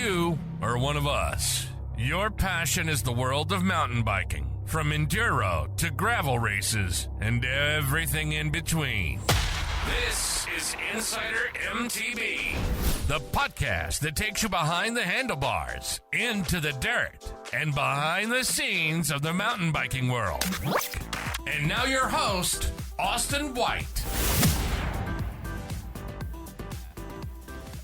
You are one of us. Your passion is the world of mountain biking, from enduro to gravel races and everything in between. This is Insider MTB, the podcast that takes you behind the handlebars, into the dirt, and behind the scenes of the mountain biking world. And now your host, Austin White.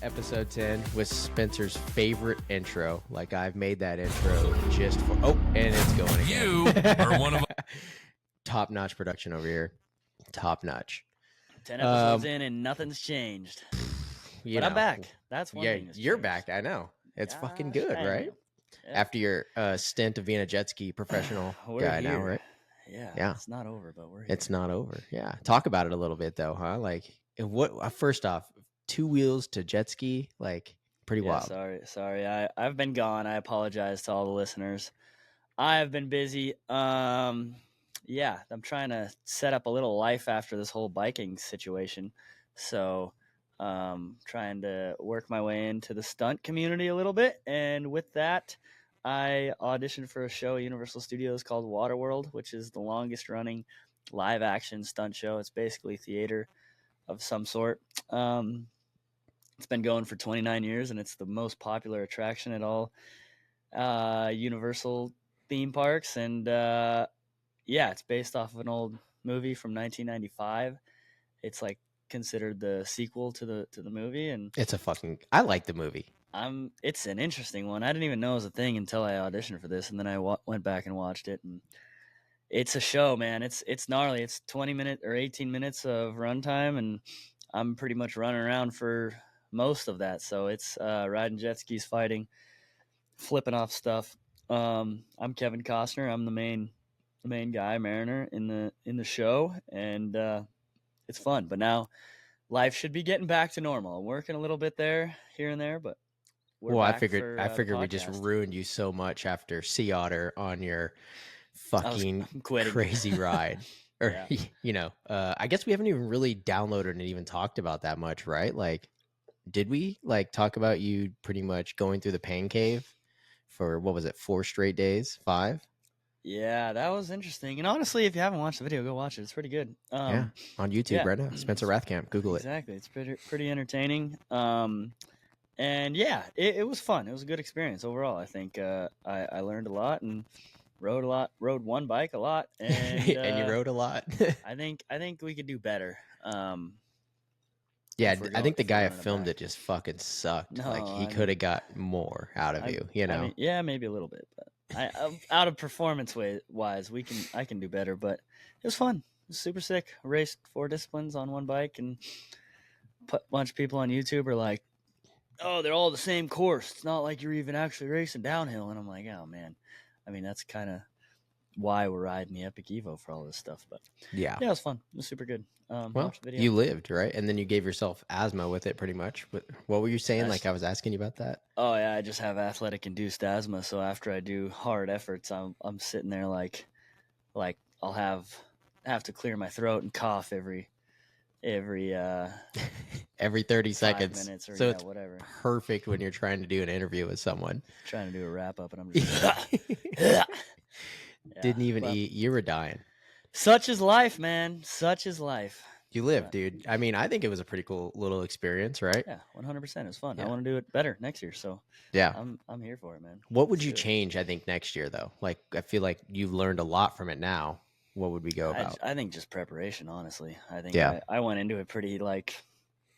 Episode 10 with Spencer's favorite intro. Like, I've made that intro just for... Oh, and it's going again. You are one of... Top-notch production over here. Top-notch. 10 episodes in and nothing's changed. But I'm back. That's one thing. You're changed. Back. I know. It's fucking good, right? Yeah. After your stint of being a jet ski professional guy here. Now, right? Yeah. It's not over, but we're here. It's not over. Yeah. Talk about it a little bit, though, huh? Like, what? First off, 2 wheels to jet ski, like, pretty wild. Sorry. I've been gone. I apologize to all the listeners. I have been busy. I'm trying to set up a little life after this whole biking situation. So, trying to work my way into the stunt community a little bit. And with that, I auditioned for a show at Universal Studios called Waterworld, which is the longest running live action stunt show. It's basically theater of some sort. It's been going for 29 years, and it's the most popular attraction at all Universal theme parks. And it's based off of an old movie from 1995. It's like considered the sequel to the movie, and I like the movie. It's an interesting one. I didn't even know it was a thing until I auditioned for this, and then I went back and watched it, and it's a show, man. It's gnarly. It's 20 minutes or 18 minutes of runtime, and I'm pretty much running around for most of that. So it's riding jet skis, fighting, flipping off stuff. I'm Kevin Costner. I'm the main guy, Mariner, in the show, and it's fun. But now life should be getting back to normal. I'm working a little bit here and there, but I figured we just ruined you so much after Sea Otter on your fucking crazy ride. Or I guess we haven't even really downloaded and even talked about that much, right? Like, did we talk about you pretty much going through the pain cave for, what was it, 4 straight days? 5? Yeah, that was interesting. And honestly, if you haven't watched the video, go watch it. It's pretty good. On YouTube right now. Spencer Rathkamp. Google it. Exactly. It's pretty entertaining. It was fun. It was a good experience overall. I think I learned a lot and rode one bike a lot. And, and you rode a lot. I think we could do better. I think the guy who filmed it just fucking sucked. No, he could have got more out of you, you know? Maybe a little bit, but out of performance wise, I can do better, but it was fun. It was super sick. I raced 4 disciplines on one bike, and a bunch of people on YouTube are like, oh, they're all the same course. It's not like you're even actually racing downhill. And I'm like, oh man. I mean, that's kind of why we're riding the Epic Evo for all this stuff. But yeah, it was fun. It was super good. You lived, right? And then you gave yourself asthma with it pretty much. What were you saying? I was asking you about that. Oh yeah, I just have athletic induced asthma. So after I do hard efforts, I'm sitting there like I'll have to clear my throat and cough every 30 seconds. Minutes or, so it's whatever. Perfect when you're trying to do an interview with someone. Trying to do a wrap up, and I'm just didn't even eat. You were dying. Such is life, man. Such is life. You lived, dude. I mean, I think it was a pretty cool little experience, right? Yeah, 100%. It was fun. I want to do it better next year. So yeah, I'm here for it, man. What would you change? I think next year, though. Like, I feel like you've learned a lot from it now. What would we go about? I think just preparation, honestly. I think I went into it pretty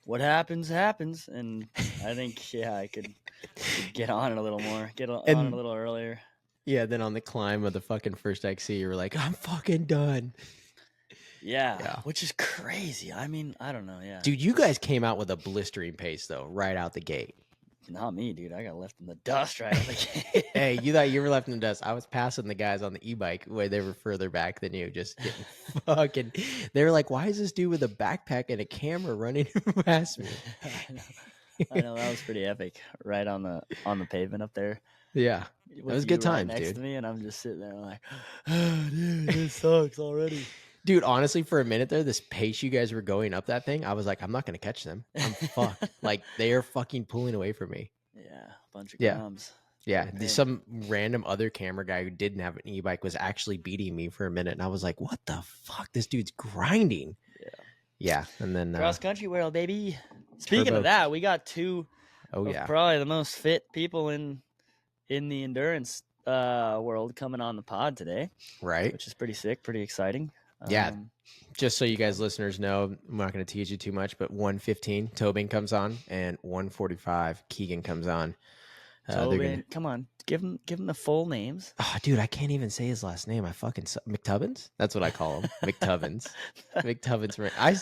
what happens, and I think I could get on it a little more, get on it a little earlier. Yeah, then on the climb of the fucking first XC, you were like, I'm fucking done. Yeah, which is crazy. I mean, I don't know. Yeah, dude, you guys came out with a blistering pace though, right out the gate. Not me, dude. I got left in the dust right out the gate. Hey, you thought you were left in the dust. I was passing the guys on the e-bike where they were further back than you, just getting fucking. They were like, "Why is this dude with a backpack and a camera running past me?" I know that was pretty epic. Right on the pavement up there. Yeah, it was good times, next dude. to me, and I'm just sitting there like, oh, dude, this sucks already. Dude, honestly, for a minute there, this pace you guys were going up that thing, I was like, I'm not going to catch them. I'm fucked. Like, they are fucking pulling away from me. Yeah, bunch of grams. Yeah, some random other camera guy who didn't have an e-bike was actually beating me for a minute, and I was like, "What the fuck? This dude's grinding." Yeah, and then cross country world, baby. Speaking of that, we got two probably the most fit people in the endurance world coming on the pod today, right? Which is pretty sick, pretty exciting. Yeah. Just so you guys listeners know, I'm not going to tease you too much, but 1:15 Tobin comes on, and 1:45 Keegan comes on. Tobin, come on, give him the full names. Oh, dude, I can't even say his last name. I fucking McTubbins. That's what I call him, McTubbins. McTubbins.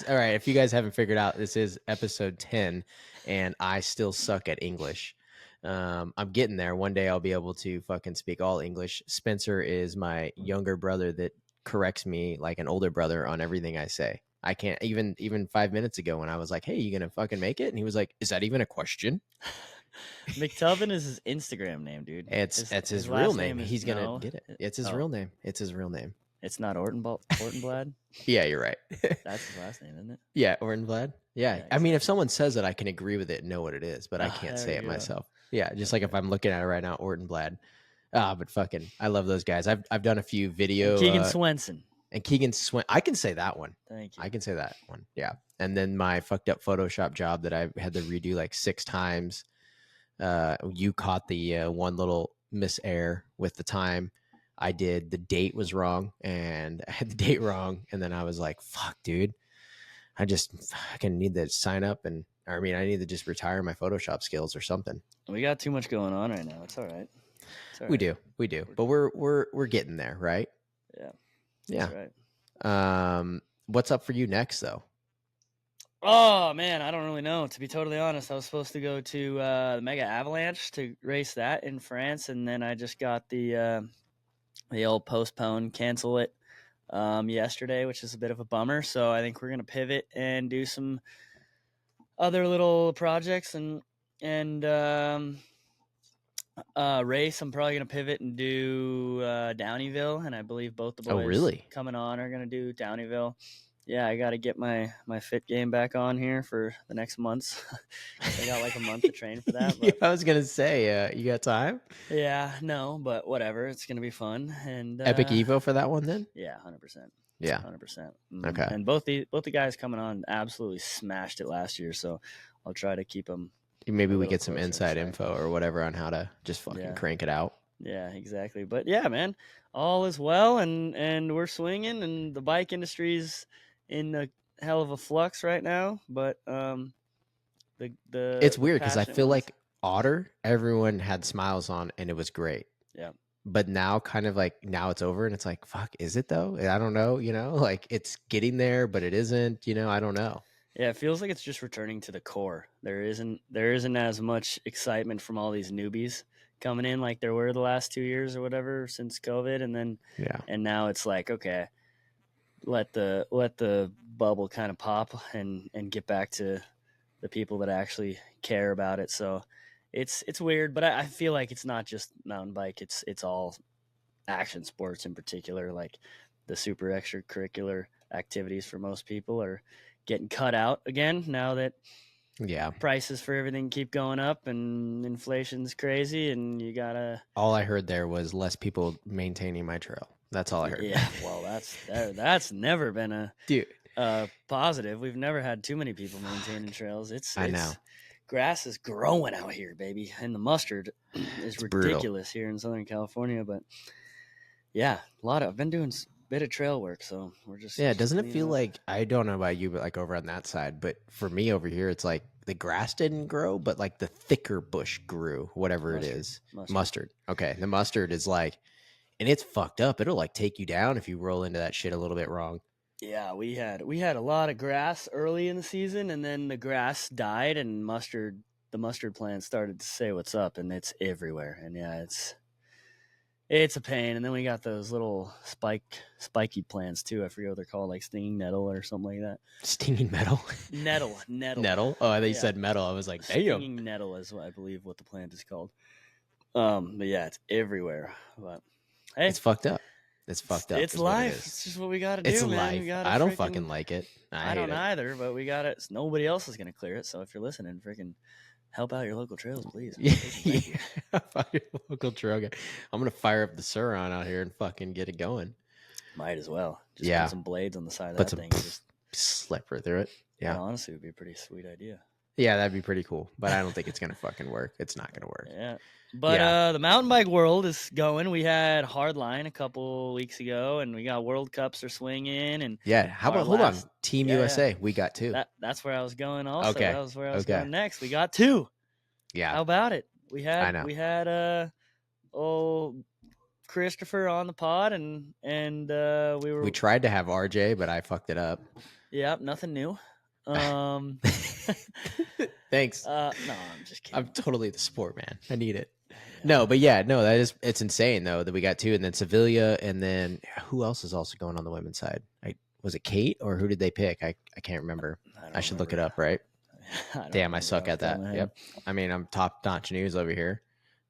All right. If you guys haven't figured out, this is episode 10, and I still suck at English. I'm getting there. One day I'll be able to fucking speak all English. Spencer is my younger brother that corrects me like an older brother on everything I say. I can't even 5 minutes ago when I was like, "Hey, you gonna fucking make it?" And he was like, "Is that even a question?" McTubbin is his Instagram name, dude. It's his real name. He's gonna get it. It's his real name. It's his real name. It's not Ortenblad. Yeah, you're right. That's his last name, isn't it? Yeah, Ortenblad. Yeah. Exactly. I mean, if someone says it, I can agree with it and know what it is, but I can't say it myself. Yeah, just like if I'm looking at it right now, Ortenblad. But fucking, I love those guys. I've done a few video. Keegan Swenson. And Keegan Swenson. I can say that one. Thank you. I can say that one. Yeah. And then my fucked up Photoshop job that I had to redo like 6 times. You caught the one little misair with the time. I did. The date was wrong, and I had the date wrong. And then I was like, fuck, dude. I fucking need to sign up I need to just retire my Photoshop skills or something. We got too much going on right now. It's all right. We do. But we're getting there, right? Yeah. Yeah. That's right. What's up for you next, though? Oh man, I don't really know. To be totally honest, I was supposed to go to the Mega Avalanche to race that in France, and then I just got the old cancel it yesterday, which is a bit of a bummer. So I think we're gonna pivot and do some other little projects and race. I'm probably gonna pivot and do Downeyville, and I believe both the boys coming on are gonna do Downeyville. Yeah, I got to get my fit game back on here for the next months. I got like a month to train for that. But... I was gonna say, you got time? Yeah, no, but whatever. It's gonna be fun. And Epic Evo for that one then? Yeah, 100%. Yeah, 100%. Okay. And both the guys coming on absolutely smashed it last year, so I'll try to keep them. Maybe we get some inside info or whatever on how to just fucking crank it out. Yeah, exactly. But yeah, man, all is well, and we're swinging, and the bike industry's in a hell of a flux right now, but it's weird because I feel like Otter, everyone had smiles on and it was great. Yeah. But now now it's over and it's like, fuck, is it though? I don't know, like it's getting there, but it isn't, I don't know. Yeah, it feels like it's just returning to the core. There isn't as much excitement from all these newbies coming in like there were the last 2 years or whatever since COVID, and now it's like, okay, let the bubble kind of pop and get back to the people that actually care about it. So it's weird, but I feel like it's not just mountain bike. It's all action sports in particular. Like the super extracurricular activities for most people are getting cut out again now that prices for everything keep going up and inflation's crazy, and you gotta. All I heard there was less people maintaining my trail. That's all I heard. Yeah, well, that's never been a positive. We've never had too many people maintaining trails. I know. Grass is growing out here, baby, and the mustard is ridiculous here in Southern California. But yeah, I've been doing a bit of trail work, so we're just doesn't it feel like, I don't know about you, but like over on that side, but for me over here, it's like the grass didn't grow, but like the thicker bush grew, whatever it is. Mustard. Okay, the mustard is like. And it's fucked up. It'll like take you down if you roll into that shit a little bit wrong. Yeah, we had a lot of grass early in the season, and then the grass died, and the mustard plant started to say what's up, and it's everywhere. And yeah, it's a pain. And then we got those little spiky plants too. I forget what they're called, like stinging nettle or something like that. Stinging nettle? Nettle. Oh, I thought you said metal. I was like, damn. Stinging nettle is what I believe what the plant is called. But yeah, it's everywhere. But hey, it's fucked up. It's life. It's just what we got to do. It's man. life. I don't fucking like it. I don't either, but we got it. Nobody else is going to clear it. So if you're listening, freaking help out your local trails, please. Yeah, about your local trail guy. I'm gonna fire up the Suron out here and fucking get it going. Might as well. Just put some blades on the side of that thing and just slip right through it. Yeah, that honestly would be a pretty sweet idea. Yeah, that'd be pretty cool, but I don't think it's gonna fucking work. It's not gonna work. Yeah, but the mountain bike world is going. We had Hardline a couple weeks ago, and we got World Cups are swinging. And how about hold on, Team USA? We got 2. That's where I was going. Also, okay, that was where I was going next. We got 2. Yeah, how about it? We had Christopher on the pod, and we tried to have RJ, but I fucked it up. Yep, nothing new. Thanks. No, I'm just kidding. I'm totally the sport man. I need it. No, but it's insane though that we got 2, and then Sevilla, and then who else is also going on the women's side? Was it Kate or who did they pick? I can't remember. I should look it up, right? Damn, I suck at that. Yep. I mean, I'm top notch news over here.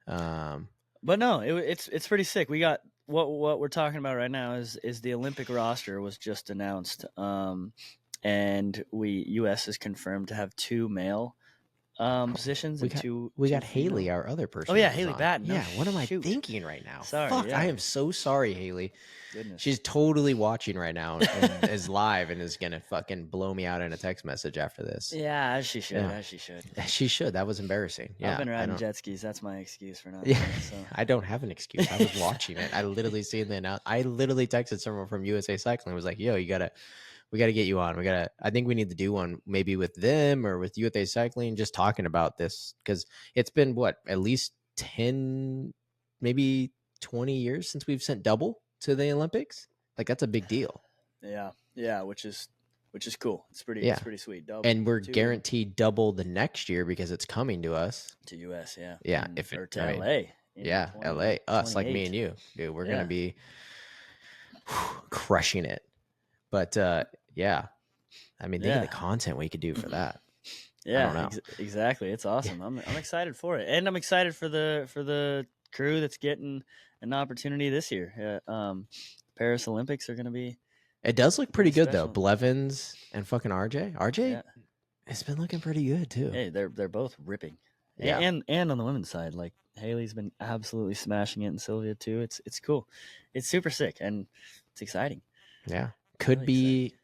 But no, it's pretty sick. We got what we're talking about right now is the Olympic roster was just announced. And US is confirmed to have 2 male positions. We got Haley, our other person. Oh yeah, Haley Batten. Yeah, what am I thinking right now? Sorry, fuck, I am so sorry, Haley. Goodness. She's totally watching right now and is live and is gonna fucking blow me out in a text message after this. Yeah, as she should. As she should. She should. That was embarrassing. Yeah, I've been riding jet skis. That's my excuse for not. Yeah, so. I don't have an excuse. I was watching it. I literally seen the announcement. I literally texted someone from USA Cycling. Was like, "Yo, we gotta get you on. I think we need to do one maybe with them or with USA Cycling, just talking about this because it's been at least 10, maybe 20 years since we've sent double to the Olympics. Like that's a big deal. Yeah, which is cool. It's pretty sweet. Double, and we're guaranteed double the next year because it's coming to us to US. Yeah, or to LA. Yeah, LA. Us, like me and you, dude. We're gonna be crushing it. But yeah, I mean, think of the content we could do for that. Yeah, exactly. It's awesome. I'm excited for it, and I'm excited for the crew that's getting an opportunity this year. Paris Olympics are going to be. It does look pretty good though. Blevins and fucking RJ. It's been looking pretty good too. Hey, they're both ripping. Yeah, and on the women's side, like Haley's been absolutely smashing it, and Sylvia too. It's cool. It's super sick, and it's exciting. Yeah. Could be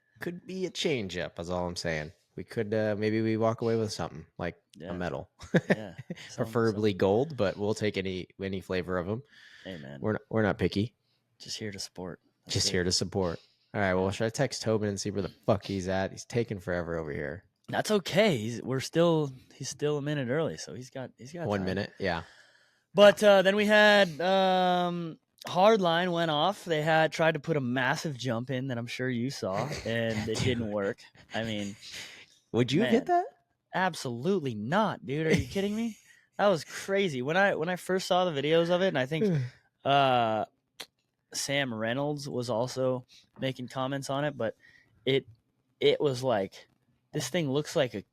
a change up, is all I'm saying. We could maybe we walk away with something like a medal. Yeah. Preferably gold, but we'll take any flavor of them. Hey man. We're not picky. Just here to support. Here to support. All right, well, should I text Tobin and see where the fuck he's at? He's taking forever over here. That's okay. He's still a minute early, so he's got 1 time. minute. Yeah. But then we had Hardline went off. They had tried to put a massive jump in that I'm sure you saw, and it didn't work. I mean, would you have hit that? Absolutely not, dude. Are you kidding me? That was crazy. When I first saw the videos of it, and I think Sam Reynolds was also making comments on it, but it was like, this thing looks like a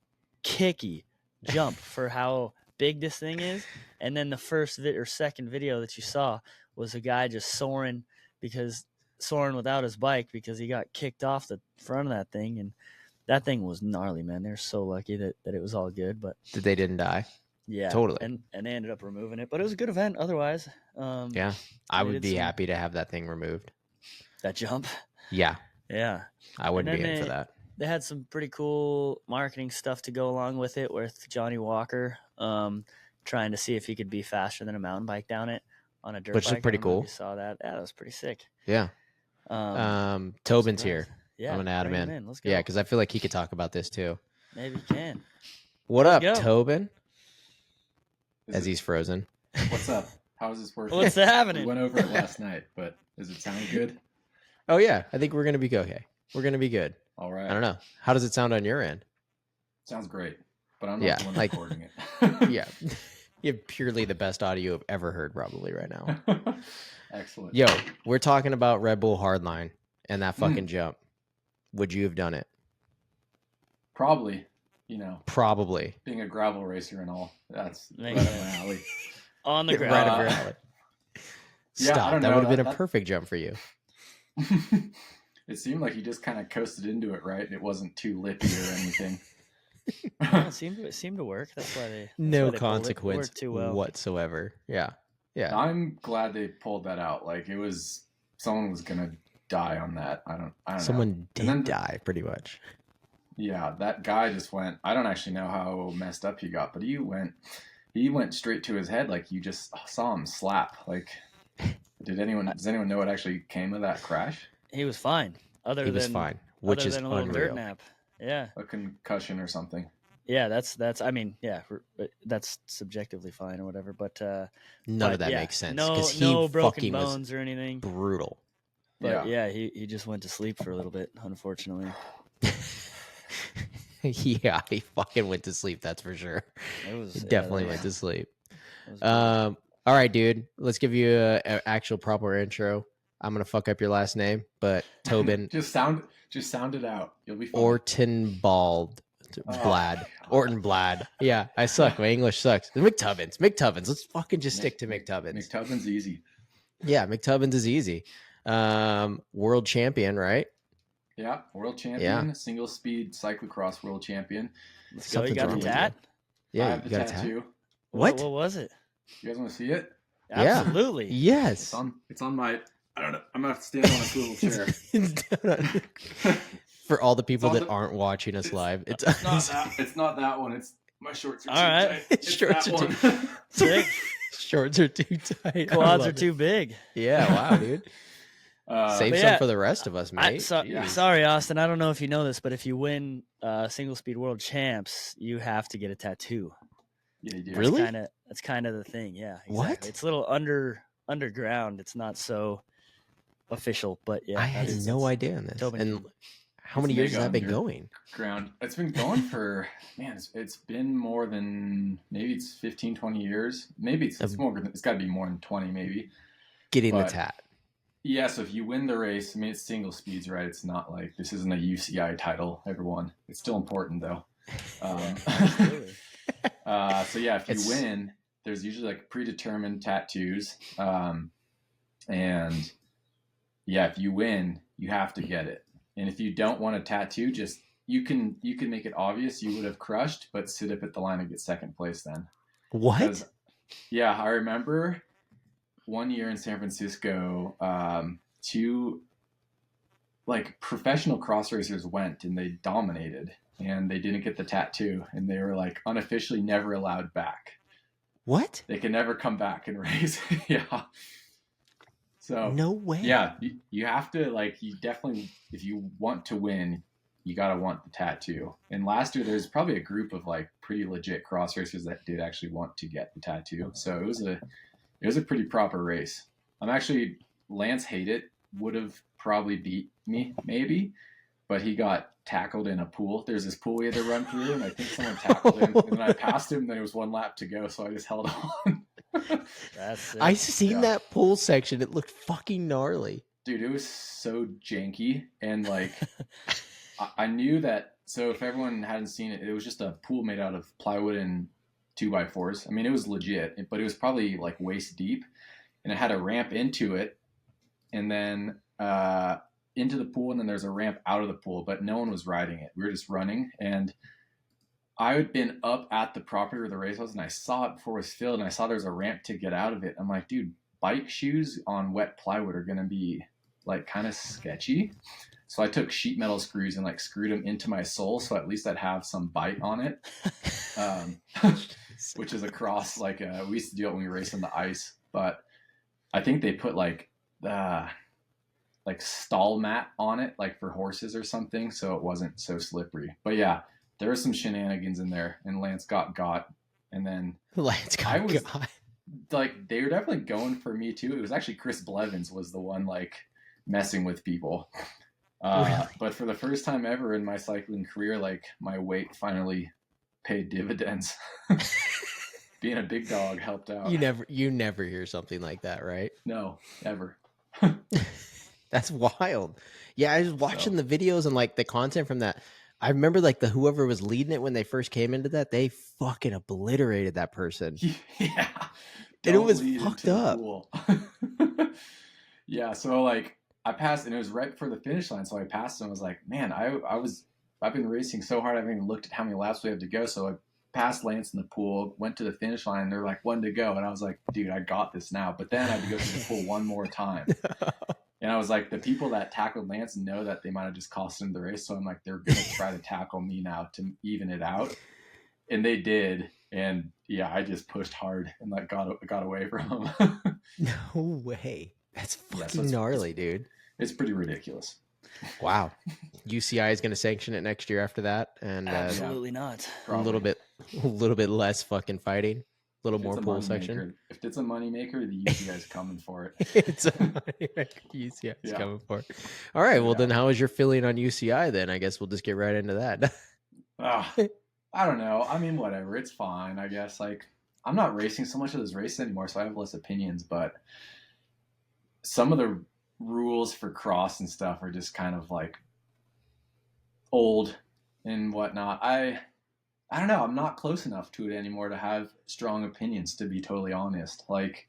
kicky jump for how big this thing is. And then the first or second video that you saw was a guy just soaring without his bike because he got kicked off the front of that thing, and that thing was gnarly, man. They're so lucky that it was all good, but they didn't die. Yeah, totally. And they ended up removing it, but it was a good event otherwise. Yeah, I would be happy to have that thing removed. That jump. Yeah, I wouldn't be in for that. They had some pretty cool marketing stuff to go along with it, with Johnny Walker trying to see if he could be faster than a mountain bike down it on a dirt bike. Which is pretty cool. You saw that? Yeah, that was pretty sick. Yeah. Tobin's here. Yeah, I'm gonna add him in. Let's go. Yeah, because I feel like he could talk about this too. Maybe he can. What up, Tobin? As he's frozen. What's up? How is this working? What's happening? We went over it last night, but does it sound good? Oh yeah, I think we're gonna be okay. We're gonna be good. All right. I don't know. How does it sound on your end? Sounds great, but I'm not the one recording it. Yeah, you have purely the best audio I've ever heard, probably right now. Excellent. Yo, we're talking about Red Bull Hardline and that fucking jump. Would you have done it? Probably. Probably. Being a gravel racer and all, that's right Makes up my alley. On the ground. Right up your alley. Yeah, Stop. I don't That know. would have been a perfect jump for you. It seemed like you just kind of coasted into it, right? It wasn't too lippy or anything. It seemed to work. That's why they no consequence whatsoever. Yeah. I'm glad they pulled that out. Like someone was gonna die on that. I don't know. Someone did die pretty much. Yeah, that guy just went. I don't actually know how messed up he got, but he went straight to his head. Like you just saw him slap. Like, does anyone know what actually came of that crash? He was fine. He was fine, which is a little unreal. dirt nap. Yeah, A concussion or something. Yeah, that's. I mean, yeah, that's subjectively fine or whatever. But none of that makes sense. No broken bones or anything. Brutal. But yeah, he just went to sleep for a little bit, unfortunately. Yeah, he fucking went to sleep. That's for sure. He definitely went to sleep. All right, dude. Let's give you an actual proper intro. I'm gonna fuck up your last name, but Tobin. just sound it out. You'll be fine. Ortenblad. Ortenblad. Yeah, I suck. My English sucks. McTubbins. Let's fucking just stick to McTubbins. McTubbins easy. Yeah, McTubbins is easy. World champion, right? Yeah, world champion. Yeah. Single speed cyclocross world champion. Let's go. You got the tat? Yeah, you got a tattoo. What was it? You guys want to see it? Absolutely. Yeah. Yes. It's on my. I don't know. I'm gonna have to stand on a swivel chair. For all the people that aren't watching us live, it's not that. It's not that one. It's my shorts are all right. Tight. Shorts are too sick. Shorts are too tight. Quads are too big. Yeah. Wow, dude. Save some for the rest of us, mate. Sorry, Austin. I don't know if you know this, but if you win single speed world champs, you have to get a tattoo. Yeah, you do. Really? That's kind of the thing. Yeah. Exactly. What? It's a little underground. It's not so official, but yeah. I had no idea on this. And how many years has that been going? It's been going for, man, it's been more than, maybe it's 15, 20 years. Maybe it's more, it's got to be more than 20 maybe. Getting the tat. Yeah, so if you win the race, I mean, it's single speeds, right? It's not like, this isn't a UCI title, everyone. It's still important, though. So yeah, if you win, there's usually like predetermined tattoos. And yeah, if you win, you have to get it. And if you don't want a tattoo, just you can make it obvious you would have crushed, but sit up at the line and get second place then. What? Yeah, I remember one year in San Francisco, two like professional cross racers went and they dominated and they didn't get the tattoo and they were like unofficially never allowed back. What? They can never come back and race. Yeah. So no way. Yeah, you have to you definitely, if you want to win, you gotta want the tattoo. And last year there's probably a group of like pretty legit cross racers that did actually want to get the tattoo. So it was a pretty proper race. Lance Hayden would have probably beat me maybe, but he got tackled in a pool. There's this pool we had to run through, and I think someone tackled him, and then I passed him. Then it was one lap to go, so I just held on. That's it. I seen that pool section. It looked fucking gnarly, dude. It was so janky, and like I knew that. So if everyone hadn't seen it, it was just a pool made out of plywood and 2x4s. I mean, it was legit, but it was probably like waist deep, and it had a ramp into it, and then into the pool, and then there's a ramp out of the pool, but no one was riding it. We were just running, and I had been up at the property where the race was, and I saw it before it was filled, and I saw there's a ramp to get out of it. I'm like, dude, bike shoes on wet plywood are going to be like kind of sketchy. So I took sheet metal screws and like screwed them into my sole, so at least I'd have some bite on it, which is a cross. Like we used to do it when we raced on the ice, but I think they put like stall mat on it, like for horses or something, so it wasn't so slippery. But yeah, there was some shenanigans in there, and Lance got, and then like they were definitely going for me too. It was actually Chris Blevins was the one like messing with people. Really? But for the first time ever in my cycling career, like my weight finally paid dividends. Being a big dog helped out. You never hear something like that, right? No, ever. That's wild. Yeah, I was watching the videos and like the content from that. I remember like whoever was leading it when they first came into that, they fucking obliterated that person. Yeah. And it was fucked up. Yeah, so like I passed, and it was right before the finish line, so I passed him. I was like, man, I was I've been racing so hard, I haven't even looked at how many laps we have to go. So I passed Lance in the pool, went to the finish line, and they're like, 1 to go. And I was like, dude, I got this now. But then I had to go through the pool one more time. And I was like, the people that tackled Lance know that they might have just cost him the race. So I'm like, they're going to try to tackle me now to even it out. And they did. And yeah, I just pushed hard and like got away from him. No way. That's fucking gnarly, dude. It's pretty ridiculous. Wow. UCI is going to sanction it next year after that, and absolutely not. A little bit less fucking fighting, a little more pool section. If it's a moneymaker, the UCI is coming for it. It's a moneymaker. UCI is coming for it. All right. Well, then, how is your feeling on UCI? Then I guess we'll just get right into that. I don't know. I mean, whatever. It's fine. I guess like I'm not racing so much of those races anymore, so I have less opinions. But some of the rules for cross and stuff are just kind of like old and whatnot. I don't know. I'm not close enough to it anymore to have strong opinions, to be totally honest. Like,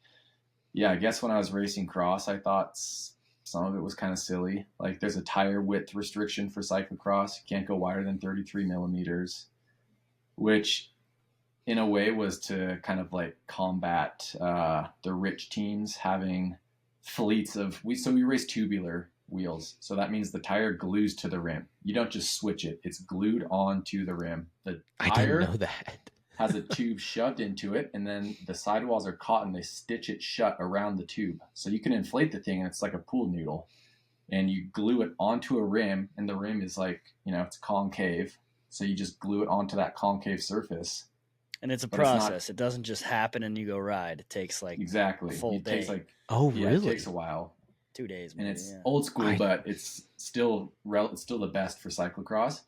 yeah, I guess when I was racing cross, I thought some of it was kind of silly. Like, there's a tire width restriction for cyclocross. You can't go wider than 33 millimeters, which in a way was to kind of like combat the rich teams having fleets of we race tubular wheels, so that means the tire glues to the rim. You don't just switch it; it's glued onto the rim. The tire I didn't know that. has a tube shoved into it, and then the sidewalls are cotton. They stitch it shut around the tube, so you can inflate the thing, and it's like a pool noodle. And you glue it onto a rim, and the rim is like, it's concave, so you just glue it onto that concave surface. And it's a process. It doesn't just happen and you go ride. It takes like a full day. Takes like, really? It takes a while. 2 days. Maybe, and it's old school, but it's still the best for cyclocross.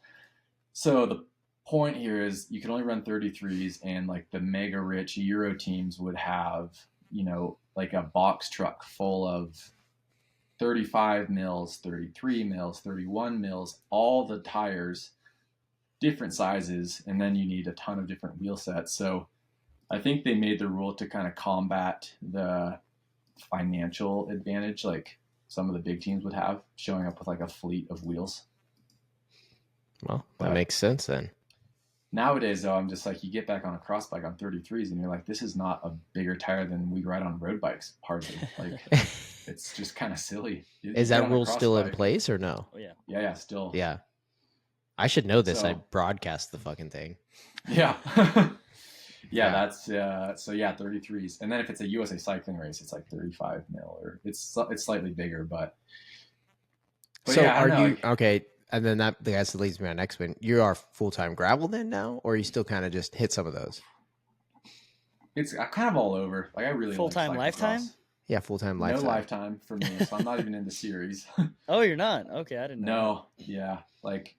So the point here is you can only run 33s, and like the mega rich Euro teams would have, like a box truck full of 35 mils, 33 mils, 31 mils, all the tires, different sizes, and then you need a ton of different wheel sets. So I think they made the rule to kind of combat the financial advantage like some of the big teams would have, showing up with like a fleet of wheels. Well, that makes sense then. Nowadays, though, I'm just like, you get back on a cross bike on 33s and you're like, this is not a bigger tire than we ride on road bikes, hardly. Like, it's just kind of silly. Is that rule still in place or no? Oh, yeah. Yeah, still. Yeah. I should know this. I broadcast the fucking thing. Yeah. That's 33s. And then if it's a USA cycling race, it's like 35 mil, or it's slightly bigger, but so yeah, are you okay? And then that leads me to my next one. You are full-time gravel then now, or you still kind of just hit some of those? It's kind of all over. Like, I really full-time like lifetime. Yeah, full-time lifetime. No lifetime for me, so I'm not even in the series. Oh, you're not? Okay, I didn't know. No, yeah, like.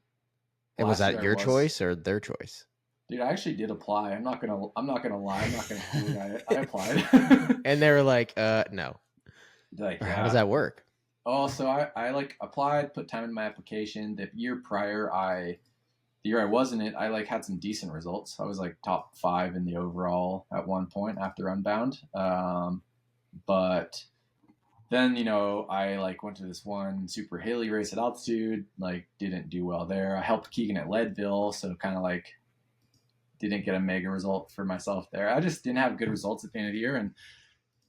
And was that your choice or their choice? Dude, I actually did apply. I'm not gonna lie. I'm not gonna fool you. I applied. And they were like, no. Like, how does that work? Oh, so I like applied, put time in my application. The year prior, the year I was in it, I like had some decent results. I was like top 5 in the overall at one point after Unbound. But then, I like went to this one super hilly race at altitude, like didn't do well there. I helped Keegan at Leadville, so kind of like didn't get a mega result for myself there. I just didn't have good results at the end of the year. And,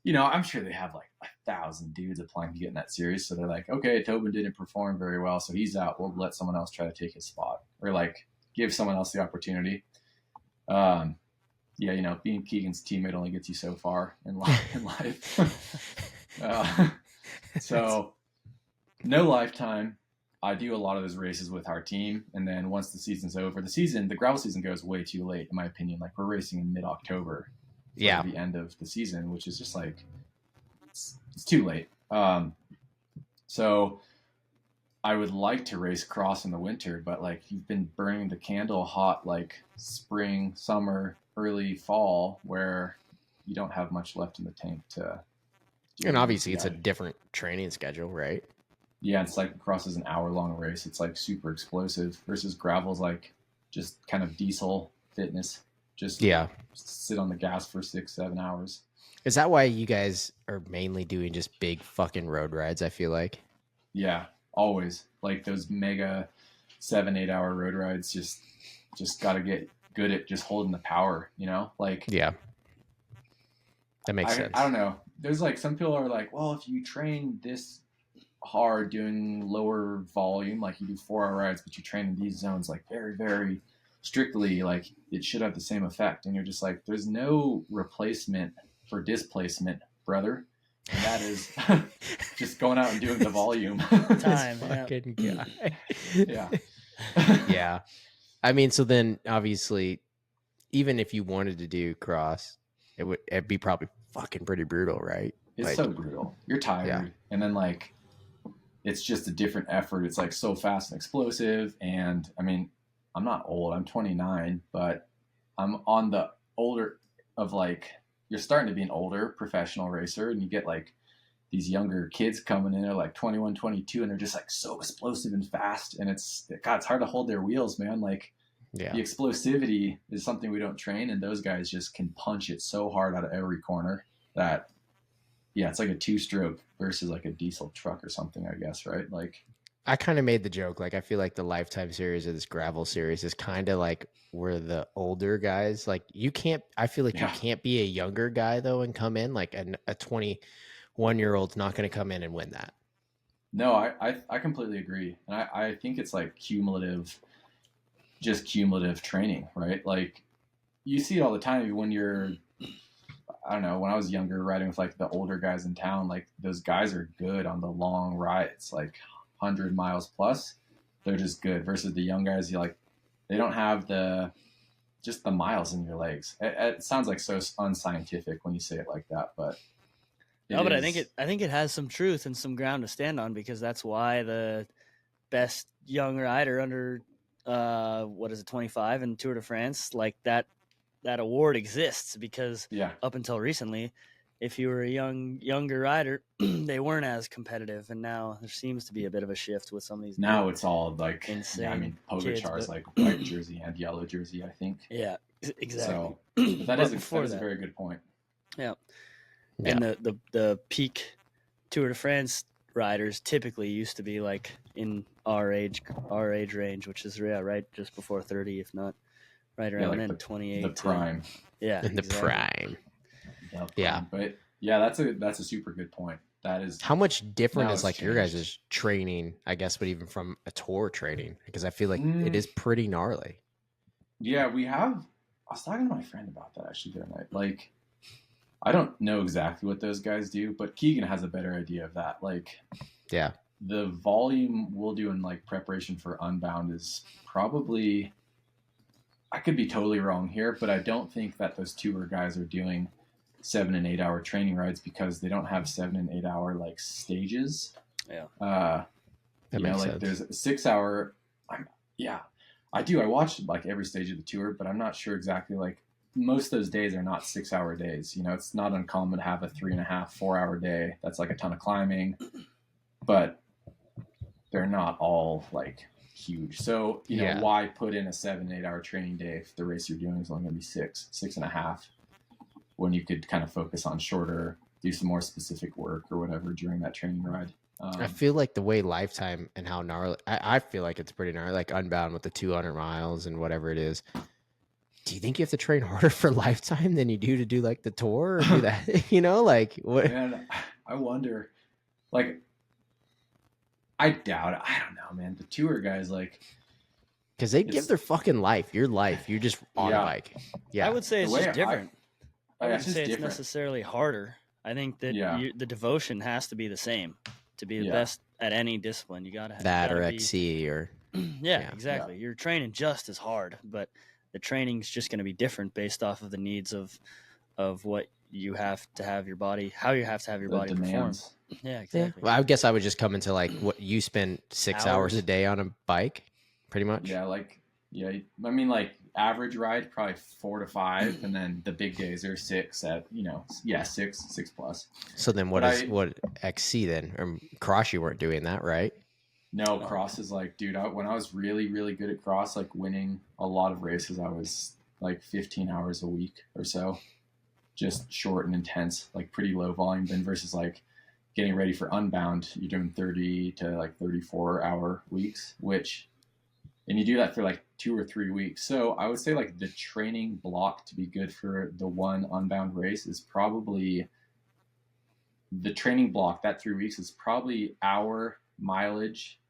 I'm sure they have like 1,000 dudes applying to get in that series. So they're like, okay, Tobin didn't perform very well, so he's out. We'll let someone else try to take his spot, or like give someone else the opportunity. Being Keegan's teammate only gets you so far in life. So no lifetime. I do a lot of those races with our team, and then once the season's over, the gravel season goes way too late, in my opinion. Like, we're racing in mid-October. Yeah. The end of the season, which is just like, it's too late. So I would like to race cross in the winter, but like, you've been burning the candle hot, like spring, summer, early fall, where you don't have much left in the tank to. And obviously it's a different training schedule, right? Yeah, and cyclocross is an hour-long race. It's like super explosive versus gravel's like just kind of diesel fitness. Just sit on the gas for 6-7 hours. Is that why you guys are mainly doing just big fucking road rides, I feel like? Yeah, always. Like those mega 7-8 hour road rides. Just got to get good at just holding the power, you know, like, yeah, that makes sense. I don't know. There's like, some people are like, well, if you train this hard doing lower volume, like you do 4-hour rides, but you train in these zones, like very, very strictly, like it should have the same effect. And you're just like, there's no replacement for displacement, brother. And that is just going out and doing the volume. Time, fucking guy. Yeah. Yeah. I mean, so then obviously, even if you wanted to do cross, it'd be probably fucking pretty brutal, right? It's like, so brutal. You're tired. Yeah. And then like, it's just a different effort. It's like so fast and explosive. And I mean, I'm not old. I'm 29, but I'm on the older of like, you're starting to be an older professional racer, and you get like these younger kids coming in, they're like 21, 22, and they're just like so explosive and fast. And it's hard to hold their wheels, man. Like, the explosivity is something we don't train, and those guys just can punch it so hard out of every corner that, yeah, it's like a 2-stroke versus like a diesel truck or something, I guess, right? Like, I kind of made the joke, like, I feel like the Lifetime series of this gravel series is kind of like where the older guys, like, I feel like you can't be a younger guy though and come in, like a 21-year-old's not going to come in and win that. No, I completely agree. And I think it's like cumulative training, right? Like, you see it all the time when you're, I don't know, when I was younger, riding with like the older guys in town, like those guys are good on the long rides, like 100 miles plus. They're just good versus the young guys. You like, they don't have the miles in your legs. It sounds like so unscientific when you say it like that, but but I think it has some truth and some ground to stand on, because that's why the best young rider under 25 in Tour de France, like that award exists, because up until recently, if you were a younger rider, they weren't as competitive, and now there seems to be a bit of a shift with some of these. Now it's all like insane. Yeah, I mean, Pogacar's like white jersey and yellow jersey, I think. Yeah, exactly. So but that is a very good point. Yeah. And the peak Tour de France riders typically used to be like in our age range, which is right just before 30, if not right around then, 28. The prime. In the prime. Yeah. But yeah, that's a super good point. That is, how much different is like your guys' training, I guess, but even from a tour training, because I feel like it is pretty gnarly. Yeah, I was talking to my friend about that actually the other night. Like, I don't know exactly what those guys do, but Keegan has a better idea of that. Like, yeah, the volume we'll do in like preparation for Unbound is probably, I could be totally wrong here, but I don't think that those tour guys are doing 7 and 8 hour training rides, because they don't have 7 and 8 hour like stages. Yeah. That makes like sense. There's a 6 hour. I do. I watched like every stage of the tour, but I'm not sure exactly. Like, most of those days are not 6 hour days. You know, it's not uncommon to have a 3.5, 4 hour day. That's like a ton of climbing, but they're not all like huge. So, you know, why put in a 7, 8 hour training day if the race you're doing is only going to be 6.5, when you could kind of focus on shorter, do some more specific work or whatever during that training ride. I feel like the way Lifetime and how gnarly, I feel like it's pretty gnarly, like Unbound with the 200 miles and whatever it is. Do you think you have to train harder for Lifetime than you do to do like the tour or do that? You know, like what? Man, I wonder. Like, I doubt it. I don't know, man. The tour guys, like, because they give their fucking life. Your life. You're just on a bike. Yeah, I would say it's just different. I wouldn't say it's different. Necessarily harder. I think that the devotion has to be the same to be the best at any discipline. You gotta have that, or XC, or exactly. You're training just as hard, but the training's just going to be different based off of the needs of what you have to have your body, how you have to have your body perform. Yeah, exactly. Yeah. Well, I guess I would just come into like what you spend 6 hours a day on a bike, pretty much. Yeah, I mean, like, average ride probably 4 to 5, and then the big days are 6 at 6 plus. So then what XC then, or cross? You weren't doing that, right? No, cross is like, dude, when I was really, really good at cross, like winning a lot of races, I was like 15 hours a week or so, just short and intense, like pretty low volume. Then versus like getting ready for Unbound, you're doing 30 to like 34 hour weeks, which And you do that for like 2 or 3 weeks. So I would say like the training block to be good for the one Unbound race is probably the training block. That 3 weeks is probably hour mileage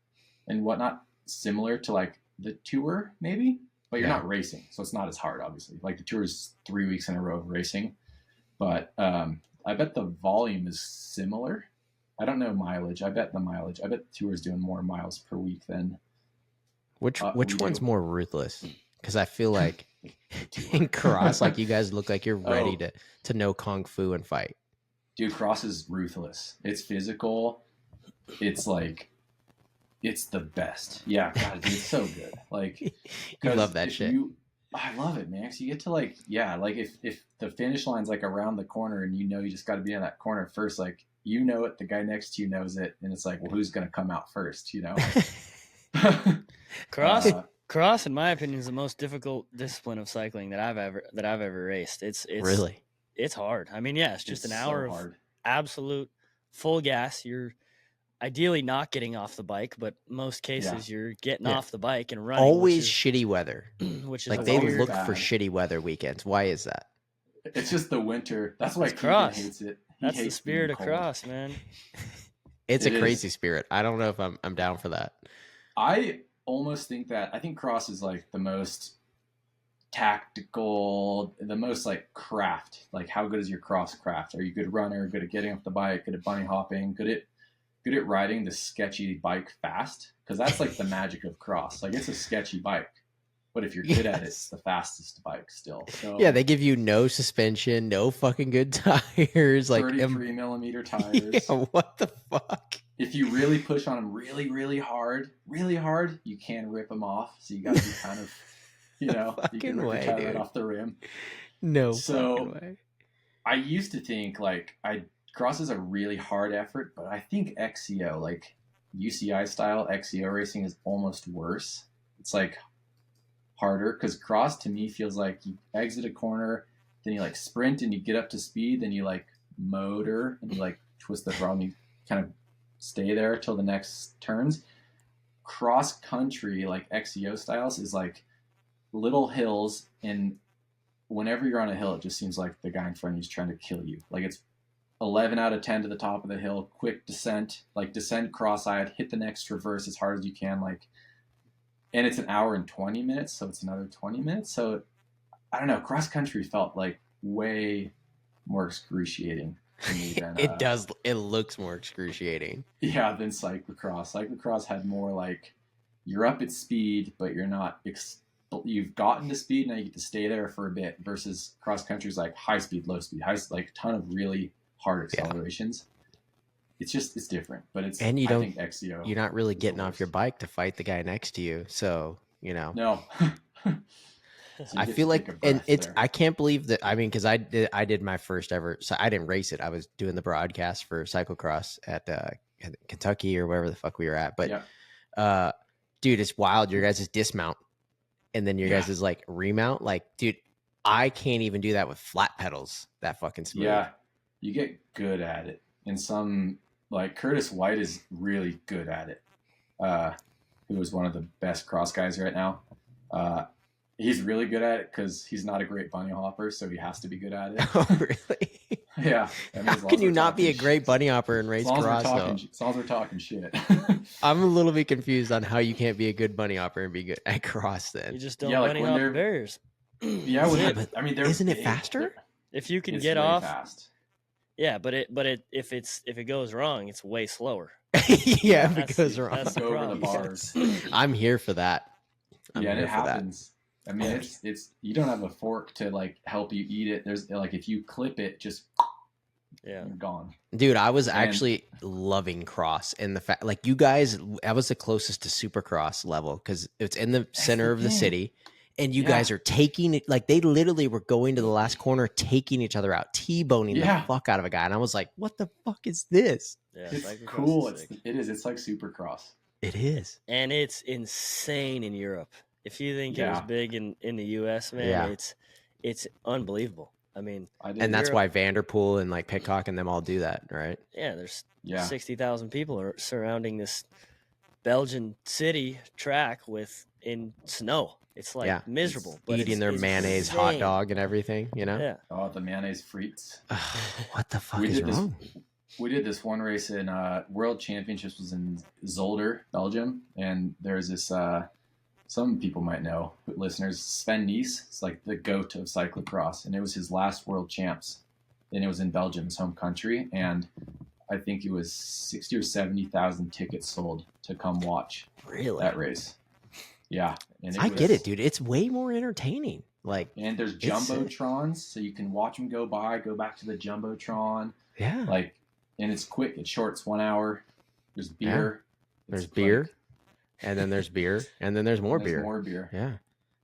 and whatnot, similar to like the tour maybe, but you're not racing. So it's not as hard, obviously. Like the tour is 3 weeks in a row of racing, but I bet the volume is similar. I don't know mileage. I bet the tour is doing more miles per week than which one's more ruthless? Because I feel like in cross, like you guys look like you're ready to know kung fu and fight. Dude, cross is ruthless. It's physical. It's like, it's the best. Yeah, God, dude, it's so good. Like, you love that shit. I love it, man. So you get to like, like if the finish line's like around the corner and you just got to be in that corner first, like you know it, the guy next to you knows it, and it's like, well, who's gonna come out first? You know. Cross, in my opinion, is the most difficult discipline of cycling that I've ever raced. It's really, it's hard. I mean, it's just an hour of absolute full gas. You're ideally not getting off the bike, but most cases you're getting off the bike and running. Always shitty weather. Which is like they look for shitty weather weekends. Why is that? It's just the winter. That's why Keegan hates it. That's the spirit of cross, man. It's a crazy spirit. I don't know if I'm down for that. I almost think I think cross is like the most tactical, the most like craft. Like, how good is your cross craft? Are you a good runner, good at getting off the bike, good at bunny hopping, good at riding the sketchy bike fast? Because that's like the magic of cross. Like, it's a sketchy bike, but if you're good at it, it's the fastest bike still. So yeah, they give you no suspension, no fucking good tires, like 33 millimeter tires. Yeah, what the fuck? If you really push on them really, really hard, you can rip them off. So you got to be kind of, you can rip your tire right off the rim. No fucking way. I used to think like cross is a really hard effort, but I think XCO, like UCI style XCO racing, is almost worse. It's like harder because cross to me feels like you exit a corner, then you like sprint and you get up to speed, then you like motor and you like twist the throttle and you kind of stay there till the next turns. Cross country, like XCO styles, is like little hills, and whenever you're on a hill, it just seems like the guy in front of you is trying to kill you. Like, it's 11 out of 10 to the top of the hill, quick descent, like descend cross-eyed, hit the next reverse as hard as you can, like, and it's an hour and 20 minutes, so it's another 20 minutes. So I don't know, cross country felt like way more excruciating to me than it does. It looks more excruciating. Yeah, than cyclocross. Cyclocross had more like, you're up at speed, but you're not. You've gotten to speed, now you get to stay there for a bit. Versus cross country is like high speed, low speed, like a ton of really hard accelerations. It's different, but it's. And I think XCO. You're not really getting off your bike to fight the guy next to you, so No. So I feel like, and it's there. I can't believe that. I mean, because I did my first ever. So I didn't race it. I was doing the broadcast for cyclocross at Kentucky or wherever the fuck we were at. But dude, it's wild. Your guys' dismount, and then your guys' like remount. Like, dude, I can't even do that with flat pedals. That fucking smooth. Yeah, you get good at it. And some like Curtis White is really good at it. Who is one of the best cross guys right now. He's really good at it because he's not a great bunny hopper, so he has to be good at it. Oh, really? Yeah. How can you not be a great bunny hopper and race cross, though? As long as we're talking shit. I'm a little bit confused on how you can't be a good bunny hopper and be good at cross then. You just don't bunny hop the barriers. Yeah, I mean, isn't it faster? If you can get off. Fast. Yeah, but if it goes wrong, it's way slower. Yeah, if it goes wrong. Go over the bars. I'm here for that. And it happens. I mean, it's you don't have a fork to like help you eat it. There's like, if you clip it, just gone. Dude, I was actually loving cross, and the fact like you guys, that was the closest to Supercross level because it's in the center of the city, and you guys are taking it like they literally were going to the last corner, taking each other out, T-boning the fuck out of a guy, and I was like, what the fuck is this? Yeah, it's cool. It's like Supercross. It is, and it's insane in Europe. If you think it was big in the U.S., man, it's unbelievable. I mean, and that's why Vanderpool and like Pitcock and them all do that, right? Yeah, there's 60,000 people are surrounding this Belgian city track with in snow. It's like miserable. But eating their mayonnaise hot dog and everything, you know? Yeah. Oh, the mayonnaise frites. What the fuck is wrong? We did this one race in World Championships was in Zolder, Belgium, and there's this some people might know, listeners, Sven Nys. It's like the goat of cyclocross, and it was his last World Champs, and it was in Belgium, his home country, and I think it was 60 or 70,000 tickets sold to come watch that race. Yeah, and I get it, dude. It's way more entertaining. Like, and there's jumbotrons, so you can watch them go by, go back to the jumbotron. Yeah, like, and it's quick. It's short. It's 1 hour. There's beer. There's beer, and then there's beer, and then there's more beer. More beer. Yeah.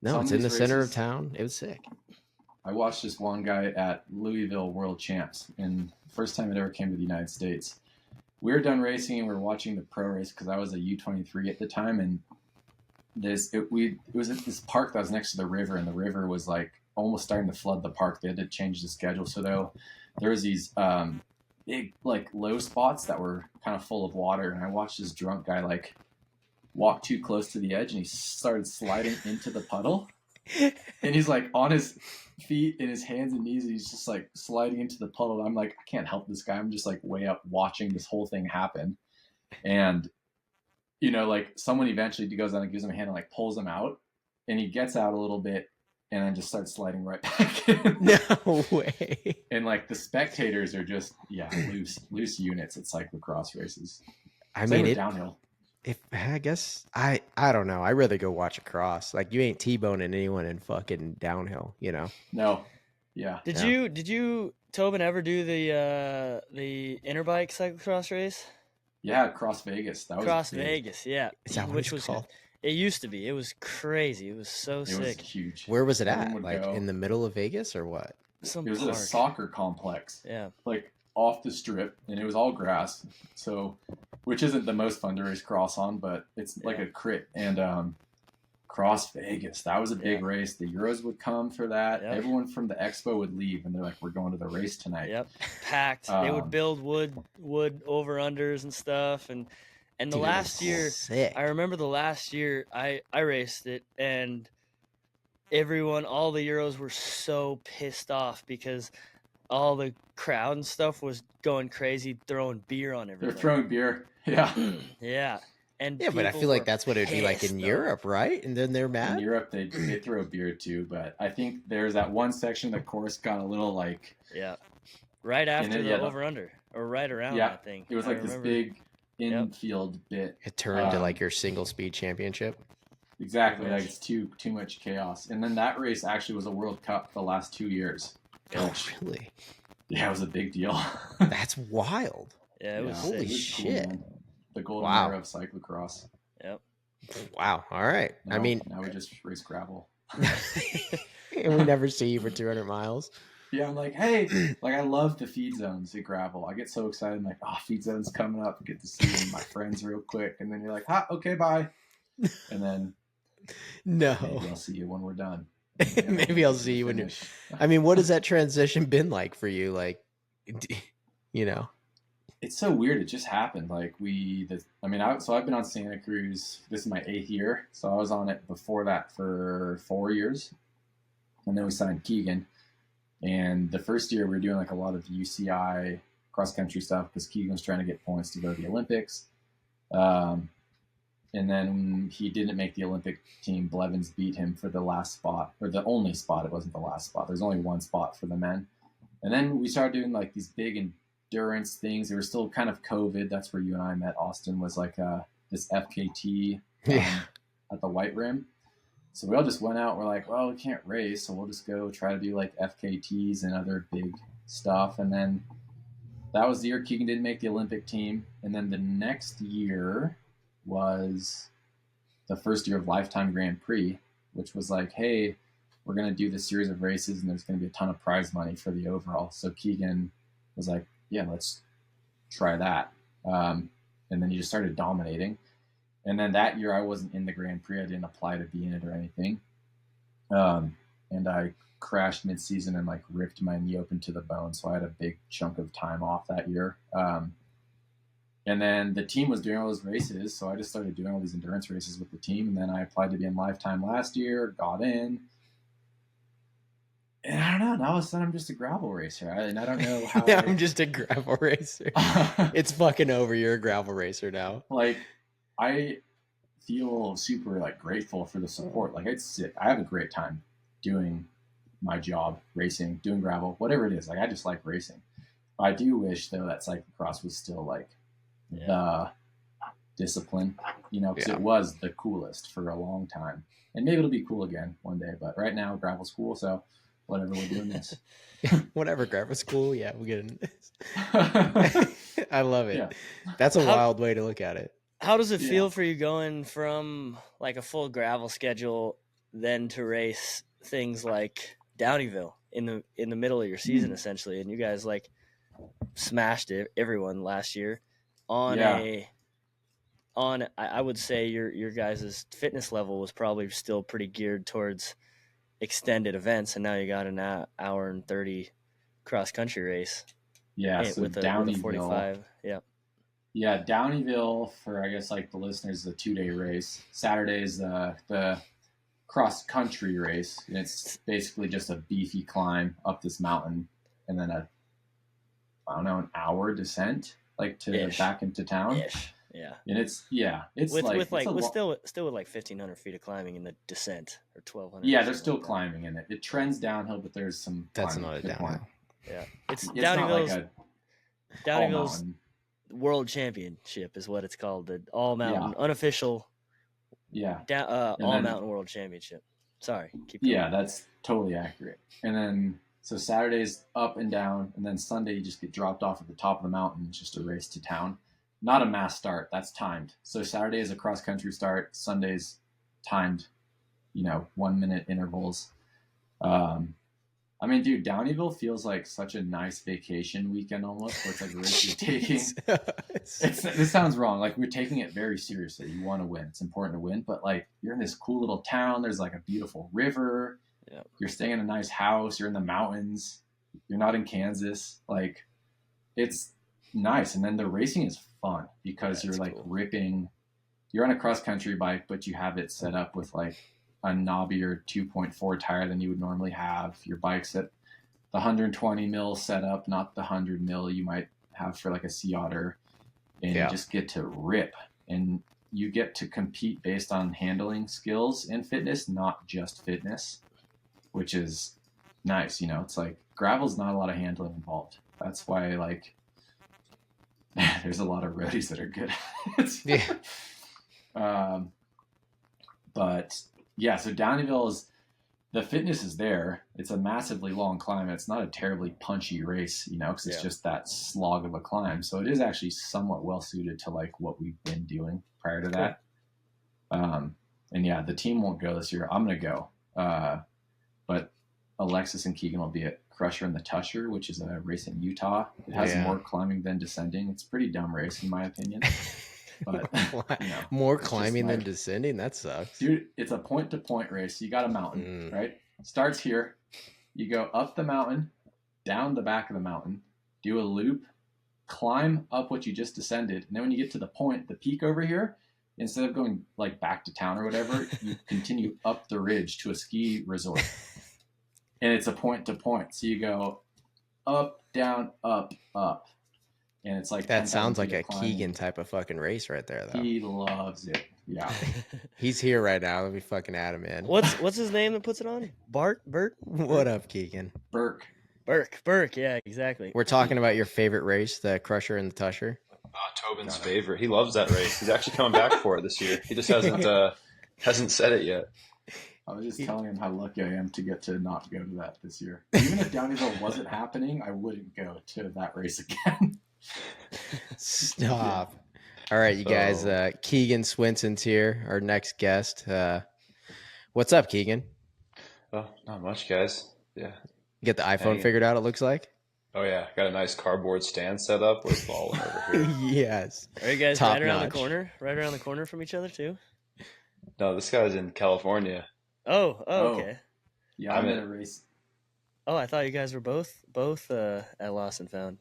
No, it's in the center of town. It was sick. I watched this one guy at Louisville World Champs, and first time it ever came to the United States. We were done racing, and we were watching the pro race because I was a U23 at the time, and it was at this park that was next to the river, and the river was like almost starting to flood the park. They had to change the schedule, so there was these big like low spots that were kind of full of water, and I watched this drunk guy like walk too close to the edge, and he started sliding into the puddle, and he's like on his feet and his hands and knees, and he's just like sliding into the puddle. And I'm like, I can't help this guy. I'm just like way up watching this whole thing happen, and you know, like someone eventually goes down and gives him a hand and like pulls him out, and he gets out a little bit and then just starts sliding right back in. No way. And like the spectators are just loose units at cyclocross races. I mean, downhill. I guess I don't know. I'd rather go watch a cross. Like, you ain't T-boning anyone in fucking downhill, you know? No. Yeah. Did you Tobin ever do the Interbike cyclocross race? Yeah, Cross Vegas. That was Vegas, yeah. Is that what it's called? It used to be. It was crazy. It was so sick. It was huge. Where was it at? Like in the middle of Vegas or what? It was at a soccer complex. Yeah. Like off the strip, and it was all grass. So, which isn't the most fun to race cross on, but it's like a crit. And Cross Vegas, that was a big race. The Euros would come for that. Yep. Everyone from the expo would leave, and they're like, "We're going to the race tonight." Yep, packed. They would build wood over unders and stuff, and the last year, sick. I remember the last year I raced it, and all the Euros were so pissed off because all the crowd and stuff was going crazy, throwing beer on everything. They're throwing beer. Yeah. Yeah. And but I feel like that's what it'd be like in Europe, right? And then they're mad. In Europe, they throw beer too, but I think there's that one section the course got a little like right after the over under or right around that thing. It was like this big infield bit. It turned into like your single speed championship. Exactly, like it's too much chaos. And then that race actually was a World Cup the last 2 years. Oh, really? Yeah, it was a big deal. That's wild. Yeah, it was holy shit. Cool, the golden era of cyclocross. Yep. Wow. All right. Now we just race gravel. And we never see you for 200 miles. Yeah, I'm like, hey, like I love the feed zones at gravel. I get so excited. I'm like, feed zone's coming up. I get to see my friends real quick. And then you're like, okay, bye. And then maybe I'll see you when we're done. Maybe I'll see you when you're. I mean, what has that transition been like for you? Like, you know. It's so weird. It just happened. Like so I've been on Santa Cruz. This is my 8th year. So I was on it before that for 4 years. And then we signed Keegan. And the first year we were doing like a lot of UCI cross country stuff because Keegan was trying to get points to go to the Olympics. And then he didn't make the Olympic team. Blevins beat him for the last spot, or the only spot. It wasn't the last spot. There's only one spot for the men. And then we started doing like these big endurance things. They were still kind of COVID. That's where you and I met. Austin was like this FKT at the White Rim. So we all just went out. We're like, well, we can't race, so we'll just go try to do like FKTs and other big stuff. And then that was the year Keegan didn't make the Olympic team. And then the next year was the first year of Lifetime Grand Prix, which was like, hey, we're going to do this series of races and there's going to be a ton of prize money for the overall. So Keegan was like, yeah, let's try that. And then he just started dominating. And then that year I wasn't in the Grand Prix. I didn't apply to be in it or anything. And I crashed mid-season and like ripped my knee open to the bone. So I had a big chunk of time off that year. And And then the team was doing all those races, so I just started doing all these endurance races with the team. And then I applied to be in Lifetime last year, got in. And I don't know. Now all of a sudden, I'm just a gravel racer, and I don't know how. I'm just a gravel racer. It's fucking over. You're a gravel racer now. Like, I feel super grateful for the support. Like, I have a great time doing my job, racing, doing gravel, whatever it is. Like, I just like racing. I do wish though that cyclocross was still the discipline, because it was the coolest for a long time, and maybe it'll be cool again one day. But right now, gravel's cool, so. Whatever, we're doing this. Whatever, gravel school. Yeah, we'll get into this. I love it. Yeah. That's a wild way to look at it. How does it feel for you going from a full gravel schedule then to race things like Downeyville in the middle of your season essentially, and you guys smashed everyone last year I would say your guys' fitness level was probably still pretty geared towards extended events, and now you got an hour and 30 cross country race. Yeah, so with Downeyville, a 45. Yeah, Downeyville for I guess the listeners, the 2-day race. Saturday is the cross country race, and it's basically just a beefy climb up this mountain, and then an hour descent back into town. Ish. Yeah, and it's still with 1,500 feet of climbing in the descent, or 1,200. Yeah, they're still climbing in it. It trends downhill, but there's some. That's another downhill. Yeah, it's Downeyville's World Championship is what it's called. The all mountain unofficial. Yeah. All mountain World Championship. Sorry, keep going. Yeah, that's totally accurate. And then so Saturday's up and down, and then Sunday you just get dropped off at the top of the mountain. It's just a race to town. Not a mass start. That's timed. So Saturday is a cross country start. Sunday's timed, 1 minute intervals. Dude, Downeyville feels like such a nice vacation weekend almost. Where it's a race you're taking. This sounds wrong. We're taking it very seriously. You want to win. It's important to win. But you're in this cool little town. There's a beautiful river. Yep. You're staying in a nice house. You're in the mountains. You're not in Kansas. It's nice. And then the racing is fun because you're cool. Ripping. You're on a cross country bike, but you have it set up with a knobbier 2.4 tire than you would normally have. Your bike's at the 120 mil setup, not the 100 mil you might have for a Sea Otter, and you just get to rip, and you get to compete based on handling skills and fitness, not just fitness, which is nice. It's gravel's not a lot of handling involved. That's why there's a lot of roadies that are good at it. But yeah, so Downeyville the fitness is there. It's a massively long climb. It's not a terribly punchy race, because it's just that slog of a climb. So it is actually somewhat well suited to what we've been doing prior to that. And yeah, the team won't go this year. I'm going to go. But Alexis and Keegan will be at Crusher and the Tusher, which is a race in Utah. It has more climbing than descending. It's a pretty dumb race, in my opinion. But more climbing than descending? That sucks. Dude, it's a point-to-point race. You got a mountain, right? Starts here. You go up the mountain, down the back of the mountain, do a loop, climb up what you just descended, and then when you get to the point, the peak over here, instead of going back to town or whatever, you continue up the ridge to a ski resort. And it's a point-to-point. So you go up, down, up, up. And it's that sounds like a Keegan type of fucking race right there, though. He loves it. Yeah. He's here right now. Let me fucking add him in. What's his name that puts it on? Bert? What up, Keegan? Burke. Yeah, exactly. We're talking about your favorite race, the Crusher and the Tusher. Tobin's favorite. He loves that race. He's actually coming back for it this year. He just hasn't said it yet. I was just telling him how lucky I am to get to not go to that this year. Even if Downeyville wasn't happening, I wouldn't go to that race again. Stop. All right, you guys. Keegan Swenson's here, our next guest. What's up, Keegan? Oh, not much, guys. Yeah. You get the iPhone figured out, it looks like? Oh, yeah. Got a nice cardboard stand set up with ball over here. Yes. Are you guys right around the corner? Right around the corner from each other, too? No, this guy's in California. Oh, okay. Yeah, I'm in a race. Oh, I thought you guys were both at Lost and Found.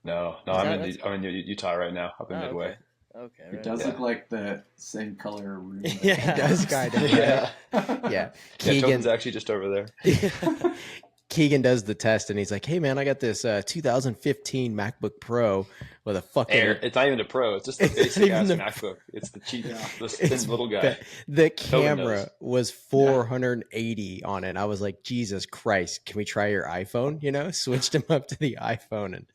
No, I'm in Utah right now, up in Midway. Okay. It does look like the same color room. Yeah, it does kind of. Yeah. Yeah. Tobin's actually just over there. Keegan does the test and he's like, "Hey man, I got this 2015 MacBook Pro with a fucking Air. It's not even a Pro. It's just a basic ass MacBook. It's the cheap, the thin little guy. The camera was 480 on it. I was like, Jesus Christ, can we try your iPhone? You know, switched him up to the iPhone, and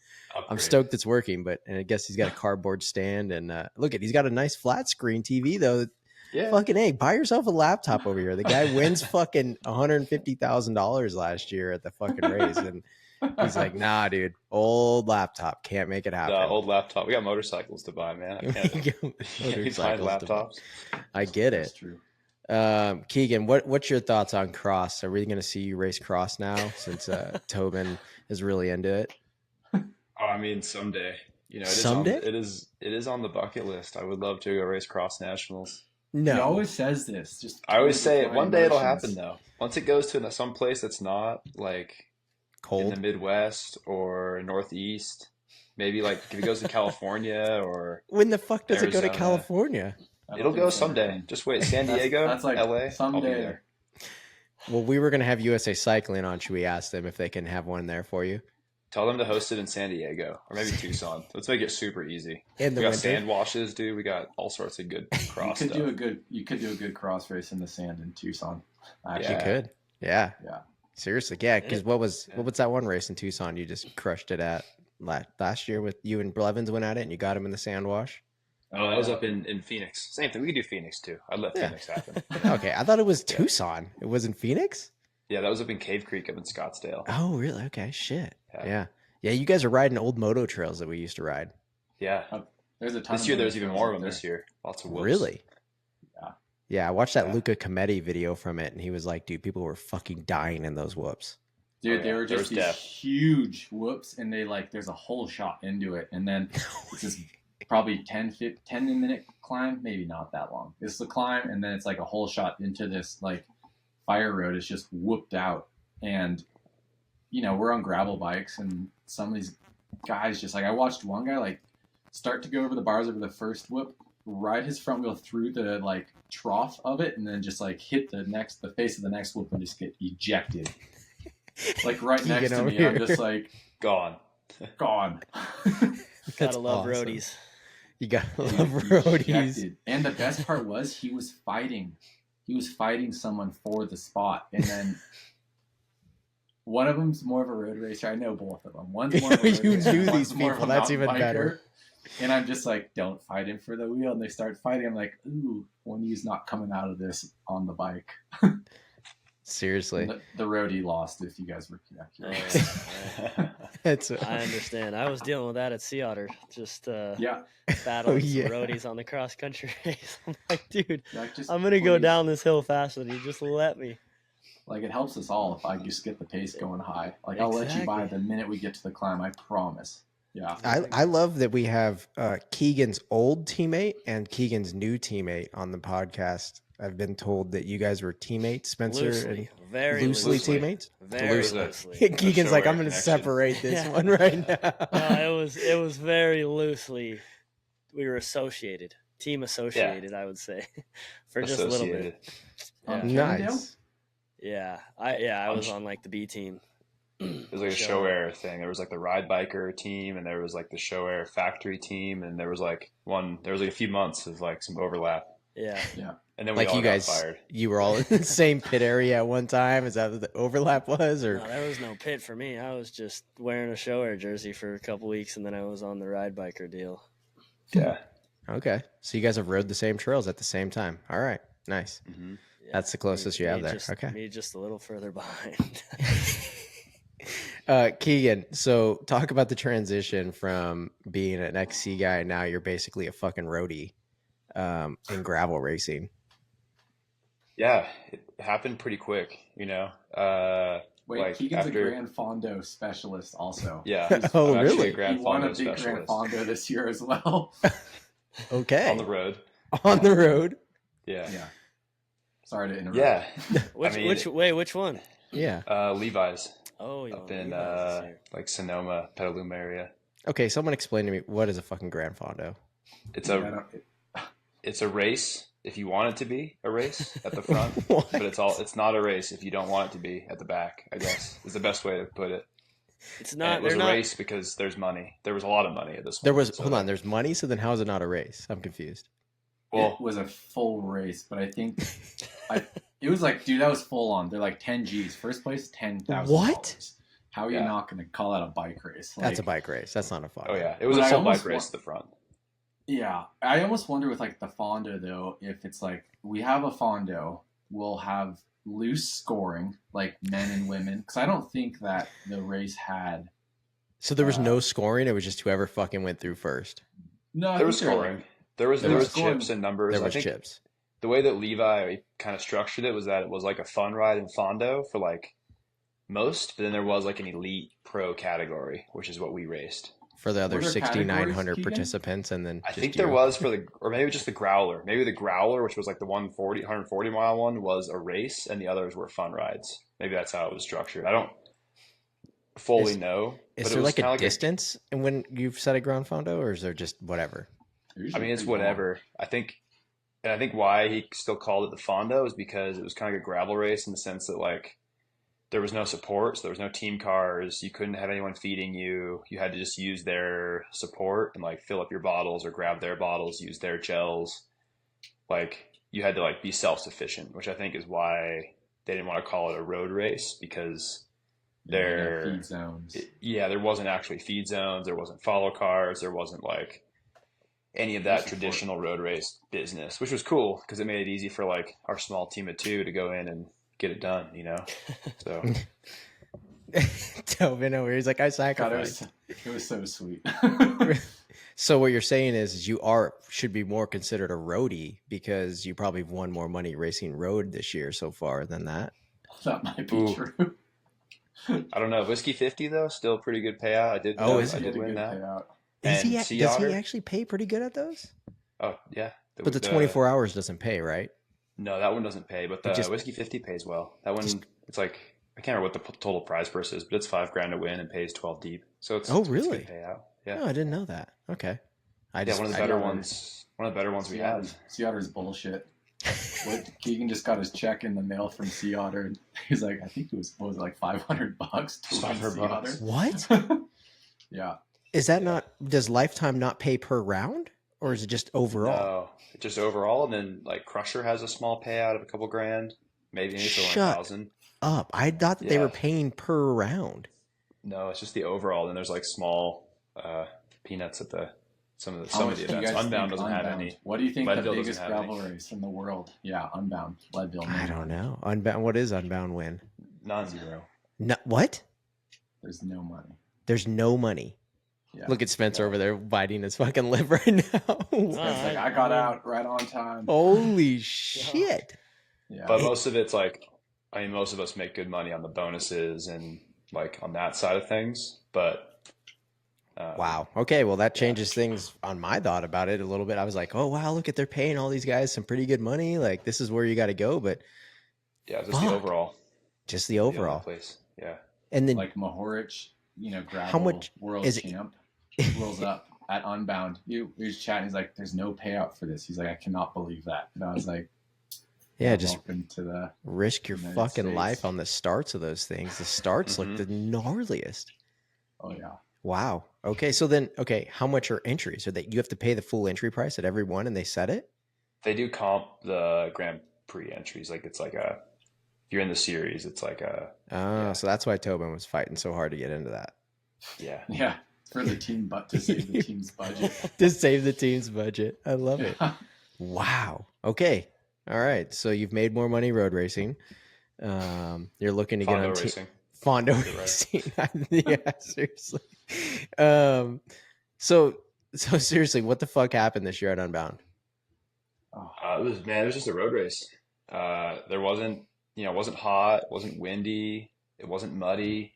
I'm stoked it's working. But and I guess he's got a cardboard stand, and he's got a nice flat screen TV though. Yeah. Fucking A, buy yourself a laptop over here. The guy wins fucking $150,000 last year at the fucking race. And he's like, nah, dude, old laptop. Can't make it happen. Old laptop. We got motorcycles to buy, man. I can't find laptops. I get it. That's true. Keegan, what's your thoughts on cross? Are we going to see you race cross now since Tobin is really into it? Oh, I mean, someday. You know, it is on the bucket list. I would love to go race cross nationals. No, he always says this. I always say it. One day it'll happen, though. Once it goes to some place that's not like cold in the Midwest or Northeast, maybe like if it goes to California or when the fuck does Arizona, it go to California? It'll go someday. Just wait. San Diego, that's like LA, someday. Well, we were gonna have USA Cycling on. Should we ask them if they can have one there for you? Tell them to host it in San Diego or maybe Tucson. Let's make it super easy. We got sand washes, dude. We got all sorts of good cross stuff. You could do a good cross race in the sand in Tucson. Actually. You could. Yeah. Seriously, yeah. Because what was that one race in Tucson? You just crushed it at last year with you and Blevins went at it, and you got him in the sand wash. Oh, that was up in Phoenix. Same thing. We could do Phoenix too. I'd let Phoenix happen. Okay, I thought it was Tucson. It was in Phoenix. Yeah, that was up in Cave Creek, up in Scottsdale. Oh, really? Okay, shit. Yeah, you guys are riding old moto trails that we used to ride. Yeah. There's a ton this year, there's even more of them this year. Lots of whoops. Really? Yeah. Yeah, I watched that Luca Cometti video from it, and he was like, dude, people were fucking dying in those whoops. Dude, they were just these huge whoops, and there's a whole shot into it, and then it's just probably 10-minute climb, maybe not that long. It's the climb, and then it's like a whole shot into this like fire road. It's just whooped out, and you know, we're on gravel bikes, and some of these guys just like, I watched one guy like start to go over the bars over the first whoop, ride his front wheel through the like trough of it, and then just like hit the face of the next whoop and just get ejected. Like right next to me, here. I'm just like gone. Gotta love roadies. You gotta love roadies. Ejected. And the best part was he was fighting someone for the spot, and then one of them's more of a road racer. I know both of them. One's more of a road you racer. knew these people. That's even better. And I'm just like, don't fight him for the wheel. And they start fighting. I'm like, ooh, one of you's not coming out of this on the bike. Seriously. The roadie lost, if you guys were curious. I understand. I was dealing with that at Sea Otter. Just battling some roadies on the cross country race. I'm like, dude, I'm going to go down this hill faster than you. Just let me. Like, it helps us all if I just get the pace going high. Like, I'll let you by the minute we get to the climb. I promise. Yeah. I love that we have Keegan's old teammate and Keegan's new teammate on the podcast. I've been told that you guys were teammates, Spencer. Very loosely teammates? Very loosely. Keegan's like, I'm going to separate this one right now. It was very loosely. We were associated. Team associated, I would say. For just a little bit. Nice. Yeah. I was on like the B team. It was like a show air thing. There was like the ride biker team, and there was like the show air factory team, and there was like a few months of like some overlap. Yeah. And then we all got fired. You were all in the same pit area at one time. Is that what the overlap was? Or no, there was no pit for me. I was just wearing a show air jersey for a couple weeks, and then I was on the ride biker deal. Yeah. Okay. So you guys have rode the same trails at the same time. All right. Nice. Mm-hmm. Yeah. That's the closest you have there. Okay. Me just a little further behind. Keegan, so talk about the transition from being an XC guy. Now you're basically a fucking roadie in gravel racing. Yeah, it happened pretty quick, you know. Wait, like Keegan's a Grand Fondo specialist also. Yeah. Oh, really? He won a big Grand Fondo this year as well. Okay. On the road. On the road? Yeah. Sorry to interrupt. Yeah. Which one? Yeah. Levi's. Oh, up in like Sonoma, Petaluma area. Okay, someone explain to me, what is a fucking Grand Fondo? It's a race if you want it to be a race at the front, but it's not a race if you don't want it to be at the back, I guess is the best way to put it. It's not. And it was a race because there's money. There was a lot of money at this one. Hold on, there's money, so then how is it not a race? I'm confused. Well, it was a full race, but I think it was like, dude, that was full on. They're like 10 G's. First place, $10,000. What? How are you not going to call that a bike race? That's a bike race. That's not a Fondo. Oh yeah, it was a full bike race at the front. Yeah, I almost wonder with like the Fondo though, if it's like we have a Fondo, we'll have loose scoring like men and women, because I don't think that the race had. So there was no scoring. It was just whoever fucking went through first. No, there was scoring. There was chips and numbers. There was chips. The way that Levi kind of structured it was that it was like a fun ride in Fondo for like most, but then there was like an elite pro category, which is what we raced. For the other 6,900 participants, and then I think there was or maybe just the Growler. Maybe the Growler, which was like the 140 mile one, was a race, and the others were fun rides. Maybe that's how it was structured. I don't fully know. Is there like a distance when you've set a Grand Fondo, or is there just whatever? I mean, it's whatever. I think why he still called it the Fondo is because it was kind of like a gravel race in the sense that like there was no support, so there was no team cars. You couldn't have anyone feeding you. You had to just use their support and like fill up your bottles or grab their bottles, use their gels. Like you had to like be self-sufficient, which I think is why they didn't want to call it a road race, because feed zones. There wasn't actually feed zones. There wasn't follow cars. There wasn't like any of that traditional road race business, which was cool because it made it easy for like our small team of 2 to go in and get it done, you know? So Tobin over here, he's like, I sacrificed. It was so sweet. So what you're saying is you should be more considered a roadie because you probably have won more money racing road this year so far than that. That might be true. I don't know. Whiskey 50 though, still pretty good payout. I did win that. Payout. Does he actually pay pretty good at those? Oh yeah. But the 24 hours doesn't pay, right? No, that one doesn't pay, but the Whiskey 50 pays well. That one, it's like, I can't remember what the total prize purse is, but it's $5,000 to win and pays 12 deep. So it's really? It's a good payout. Yeah. Oh, I didn't know that. Okay. One of the better ones we have. Sea Otter's bullshit. Keegan just got his check in the mail from Sea Otter, and he's like, I think it was like $500. $500. What? Yeah. Is that not? Does Lifetime not pay per round, or is it just overall? No, just overall, and then like Crusher has a small payout of a couple grand, maybe it's 1,000. Up! I thought that they were paying per round. No, it's just the overall. Then there's like small peanuts at some of the events. Unbound doesn't have any. What do you think the biggest gravel race in the world? Yeah, Unbound, Leadville. I don't know. Unbound. What is Unbound win? Non-zero. No, what? There's no money. There's no money. Yeah. Look at Spencer over there biting his fucking lip right now. Like, I got out right on time. Holy shit. Yeah. But most of it's like, I mean, most of us make good money on the bonuses and like on that side of things. But wow. Okay. Well, that changes things on my thought about it a little bit. I was like, oh, wow, look at, they're paying all these guys some pretty good money. Like, this is where you got to go. But yeah, just the overall. Just the overall. Place. Yeah. And then like Mahorich, gravel world champ rolls up at Unbound. He was chatting. He's like, there's no payout for this. He's like, I cannot believe that. And I was like, yeah, just to the risk your United fucking States. Life on the starts of those things. The starts look the gnarliest. Oh yeah. Wow. Okay. So then, how much are entries? So that you have to pay the full entry price at every one and they set it? They do comp the Grand Prix entries. Like it's like if you're in the series, it's like so that's why Tobin was fighting so hard to get into that. Yeah. Yeah. For the team, but to save the team's budget. To save the team's budget. I love it. Wow. Okay. All right. So you've made more money road racing. You're looking to get on racing. Fondo racing. Yeah, seriously. So seriously, what the fuck happened this year at Unbound? It was just a road race. There wasn't, it wasn't hot, it wasn't windy, it wasn't muddy,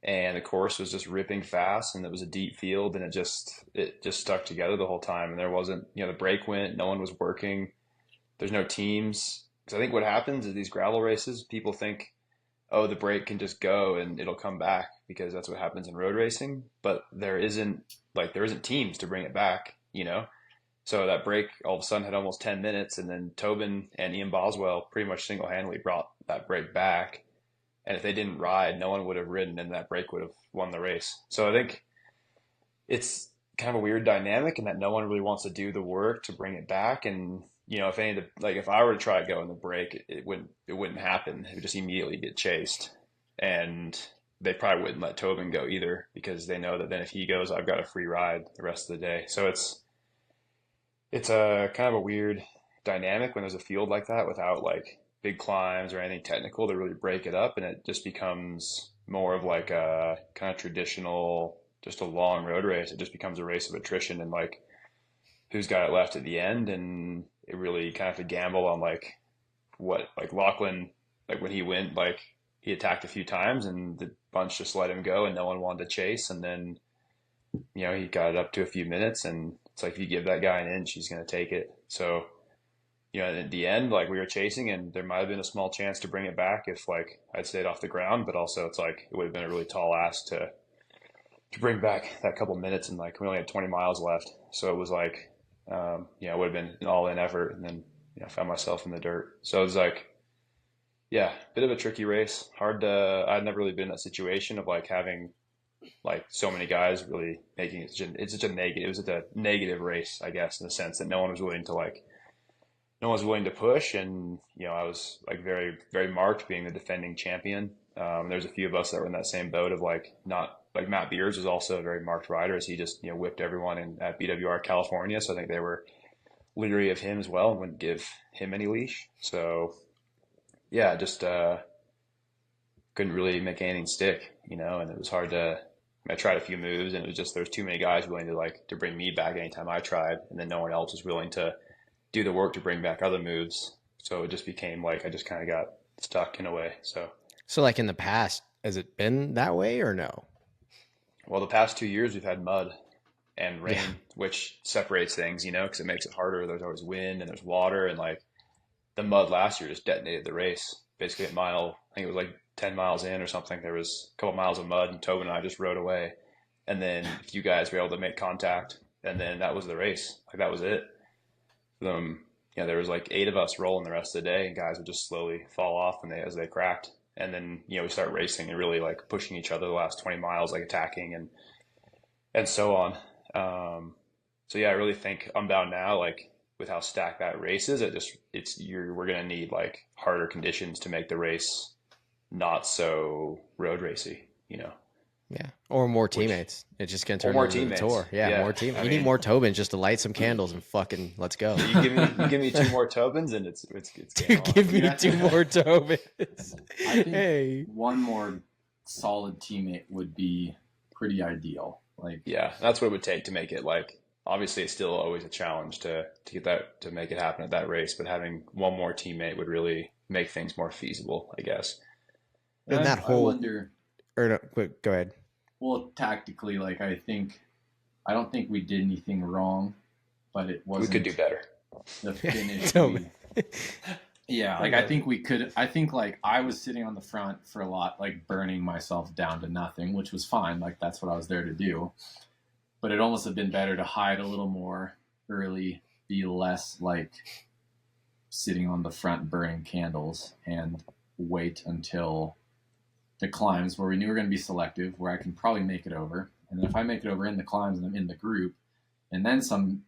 and the course was just ripping fast, and it was a deep field, and it just stuck together the whole time. And there wasn't, the break went, no one was working. There's no teams. Because I think what happens is these gravel races, people think, oh, the brake can just go and it'll come back because that's what happens in road racing. But there isn't teams to bring it back, you know? So that brake all of a sudden had almost 10 minutes, and then Tobin and Ian Boswell pretty much single-handedly brought that brake back. And if they didn't ride, no one would have ridden, and that brake would have won the race. So I think it's kind of a weird dynamic in that no one really wants to do the work to bring it back. And, you know, if I were to try to go in the brake, it wouldn't happen. It would just immediately get chased. And they probably wouldn't let Tobin go either, because they know that then if he goes, I've got a free ride the rest of the day. So it's a kind of a weird dynamic when there's a field like that without like big climbs or anything technical to really break it up, and it just becomes more of like a kind of traditional, just a long road race. It just becomes a race of attrition and like who's got it left at the end, and it really kind of have to gamble on like what, like Lachlan, like when he went, like he attacked a few times and the bunch just let him go and no one wanted to chase, and then, you know, he got it up to a few minutes, and it's like if you give that guy an inch, he's going to take it. So, you know, at the end, like we were chasing, and there might have been a small chance to bring it back if like I'd stayed off the ground, but also it's like it would have been a really tall ask to bring back that couple minutes, and like we only had 20 miles left. So it was like, you know, it would have been an all-in effort, and then, you know, I found myself in the dirt. So it was like, yeah, bit of a tricky race. I'd never really been in that situation of like having like so many guys really making it it's such a negative. It was such a negative race, I guess, in the sense that no one was willing to push. And, you know, I was like very, very marked being the defending champion. There's a few of us that were in that same boat of like, not like Matt Beers was also a very marked rider, as he just, you know, whipped everyone at BWR California. So I think they were leery of him as well and wouldn't give him any leash. So yeah, just couldn't really make anything stick, you know, and it was hard to, I tried a few moves, and it was just, there's too many guys willing to bring me back anytime I tried, and then no one else was willing to do the work to bring back other moves. So it just became like I just kind of got stuck in a way. So like in the past, has it been that way or no? Well, the past 2 years we've had mud and rain, which separates things, you know, because it makes it harder. There's always wind and there's water, and like the mud last year just detonated the race. Basically at mile, I think it was like 10 miles in or something, there was a couple miles of mud, and Tobin and I just rode away. And then you guys were able to make contact, and then that was the race. Like that was it. You know, there was like 8 of us rolling the rest of the day, and guys would just slowly fall off as they cracked. And then, you know, we start racing and really like pushing each other the last 20 miles, like attacking and so on. So yeah, I really think Unbound now, like with how stacked that race is, we're going to need like harder conditions to make the race not so road racy, you know? Yeah. Or more teammates. It's just going to turn into the tour. Yeah, more teammates. You need more Tobins just to light some candles and fucking let's go. You give me 2 more Tobins and it's Dude, give me 2 more Tobins. I think one more solid teammate would be pretty ideal. Like, yeah, that's what it would take to make it like, obviously it's still always a challenge to get that, to make it happen at that race, but having one more teammate would really make things more feasible, I guess. And that whole, go ahead. Well, tactically, like I don't think we did anything wrong, but it wasn't. We could do better. The finish. Yeah, like I think we could. I think like I was sitting on the front for a lot, like burning myself down to nothing, which was fine. Like that's what I was there to do. But it almost have been better to hide a little more early, be less like sitting on the front burning candles, and wait until the climbs where we knew we were going to be selective, where I can probably make it over. And then if I make it over in the climbs and I'm in the group, and then some,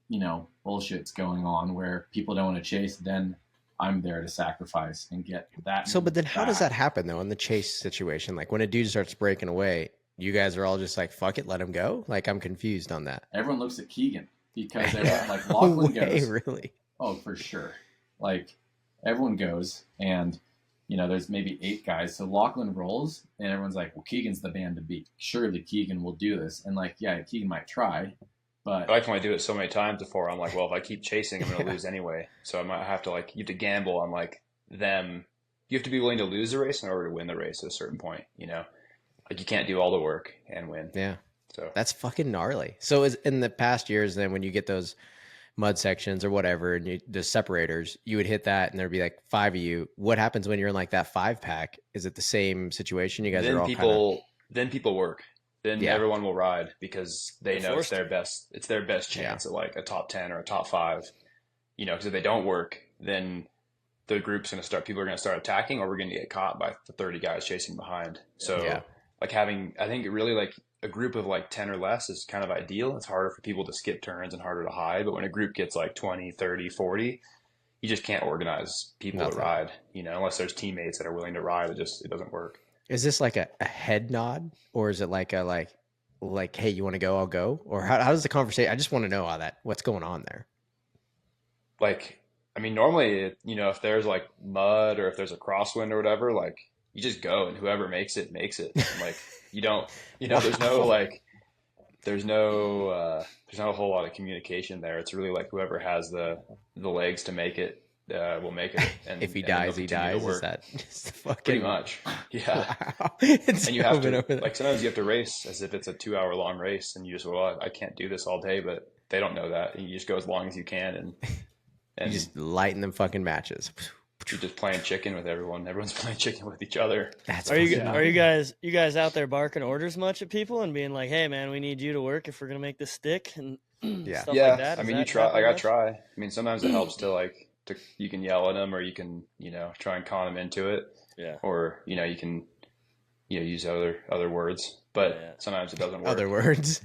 you know, bullshit's going on where people don't want to chase, then I'm there to sacrifice and get that. So, but then how does that happen though in the chase situation? Like when a dude starts breaking away, you guys are all just like, fuck it, let him go? Like I'm confused on that. Everyone looks at Keegan because everyone, like Lachlan goes. Really? Oh, for sure. Like everyone goes, and you know, there's maybe 8 guys. So Lachlan rolls, and everyone's like, well, Keegan's the man to beat. Surely Keegan will do this. And like, yeah, Keegan might try, but I can only do it so many times before I'm like, well, if I keep chasing, I'm going to lose anyway. So I might have to like, you have to gamble on like them. You have to be willing to lose the race in order to win the race at a certain point, you know? Like you can't do all the work and win. Yeah. So that's fucking gnarly. So is in the past years, then when you get those mud sections or whatever, and the separators, you would hit that and there'd be like 5 of you. What happens when you're in like that 5-pack? Is it the same situation? You guys Then are all then people work. Then everyone will ride because they know it's their best chance at like a top 10 or a top 5. Because if they don't work, then the group's going to start, people are going to start attacking, or we're going to get caught by the 30 guys chasing behind. So like I think it really like a group of like 10 or less is kind of ideal. It's harder for people to skip turns and harder to hide. But when a group gets like 20, 30, 40, you just can't organize people to ride, unless there's teammates that are willing to ride. It doesn't work. Is this like a head nod, or is it like hey, you want to go? I'll go. Or how does the conversation? I just want to know what's going on there. Like, I mean, normally, if there's like mud or if there's a crosswind or whatever, like you just go and whoever makes it, makes it. And, like you don't, there's no whole lot of communication there. It's really like whoever has the legs to make it will make it. And if he dies, he dies. Is that just fucking... Pretty much? Yeah. Wow. And you have to like sometimes you have to race as if it's a 2-hour long race, and you just I can't do this all day, but they don't know that. You just go as long as you can, and you just lighten them fucking matches. You're just playing chicken with everyone. Everyone's playing chicken with each other. Are you guys out there barking orders much at people and being like, "Hey, man, we need you to work if we're gonna make this stick," and stuff like that? I mean, you try. I gotta try. I mean, sometimes it helps to you can yell at them, or you can try and con them into it. Yeah. Or you can use other words, but sometimes it doesn't work. Other words.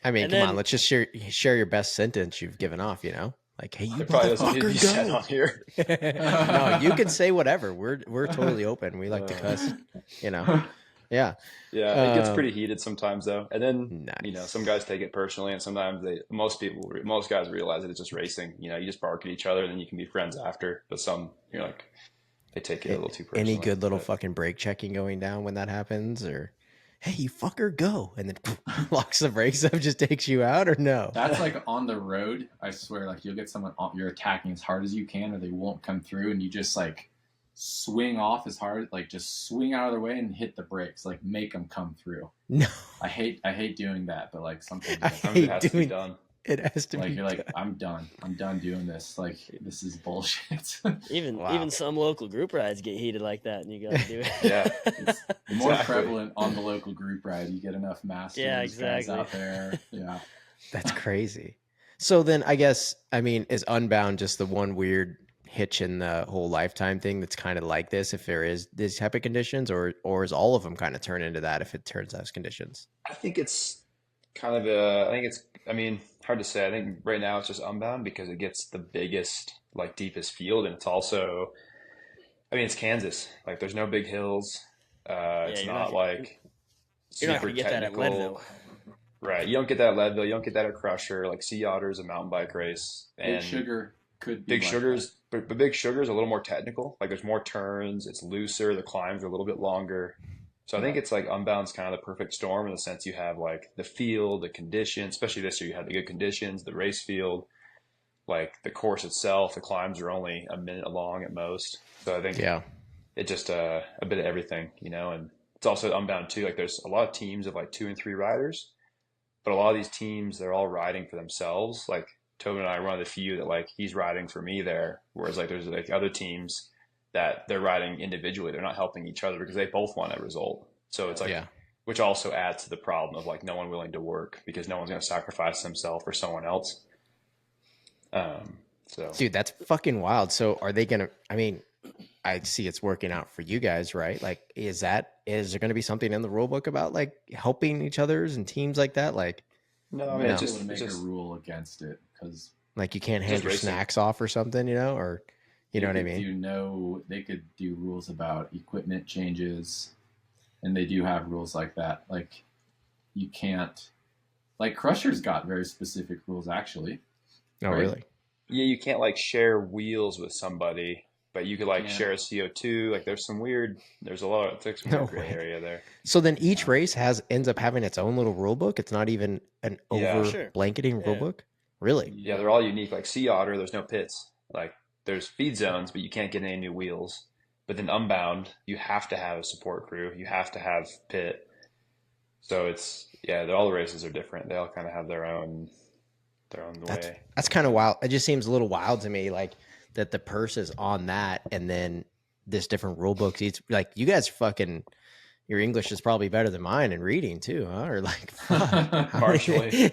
I mean, come on, let's just share your best sentence you've given off, Like, hey, you motherfucker, go. On here. No, you can say whatever. We're totally open. We like to cuss, Yeah. Yeah, it gets pretty heated sometimes though. And then, nice. Some guys take it personally, and sometimes most guys realize that it's just racing. You just bark at each other and then you can be friends after. But some, they take it a little too personally. Any good little fucking brake checking going down when that happens, or hey, you fucker, go, and then locks the brakes up, just takes you out, or no? That's like on the road. I swear, like you'll get someone, you're attacking as hard as you can, or they won't come through, and you just like swing off as hard, like just swing out of their way and hit the brakes, like make them come through. No, I hate doing that, but like sometimes it has to be done. It has to be. You're like, I'm done doing this. Like, this is bullshit. Even some local group rides get heated like that, and you got to do it. Yeah, it's more prevalent on the local group ride. You get enough masters guys out there. Yeah, that's crazy. So then, I guess, is Unbound just the one weird hitch in the whole lifetime thing that's kind of like this? If there is these type of conditions, or is all of them kind of turn into that if it turns out as conditions? I think it's kind of hard to say. I think right now it's just Unbound because it gets the biggest, like deepest field, and it's also, it's Kansas. Like there's no big hills. It's not like you're not gonna get that at Leadville. Right. You don't get that at Leadville. You don't get that at Crusher. Like Sea Otter's a mountain bike race. And Big Sugar could be Big Sugar's, but Big Sugar's a little more technical. Like there's more turns. It's looser. The climbs are a little bit longer. So I think it's like Unbound's kind of the perfect storm in the sense you have like the field, the conditions, especially this year you had the good conditions, the race field, like the course itself, the climbs are only a minute long at most. So I think it just a bit of everything, and it's also Unbound too. Like there's a lot of teams of like 2 and 3 riders, but a lot of these teams, they're all riding for themselves. Like Tobin and I are one of the few that like he's riding for me there. Whereas like there's like other teams that they're riding individually. They're not helping each other because they both want a result. So it's like, which also adds to the problem of like no one willing to work because no one's going to sacrifice themselves for someone else. Dude, that's fucking wild. So are they going to, I see it's working out for you guys, right? Like, is there going to be something in the rule book about like helping each other's and teams like that? Like, no, it's just make a rule against it because like you can't hand your snacks off or something, or you know what I mean? They could do rules about equipment changes, and they do have rules like that. Like you can't, like Crusher's got very specific rules actually. Oh, right? Really? Yeah, you can't like share wheels with somebody, but you could like share a CO2. Like there's a lot of gray area there. So then each race ends up having its own little rule book. It's not even an blanketing rule book. Really? Yeah, they're all unique. Like Sea Otter, there's no pits. Like there's feed zones, but you can't get any new wheels. But then Unbound, you have to have a support crew. You have to have pit. So all the races are different. They all kind of have their own their own way. That's kind of wild. It just seems a little wild to me, like that the purse is on that, and then this different rule books. It's like you guys fucking. Your English is probably better than mine in reading too, huh? Or like, partially,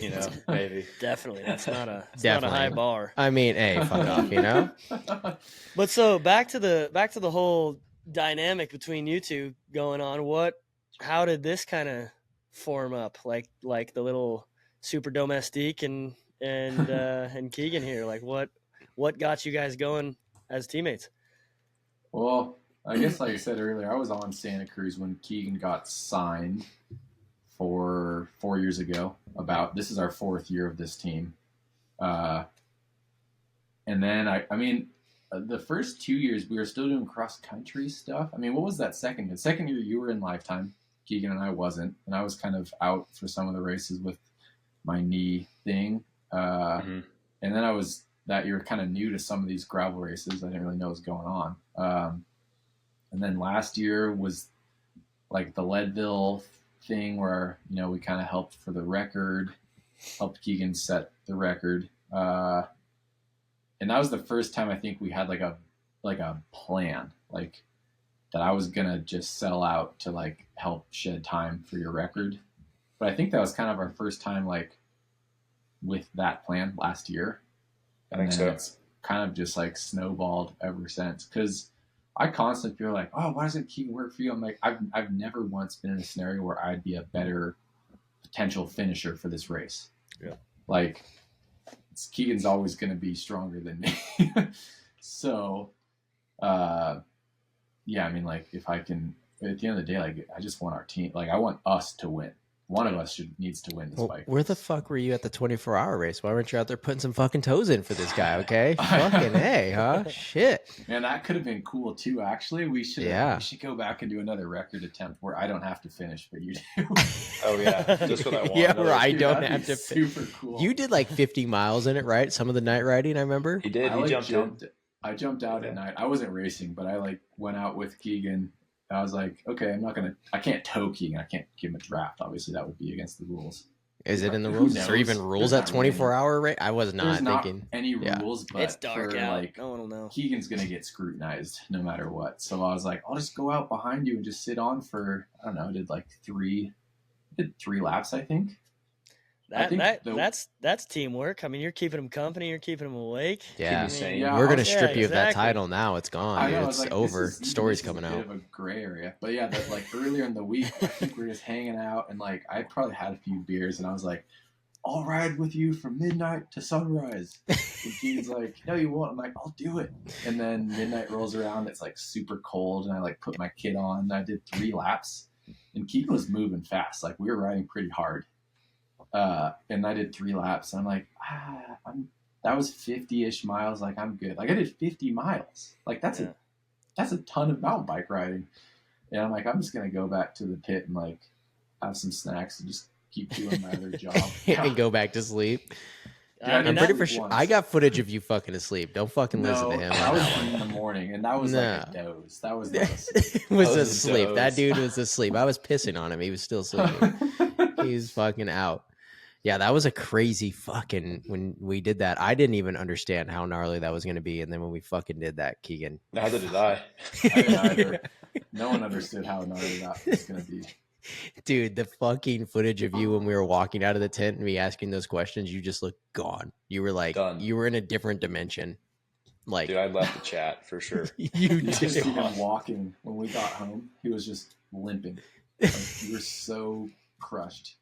maybe. Definitely, that's not a high bar. I mean, hey, fuck off, But so back to the whole dynamic between you two going on. How did this kind of form up? Like the little super domestique and Keegan here. Like what got you guys going as teammates? Well, I guess like I said earlier, I was on Santa Cruz when Keegan got signed for 4 years ago. This is our 4th year of this team. And then I mean, the first 2 years we were still doing cross country stuff. I mean, what was that second year? The second year you were in Lifetime, Keegan, and I wasn't. And I was kind of out for some of the races with my knee thing. And then I was that year kind of new to some of these gravel races. I didn't really know what was going on. And then last year was like the Leadville thing where, we kind of helped for the record, helped Keegan set the record. And that was the first time I think we had like a plan, like that I was going to just sell out to like help shed time for your record. But I think that was kind of our first time like with that plan last year. I think so. It's kind of just like snowballed ever since. 'Cause I constantly feel like, oh, why doesn't Keegan work for you? I'm like, I've never once been in a scenario where I'd be a better potential finisher for this race. Yeah. Like, Keegan's always going to be stronger than me. So, yeah, I mean, like, if I can, at the end of the day, like, I just want our team, like, I want us to win. One of us needs to win this bike. Where the fuck were you at the 24-hour race? Why weren't you out there putting some fucking toes in for this guy? Okay, fucking A, huh? Shit. Man, that could have been cool too. Actually, we should go back and do another record attempt where I don't have to finish, but you do. Oh yeah, just what I want. Yeah, where I don't have to. Super cool. You did like 50 miles in it, right? Some of the night riding, I remember. He did. I jumped out at night. I wasn't racing, but I like went out with Keegan. I was like, okay, I can't tow Keegan. I can't give him a draft. Obviously, that would be against the rules. Is it in the rules? Is there even rules at 24-hour rate? I was not thinking. Any rules, but it's dark out. Like, no one will know. Keegan's going to get scrutinized no matter what. So I was like, I'll just go out behind you and just sit on for, I don't know, I did like three laps, I think. That's teamwork. I mean, you're keeping them company. You're keeping them awake. Yeah, yeah, we're gonna strip you of that title now. It's gone. Dude. It's like, over. Story's coming out. Bit of a gray area, but yeah, that like earlier in the week, I think we were just hanging out, and like I probably had a few beers, and I was like, "I'll ride with you from midnight to sunrise." And Keegan's like, "No, you won't." I'm like, "I'll do it." And then midnight rolls around. It's like super cold, and I like put my kit on. And I did 3 laps, and Keegan was moving fast. Like we were riding pretty hard. And I did 3 laps. And I'm like, that was 50-ish miles. Like I'm good. Like I did 50 miles. Like that's a ton of mountain bike riding. And I'm like, I'm just gonna go back to the pit and like have some snacks and just keep doing my other job and go back to sleep. Yeah, I'm pretty sure I got footage of you fucking asleep. Don't fucking listen to him. That was in the morning, and that was like a doze. That was not it was asleep. That dude was asleep. I was pissing on him. He was still sleeping. He was fucking out. Yeah, that was a crazy fucking, when we did that, I didn't even understand how gnarly that was going to be. And then when we fucking did that, Keegan. Neither did I. Either. No one understood how gnarly that was going to be. Dude, the fucking footage of you when we were walking out of the tent and me asking those questions, you just looked gone. You were like, done. You were in a different dimension. Like, dude, I left the chat for sure. You did. Just see him walking when we got home. He was just limping. Like, you were so crushed.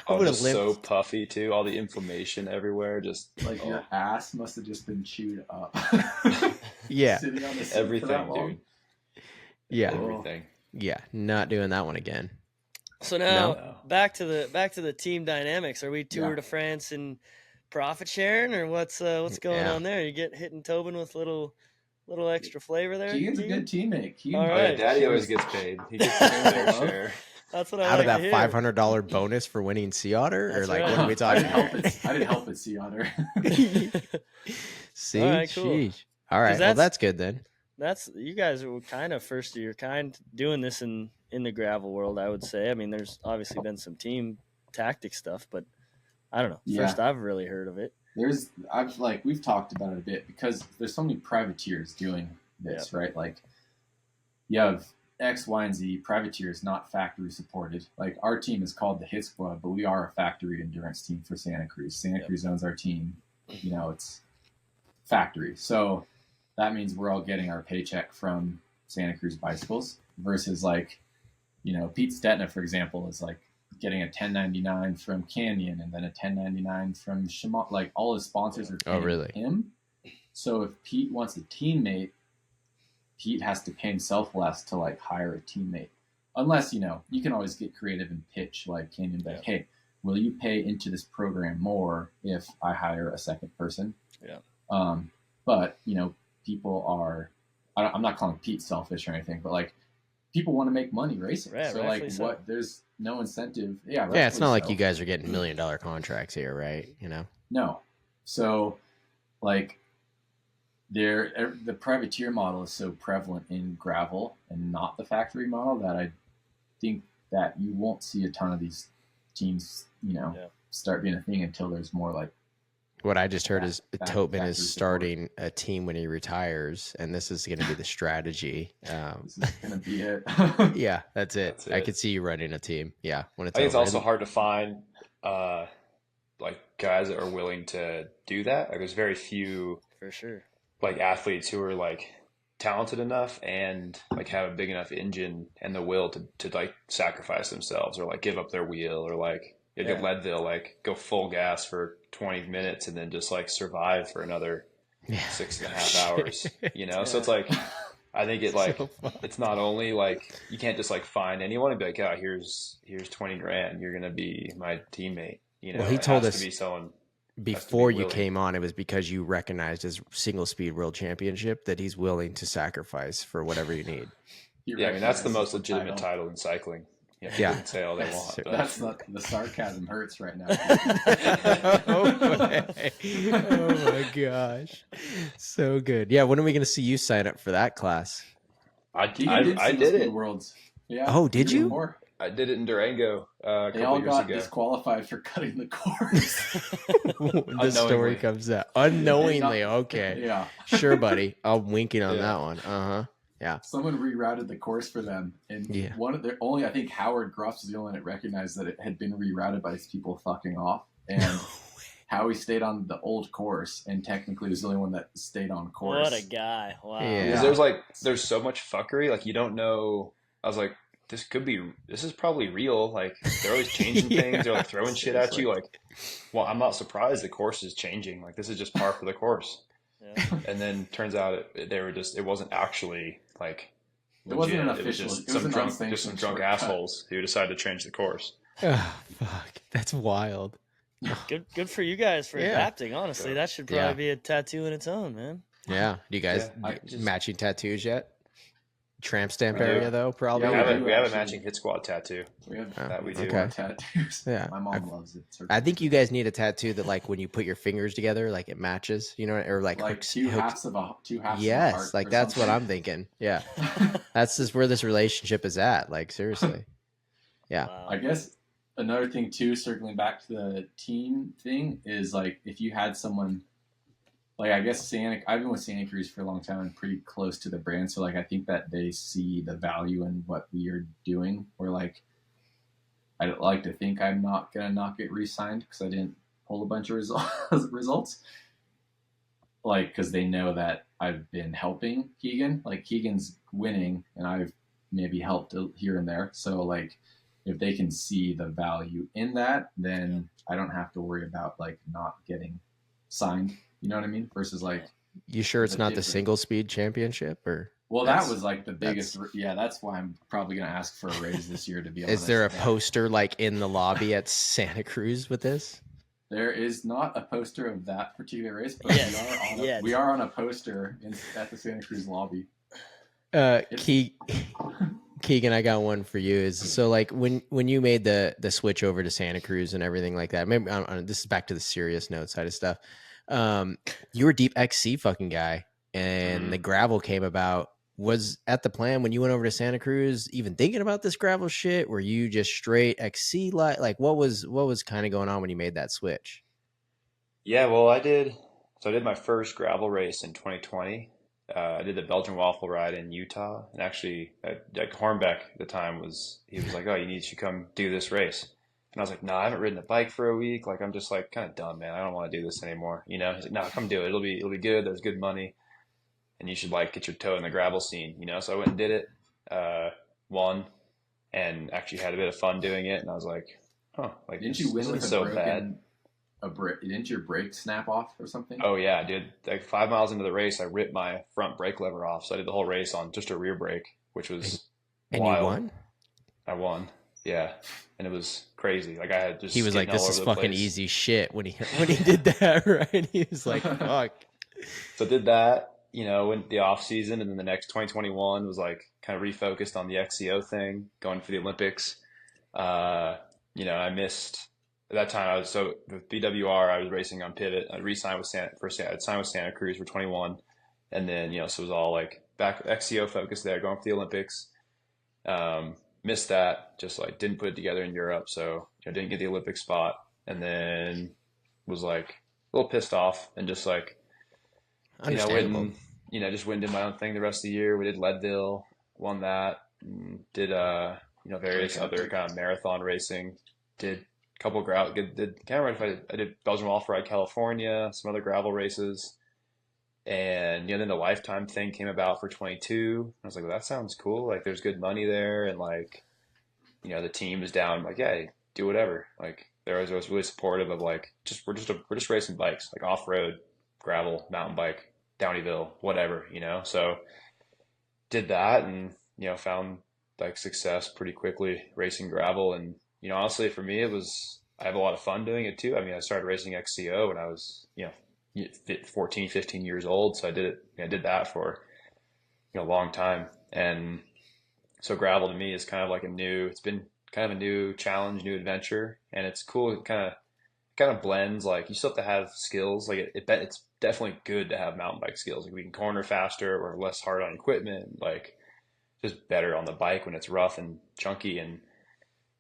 I was so puffy too. All the inflammation everywhere. Just like your ass must have just been chewed up. Yeah. Everything, dude. Yeah. Everything. Yeah. Not doing that one again. So now back to the team dynamics. Are we Tour de France and profit sharing, or what's going on there? You get hitting Tobin with little extra flavor there. Keegan's a good teammate. All right. Daddy always gets paid. He gets their share. That's what I out like of that $500 bonus for winning Sea Otter, or like what are we talking about? I didn't help it, Sea Otter. See, all right, cool. Sheesh. All right, well that's good then. That's you guys were kind of first of your kind doing this in the gravel world, I would say. I mean, there's obviously been some team tactic stuff, but I don't know. First I've really heard of it. we've talked about it a bit because there's so many privateers doing this, right? Like you have X, Y, and Z privateers, not factory supported. Like our team is called the Hit Squad, but we are a factory endurance team for Santa Cruz. Santa Cruz owns our team. You know, it's factory. So that means we're all getting our paycheck from Santa Cruz Bicycles versus like, you know, Pete Stetna, for example, is like getting a 1099 from Canyon and then a 1099 from Shimano. Like all his sponsors are paying him. So if Pete wants a teammate, Pete has to pay himself less to like hire a teammate. Unless, you know, you can always get creative and pitch like Canyon, like, hey, will you pay into this program more if I hire a second person? Yeah. But, you know, people are, I'm not calling Pete selfish or anything, but like people want to make money racing. Right, so like there's no incentive. Yeah. It's not like you guys are getting $1 million contracts here, right? You know? No. So like the privateer model is so prevalent in gravel and not the factory model that I think that you won't see a ton of these teams, you know, start being a thing until there's more like. What I just heard is Tobin is starting a team when he retires, and this is going to be the strategy. This is going to be it. Yeah, that's it. I could see you running a team. Yeah, when it's I think it's also hard to find like guys that are willing to do that. Like there's very few, for sure, like athletes who are like talented enough and like have a big enough engine and the will to like sacrifice themselves or like give up their wheel or like. At Leadville, like go full gas for 20 minutes and then just like survive for another 6.5 hours, you know? So it's like, I think it like, it's not only like, you can't just like find anyone and be like, oh, here's 20 grand. You're going to be my teammate. You know, well, he told us to be someone before you came on, it was because you recognized his single speed world championship that he's willing to sacrifice for whatever you need. I mean, that's the most legitimate title in cycling. Yeah, you can say all they want. But. That's not the sarcasm hurts right now. Oh my gosh, so good. Yeah, when are we going to see you sign up for that class? I did it. Worlds. Yeah. Oh, did you? I did it in Durango. They all got disqualified for cutting the course. The story comes out unknowingly. Okay. Yeah. Sure, buddy. I'm winking on that one. Yeah. Someone rerouted the course for them, and one of only I think Howard Gruffs is the only one that recognized that it had been rerouted by these people fucking off, and Howie stayed on the old course, and technically was the only one that stayed on course. What a guy! Wow. Yeah. There's so much fuckery, like you don't know. I was like, this is probably real. Like they're always changing things. They're like throwing shit at you. Like, well, I'm not surprised the course is changing. Like this is just par for the course. Yeah. And then turns out it wasn't actually like legit. It wasn't an official. It was some drunk assholes who decided to change the course. Oh fuck, that's wild. Good for you guys for adapting. Honestly, that should probably be a tattoo in its own, man. Yeah. Do you guys matching tattoos yet? Tramp stamp area though, probably. Yeah, we have a matching Hit Squad tattoo. We have that we do. Tattoos. Yeah, my mom loves it. I think you guys need a tattoo that, like, when you put your fingers together, like it matches. You know, or like two halves of a Yes, of a heart like that's something. what I'm thinking. Yeah, that's just where this relationship is at. Like seriously. Yeah. Wow. I guess another thing too, circling back to the team thing, is like if you had someone. Like, I guess I've been with Santa Cruz for a long time and pretty close to the brand. So, like, I think that they see the value in what we are doing. Or, like, I'd like to think I'm not going to not get re-signed because I didn't pull a bunch of results. Like, because they know that I've been helping Keegan. Like, Keegan's winning and I've maybe helped here and there. So, like, if they can see the value in that, then I don't have to worry about, like, not getting signed. You know what I mean? Versus like, you sure it's not the single speed championship or? Well, that was like the biggest. That's why I'm probably going to ask for a raise this year. To be honest, is there a poster like in the lobby at Santa Cruz with this? There is not a poster of that particular race, but we are on a poster at the Santa Cruz lobby. Keegan, I got one for you. Is so like when you made the switch over to Santa Cruz and everything like that. Maybe this is back to the serious note side of stuff. You were deep XC fucking guy, and the gravel came about. Was at the plan when you went over to Santa Cruz even thinking about this gravel shit? Were you just straight XC like what was kind of going on when you made that switch? Yeah, well, I did. So I did my first gravel race in 2020. I did the Belgian waffle ride in Utah, and actually, like Hornbeck at the time he was like, "Oh, should come do this race." And I was like, "No, I haven't ridden a bike for a week. Like, I'm just like kind of done, man. I don't want to do this anymore." You know, he's like, "No, come do it. It'll be good. There's good money, and you should like get your toe in the gravel scene." You know, so I went and did it, won, and actually had a bit of fun doing it. And I was like, "Huh, like didn't you win with so bad?" Didn't your brake snap off or something? Oh yeah, dude. Like 5 miles into the race, I ripped my front brake lever off. So I did the whole race on just a rear brake, which was and wild. You won? I won. Yeah. And it was crazy. Like I had just he was like, this is fucking easy shit when he did that, right? He was like, fuck. So I did that, went the off season, and then the next 2021 was like kind of refocused on the XCO thing, going for the Olympics. I missed. At that time, with BWR, I was racing on Pivot. I re-signed with I'd signed with Santa Cruz for 21, and then so it was all like back XCO focused there, going for the Olympics. Missed that, just like didn't put it together in Europe, so didn't get the Olympic spot, and then was like a little pissed off, and just like understandable. Just went and did my own thing the rest of the year. We did Leadville, won that, and did various other kind of marathon racing, did couple gravel. Can't remember if I did Belgian Waffle Ride California, some other gravel races, and then the Lifetime thing came about for 22. I was like, well, that sounds cool. Like, there's good money there, and like, the team is down. Like, yeah, do whatever. Like, they was really supportive of like, we're just racing bikes, like off road, gravel, mountain bike, Downeyville, whatever. So did that, and found like success pretty quickly racing gravel. And honestly, for me, I have a lot of fun doing it too. I mean, I started racing XCO when I was, 14, 15 years old. So I did it, I did that for, a long time. And so gravel to me is kind of like it's been kind of a new challenge, new adventure. And it's cool. It kind of blends, like you still have to have skills. Like it's definitely good to have mountain bike skills. Like we can corner faster or less hard on equipment, like just better on the bike when it's rough and chunky.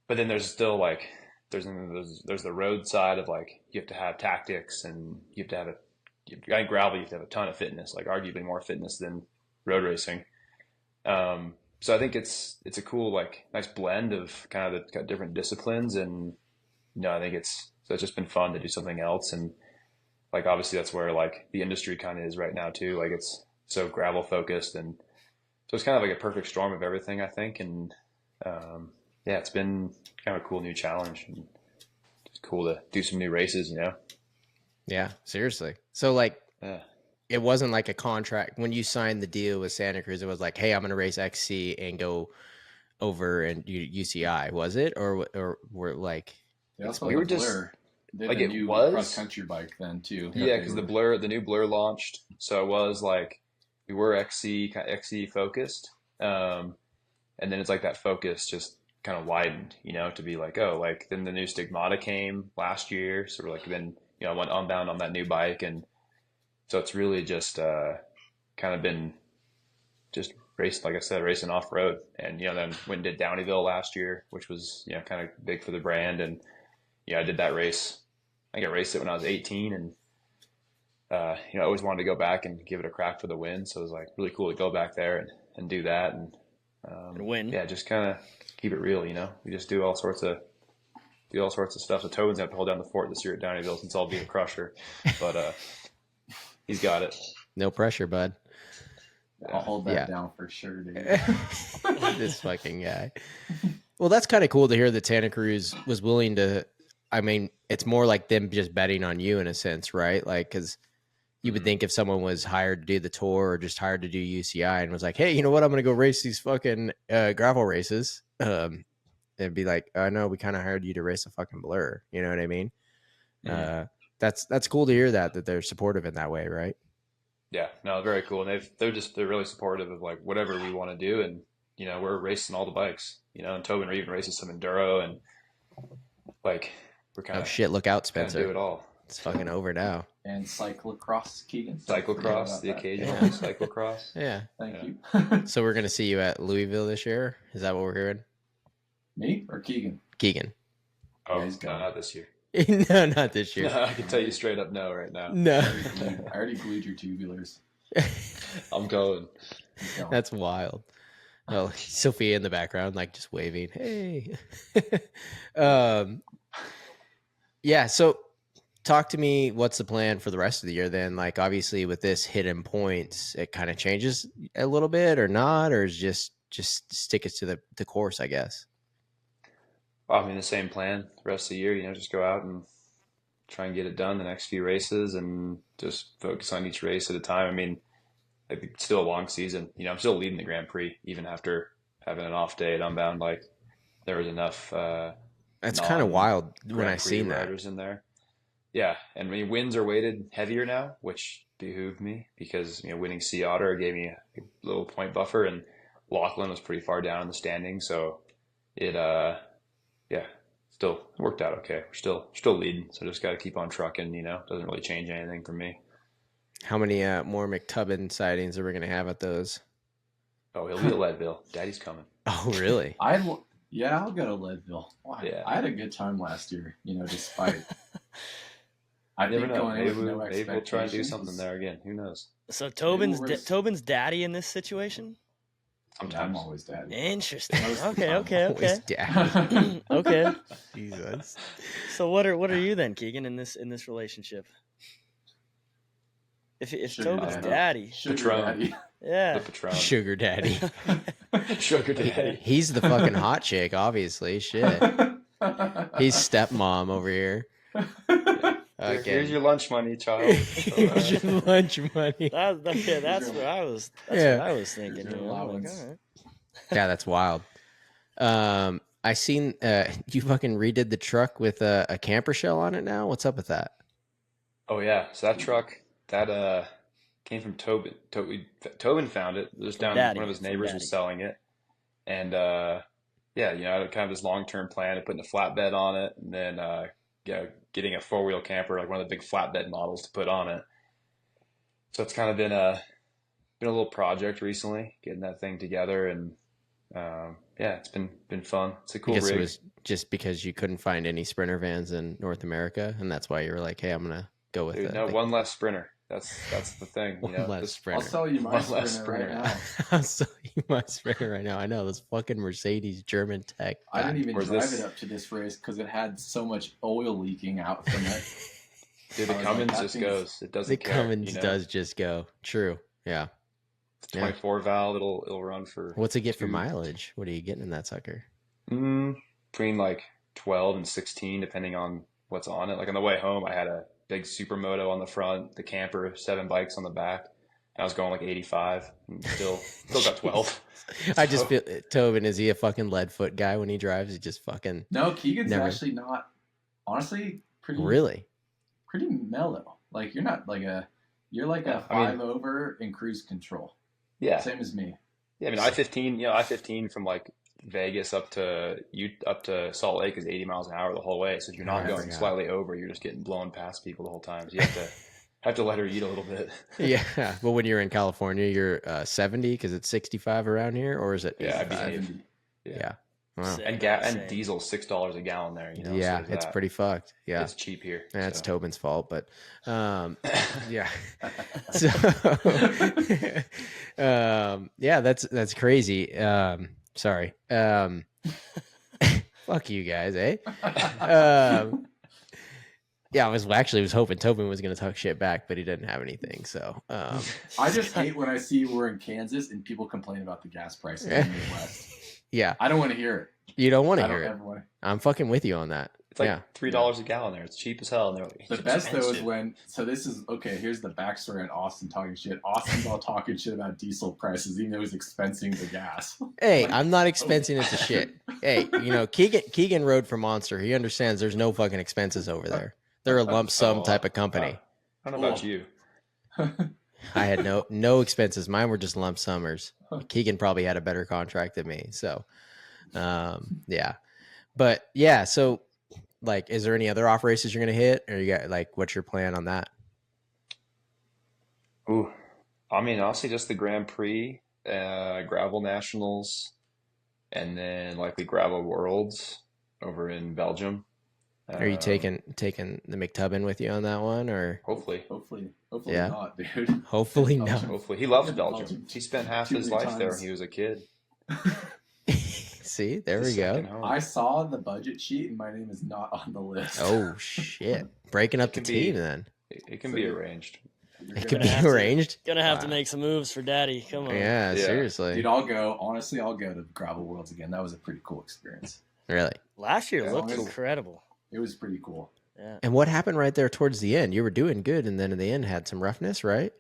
But then there's still like, there's the road side of like, you have to have tactics, and you have to have in gravel, you have to have a ton of fitness, like arguably more fitness than road racing. So I think it's a cool, like nice blend of kind of the different disciplines. And, I think it's just been fun to do something else. And like, obviously that's where like the industry kind of is right now too. Like it's so gravel focused, and so it's kind of like a perfect storm of everything, I think. And, yeah, it's been kind of a cool new challenge, and it's cool to do some new races, Yeah, seriously. So like, yeah. It wasn't like a contract when you signed the deal with Santa Cruz. It was like, hey, I'm going to race XC and go over and do UCI. Was it, or were like? Yeah, that's we were just like it was cross country bike then too. Yeah, because the new Blur launched, so it was like we were XC focused, and then it's like that focus just kind of widened, to be like, oh, like then the new Stigmata came last year, so we're like, then I went Unbound on that new bike, and so it's really just kind of been just racing, like I said, racing off road, and then went and did Downeyville last year, which was kind of big for the brand, and I did that race. I think I raced it when I was 18, and I always wanted to go back and give it a crack for the win, so it was like really cool to go back there and do that, and win. Yeah, just kind of keep it real, We just do all sorts of stuff. So Tobin's have to hold down the fort this year at Downeyville, since I'll be a crusher, but he's got it. No pressure, bud. I'll hold that down for sure, dude. This fucking guy. Well, that's kind of cool to hear that Santa Cruz was willing to. I mean, it's more like them just betting on you in a sense, right? Like, because you would think if someone was hired to do the tour or just hired to do UCI and was like, hey, you know what? I'm going to go race these fucking gravel races. It'd be like, no, we kind of hired you to race a fucking Blur. You know what I mean? Mm-hmm. That's cool to hear that they're supportive in that way, right? Yeah, no, very cool. And they're really supportive of like whatever we want to do. And, we're racing all the bikes, and Tobin even races some enduro, and like we're kind of, shit, look out, Spencer. Do it all. It's fucking over now. And cyclocross, Keegan. Cyclocross, the occasional cyclocross. Yeah. Thank you. So we're going to see you at Louisville this year? Is that what we're hearing? Me or Keegan? Keegan. Oh, yeah, no, not this year. No, not this year. No, I can tell you straight up no right now. No. I already glued your tubulars. I'm going. That's wild. Oh, Sophia in the background, like just waving. Hey. Yeah. So talk to me. What's the plan for the rest of the year then? Like, obviously with this hidden points, it kind of changes a little bit or not, or is just stick it to the course, I guess. Well, I mean, the same plan the rest of the year, just go out and try and get it done the next few races and just focus on each race at a time. I mean, it's still a long season. I'm still leading the Grand Prix even after having an off day at Unbound. Like, there was enough that's kind of wild when I seen that. Riders in there. Yeah, and I mean, wins are weighted heavier now, which behooved me because winning Sea Otter gave me a little point buffer, and Lachlan was pretty far down in the standings, so it still worked out okay. We're still leading, so just got to keep on trucking. Doesn't really change anything for me. How many more McTubbin sightings are we gonna have at those? Oh, he'll be at Leadville. Daddy's coming. Oh, really? I'll go to Leadville. Yeah. I had a good time last year. Despite. I never think know. going in with no Maybe we'll try and do expectations. something there again. Who knows? So Tobin's daddy in this situation? I'm always daddy. Interesting. Most of Okay. the Always daddy. Okay. Jesus. So what are you then, Keegan, in this relationship? If Sugar Tobin's daddy. daddy, Sugar Patron. daddy. yeah. The Patron. Sugar daddy. Sugar daddy. He's the fucking hot chick, obviously. Shit. He's stepmom over here. Okay. Here's your lunch money, child. Here's your lunch money. That's what I was. That's Yeah. what I was thinking. Your I'm like, allowance. all right. Yeah, that's wild. I seen you fucking redid the truck with a camper shell on it now. What's up with that? Oh yeah, so that truck that came from Tobin. Tobin found it. It was down. Daddy, One of his from neighbors Daddy. was selling it, and I had kind of this long-term plan of putting a flatbed on it, and then getting a four-wheel camper, like one of the big flatbed models, to put on it. So it's kind of been a little project recently, getting that thing together, and it's been fun. It's a cool I guess rig. it was just because you couldn't find any Sprinter vans in North America, and that's why you were like, "Hey, I'm gonna go with Dude, it." no, one less Sprinter. That's the thing. One less This- Sprinter. I'll sell you my One less Sprinter right Sprinter. now. I'll sell you my Sprinter right now. I know this fucking Mercedes German tech. I didn't even Where's drive this? it up to this race because it had so much oil leaking out from it. Dude, the I was like, Cummins that just thing's- goes. It doesn't The care. Cummins does just go. True. Yeah. It's 24 valve. It'll run for What's it get for two- mileage? What are you getting in that sucker? between like 12 and 16, depending on what's on it. Like on the way home, I had a big supermoto on the front, the camper, 7 bikes on the back. And I was going like 85 and still got 12. I just feel Tobin, is he a fucking lead foot guy when he drives? He just fucking No, Keegan's Never. actually not. Honestly, pretty really. pretty mellow. Like you're not like you're like a I mean- 5 over in cruise control. Yeah. Same as me. Yeah, I mean I-15 from like Vegas up to Salt Lake is 80 miles an hour the whole way. So if you're not I going forgot. slightly over, you're just getting blown past people the whole time. So you have to let her eat a little bit. Yeah, but when you're in California, you're 70 because it's 65 around here, or is it? Yeah, I'd be 85? 70. Yeah. Wow. Same, And same. diesel $6 a gallon there. So Yeah, there's it's that. pretty fucked. Yeah, It's cheap here. that's so. Tobin's fault, but yeah. So yeah, that's crazy. Sorry. Fuck you guys, eh? Yeah, I was hoping Tobin was going to talk shit back, but he didn't have anything. So I just hate when I see we're in Kansas and people complain about the gas prices in the Midwest. yeah, I don't want to hear it. you don't want I to don't hear it. ever want I'm fucking with you on that. It's like Yeah. $3 a gallon there. It's cheap as hell. And they're like, The "It's best though is expensive." when this is okay. Here's the backstory on Austin talking shit. Austin's all talking shit about diesel prices, even though he's expensing the gas. Hey, Like, I'm not expensing it to shit. Hey, Keegan rode for Monster. He understands there's no fucking expenses over there. They're a lump sum Oh, type of company. I don't know about you. I had no expenses. Mine were just lump summers. Keegan probably had a better contract than me. So, yeah. But yeah, so like, is there any other off races you're gonna hit, or you got like, what's your plan on that? Ooh, I mean, honestly, just the Grand Prix, Gravel Nationals, and then likely Gravel Worlds over in Belgium. Are you taking the McTubbin with you on that one, or hopefully yeah. not, dude. Hopefully no. Hopefully he loves Belgium. He spent half his life there when he was a kid. See, there we go. I saw the budget sheet, and my name is not on the list. Oh shit! Breaking up the team then. It can be arranged. It can be arranged. Gonna have to make some moves for Daddy. Come on. Yeah, seriously. Dude, I'll go. Honestly, I'll go to Gravel Worlds again. That was a pretty cool experience. Really? Last year looked incredible. It was pretty cool. Yeah. And what happened right there towards the end? You were doing good, and then in the end had some roughness, right?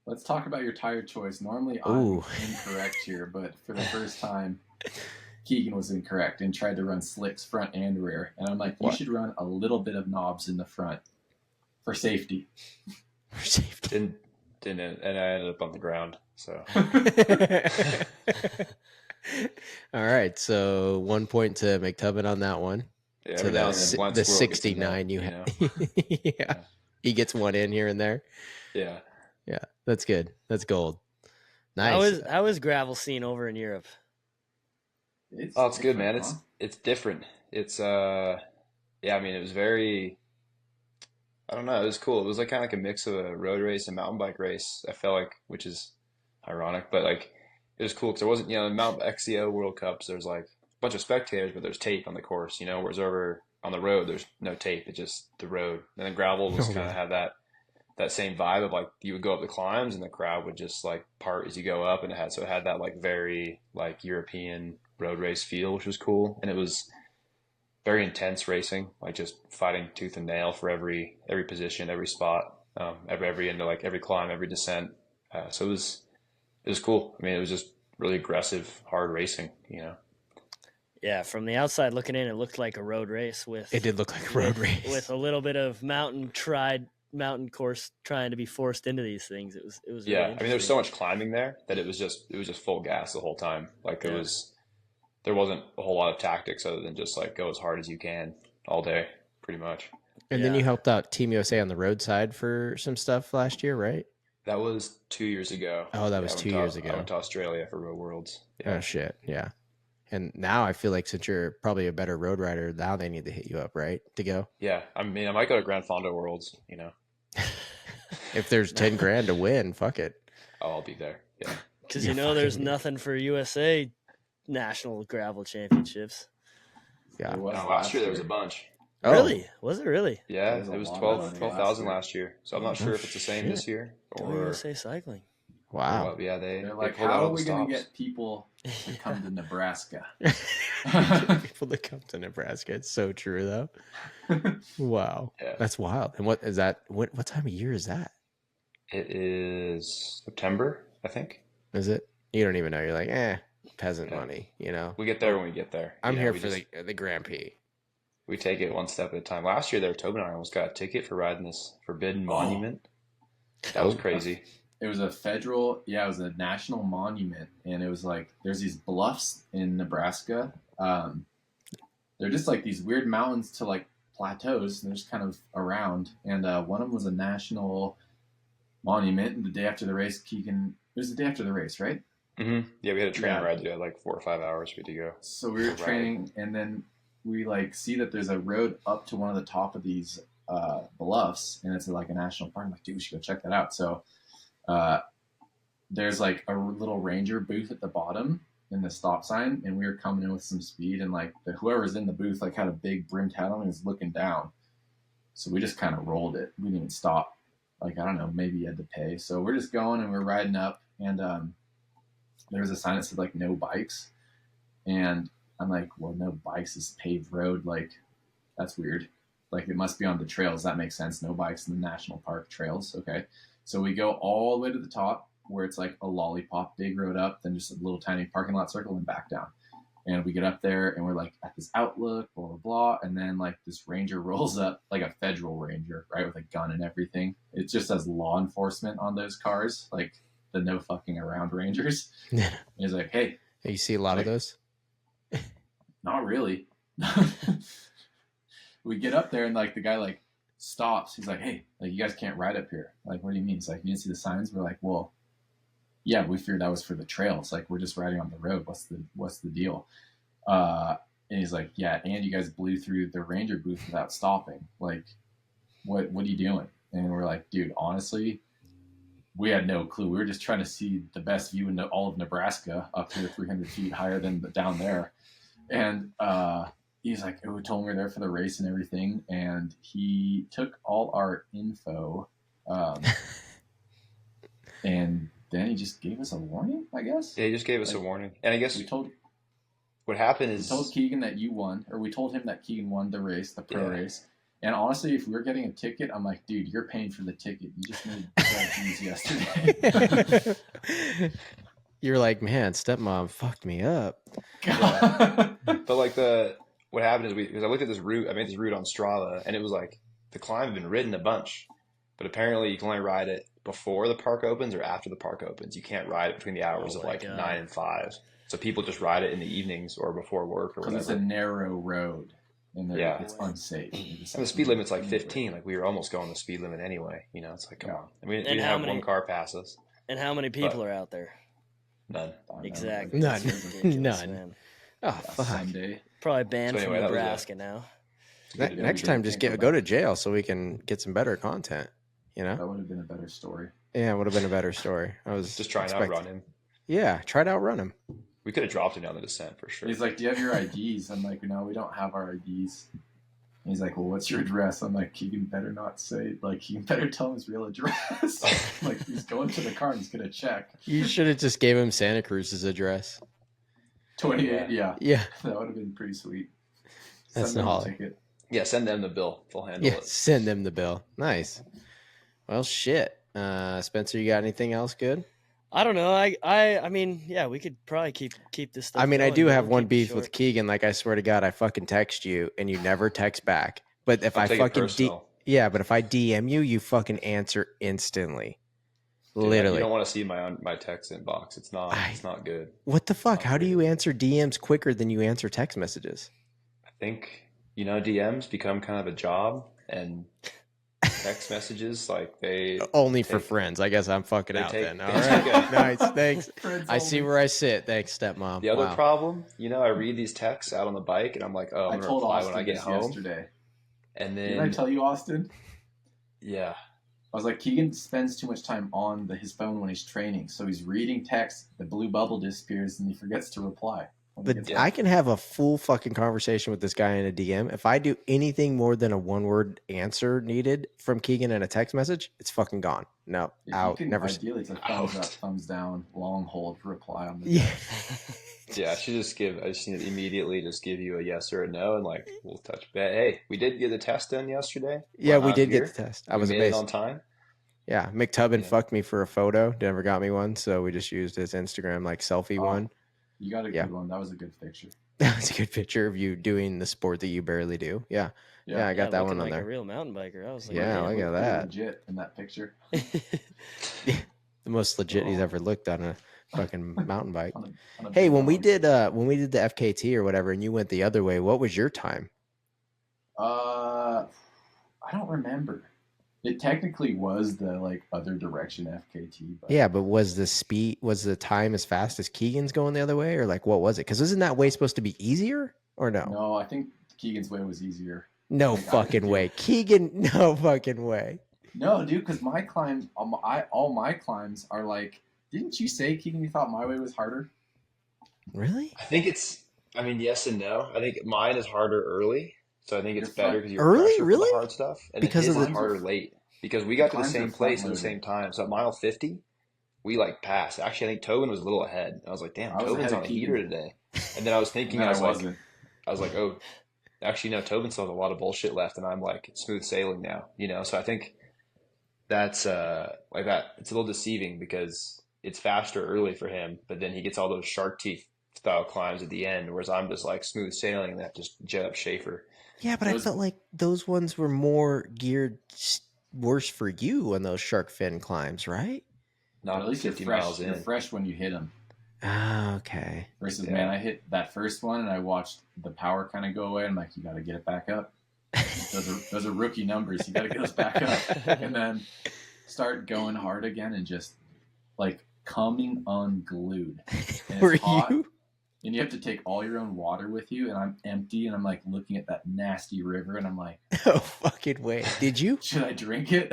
Let's talk about your tire choice. Normally, I'm incorrect here, but for the first time, Keegan was incorrect and tried to run slicks front and rear. And I'm like, you should run a little bit of knobs in the front for safety. For safety. Didn't, and I ended up on the ground. So. All right, so 1 point to McTubbin on that one. Yeah, to the 69 you have. Yeah. He gets one in here and there. Yeah. Yeah, that's good. That's gold. Nice. How is gravel scene over in Europe? It's good, man. It's different. It's I mean, it was very, I don't know, it was cool. It was like kind of like a mix of a road race and mountain bike race, I felt like, which is ironic, but like it was cool because there wasn't, the Mount XCO World Cups, there's like a bunch of spectators, but there's tape on the course, whereas over on the road there's no tape, it's just the road. And then gravel was kind of had that same vibe of like you would go up the climbs and the crowd would just like part as you go up, and it had that like very like European road race feel, which was cool. And it was very intense racing, like just fighting tooth and nail for every position, every spot, every into like every climb, every descent. So it was cool. I mean, it was just really aggressive, hard racing, Yeah, from the outside looking in, it looked like a road race It did look like a road race with a little bit of mountain course trying to be forced into these things. It was yeah. Really, I mean, there was so much climbing there that it was just full gas the whole time. Like there wasn't a whole lot of tactics other than just like go as hard as you can all day, pretty much. And then you helped out Team USA on the roadside for some stuff last year, right? That was 2 years ago. Oh, that was 2 years ago. I went to Australia for Road Worlds. Yeah. Oh shit, yeah. And now I feel like since you're probably a better road rider, now they need to hit you up, right, to go? Yeah, I mean, I might go to Grand Fondo Worlds, If there's 10 grand to win, fuck it. Oh, I'll be there. Yeah. Because there's nothing for USA national gravel championships. Yeah. Last year there was a bunch. Oh. Really? Was it really? Yeah, it was 12,000 last year. So I'm not sure if it's the same this year. Or USA Cycling. Wow. Yeah, they're like, how are we going to get people to come to Nebraska? People to come to Nebraska. It's so true, though. Wow. Yeah. That's wild. And what is that? What time of year is that? It is September, I think. Is it? You don't even know. You're like, peasant money, We get there when we get there. I'm here for the Grand Prix. We take it one step at a time. Last year there, Tobin almost got a ticket for riding this Forbidden Monument. That was crazy. It was a federal, it was a national monument, and it was like there's these bluffs in Nebraska. They're just like these weird mountains to like plateaus, and they're just kind of around. And one of them was a national monument. And the day after the race, it was the day after the race, right? Mm-hmm. Yeah, we had a training ride to do like 4 or 5 hours. We had to go. So we were training, and then we like see that there's a road up to one of the top of these bluffs, and it's like a national park. I'm like, dude, we should go check that out. So there's like a little ranger booth at the bottom in the stop sign, and we were coming in with some speed, and like whoever's in the booth like had a big brimmed hat on and was looking down. So we just kind of rolled it. We didn't even stop. Like, I don't know, maybe you had to pay. So we're just going, and we're riding up, and there was a sign that said like no bikes, and I'm like, well, no bikes is paved road. Like, that's weird. Like, it must be on the trails. That makes sense. No bikes in the national park trails. Okay. So we go all the way to the top where it's like a lollipop, big road up, then just a little tiny parking lot circle and back down. And we get up there and we're like at this outlook, blah, blah, blah. And then like this ranger rolls up, like a federal ranger, right? With a gun and everything. It just says law enforcement on those cars, like the no fucking around rangers. And he's like, hey. You see a lot of those? Not really. We get up there and like the guy like stops. He's like, hey, like you guys can't ride up here. Like, what do you mean? He's like, you didn't see the signs? We're like, well, yeah, we figured that was for the trails. Like, we're just riding on the road. What's the deal? And he's like, yeah, and you guys blew through the Ranger booth without stopping. Like, what are you doing? And we're like, dude, honestly, we had no clue. We were just trying to see the best view in all of Nebraska up here 300 feet higher than down there. And he's like, oh, we told him we were there for the race and everything. And he took all our info. And then he just gave us a warning, I guess. Yeah, he just gave us a warning. And I guess what happened is... We told Keegan that you won, or we told him that Keegan won the race, the pro race. And honestly, if we were getting a ticket, I'm like, dude, you're paying for the ticket. You just made things yesterday. You're like, man, stepmom fucked me up. Yeah. But like what happened is because I looked at this route, I made this route on Strava, and it was like the climb had been ridden a bunch, but apparently you can only ride it before the park opens or after the park opens. You can't ride it between the hours of 9 and 5. So people just ride it in the evenings or before work or whatever. Because it's a narrow road. And it's unsafe. And the speed limit's like 15. Like we were almost going the speed limit anyway. You know, it's like, come on. I mean, we didn't have one car pass us. And how many people are out there? None. Exactly. None. Man. Oh, fuck. Sunday. Probably banned from Nebraska now. Next time, just go to jail so we can get some better content. You know? That would have been a better story. Yeah, it would have been a better story. I was just trying to outrun him. Yeah, try to outrun him. We could have dropped him down the descent for sure. He's like, do you have your IDs? I'm like, no, we don't have our IDs. And he's like, well, what's your address? I'm like, Keegan better not say, like, Keegan better tell him his real address. Like, he's going to the car and he's going to check. You should have just gave him Santa Cruz's address. 28, yeah. Yeah. That would have been pretty sweet. That's the Holly. Yeah, send them the bill. They'll handle it. Send them the bill. Nice. Well, shit. Spencer, you got anything else good? I don't know. I mean, yeah, we could probably keep this stuff. I mean, going, I do have one beef with Keegan. Like, I swear to God, I fucking text you and you never text back. But if I fucking but if I DM you, you fucking answer instantly. Dude, literally. You don't want to see my text inbox. It's not good. What the fuck? How do you answer DMs quicker than you answer text messages? I think, DMs become kind of a job, and text messages, like they only for friends. I guess I'm fucking out then. All right. Nice. Thanks. I see where I sit. Thanks, stepmom. The other problem, I read these texts out on the bike and I'm like, oh, I'm going to reply when I get home. Yesterday. And then... Didn't I tell you, Austin? Yeah. I was like, Keegan spends too much time on his phone when he's training. So he's reading text, the blue bubble disappears, and he forgets to reply. But I can have a full fucking conversation with this guy in a DM. If I do anything more than a one-word answer needed from Keegan in a text message, it's fucking gone. No, out. Never. Ideally, it's a thumbs up, thumbs down, long hold reply on the Yeah, I just need to immediately just give you a yes or a no, and like we'll touch base. Hey, we did get the test done yesterday. Yeah, we did get the test. I was amazed on time. Yeah, McTubbin fucked me for a photo. Never got me one, so we just used his Instagram selfie one. You got a good one. That was a good picture. That was a good picture of you doing the sport that you barely do. Yeah, I got that one on there. A real mountain biker. I was like, yeah, look at that. Legit in that picture. The most legit he's ever looked on a fucking mountain bike. Hey, when we did the FKT or whatever, and you went the other way, what was your time? I don't remember. It technically was the other direction FKT. But... Yeah, but was the time as fast as Keegan's going the other way, or what was it? Because isn't that way supposed to be easier, or no? No, I think Keegan's way was easier. No fucking way, Keegan. No fucking way. No, dude, because my climbs, all my climbs are Didn't you say, Keegan, you thought my way was harder? Really? I think yes and no. I think mine is harder early. So I think it's better because you're early, for really the hard stuff, and because it is harder late. Because we got to the same place at the same time. So at mile 50, we passed. Actually, I think Tobin was a little ahead. I was like, damn, Tobin's on a heater today. And then I was thinking, I was like, oh, actually no, Tobin still has a lot of bullshit left, and I'm smooth sailing now. So I think that's that. It's a little deceiving because it's faster early for him, but then he gets all those shark teeth style climbs at the end, whereas I'm just smooth sailing and that just jet up Schaefer. Yeah, but I felt like those ones were more geared worse for you on those shark fin climbs, right? Not at least 50 you're fresh, miles in. You're fresh when you hit them. Ah, okay. Versus, man, I hit that first one and I watched the power kind of go away. I'm like, you got to get it back up. Those are rookie numbers. You got to get us back up. And then start going hard again and just coming unglued. And were hot. you? And you have to take all your own water with you, and I'm empty, and I'm like looking at that nasty river, and I'm like, no fucking way. Did you? Should I drink it?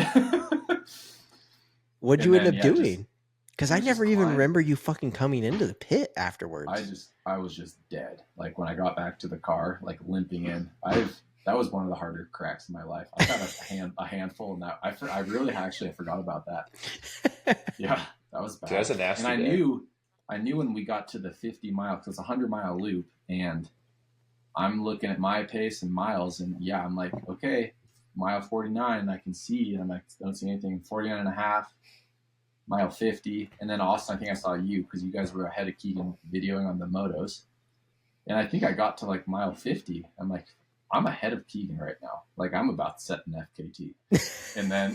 What'd you end up doing? Because I never even remember you fucking coming into the pit afterwards. I was just dead. Like when I got back to the car, like limping in. That was one of the harder cracks in my life. I got a handful, and that I really actually forgot about that. Yeah, that was bad. Dude, that's a nasty. And I knew when we got to the 50 mile, because it's a 100-mile loop, and I'm looking at my pace and miles, and yeah, I'm like, okay, mile 49, I can see, and I'm like, don't see anything. 49 and a half, mile 50, and then Austin, I think I saw you because you guys were ahead of Keegan videoing on the motos, and I think I got to like mile 50. I'm like, I'm ahead of Keegan right now. Like I'm about to set an FKT, and then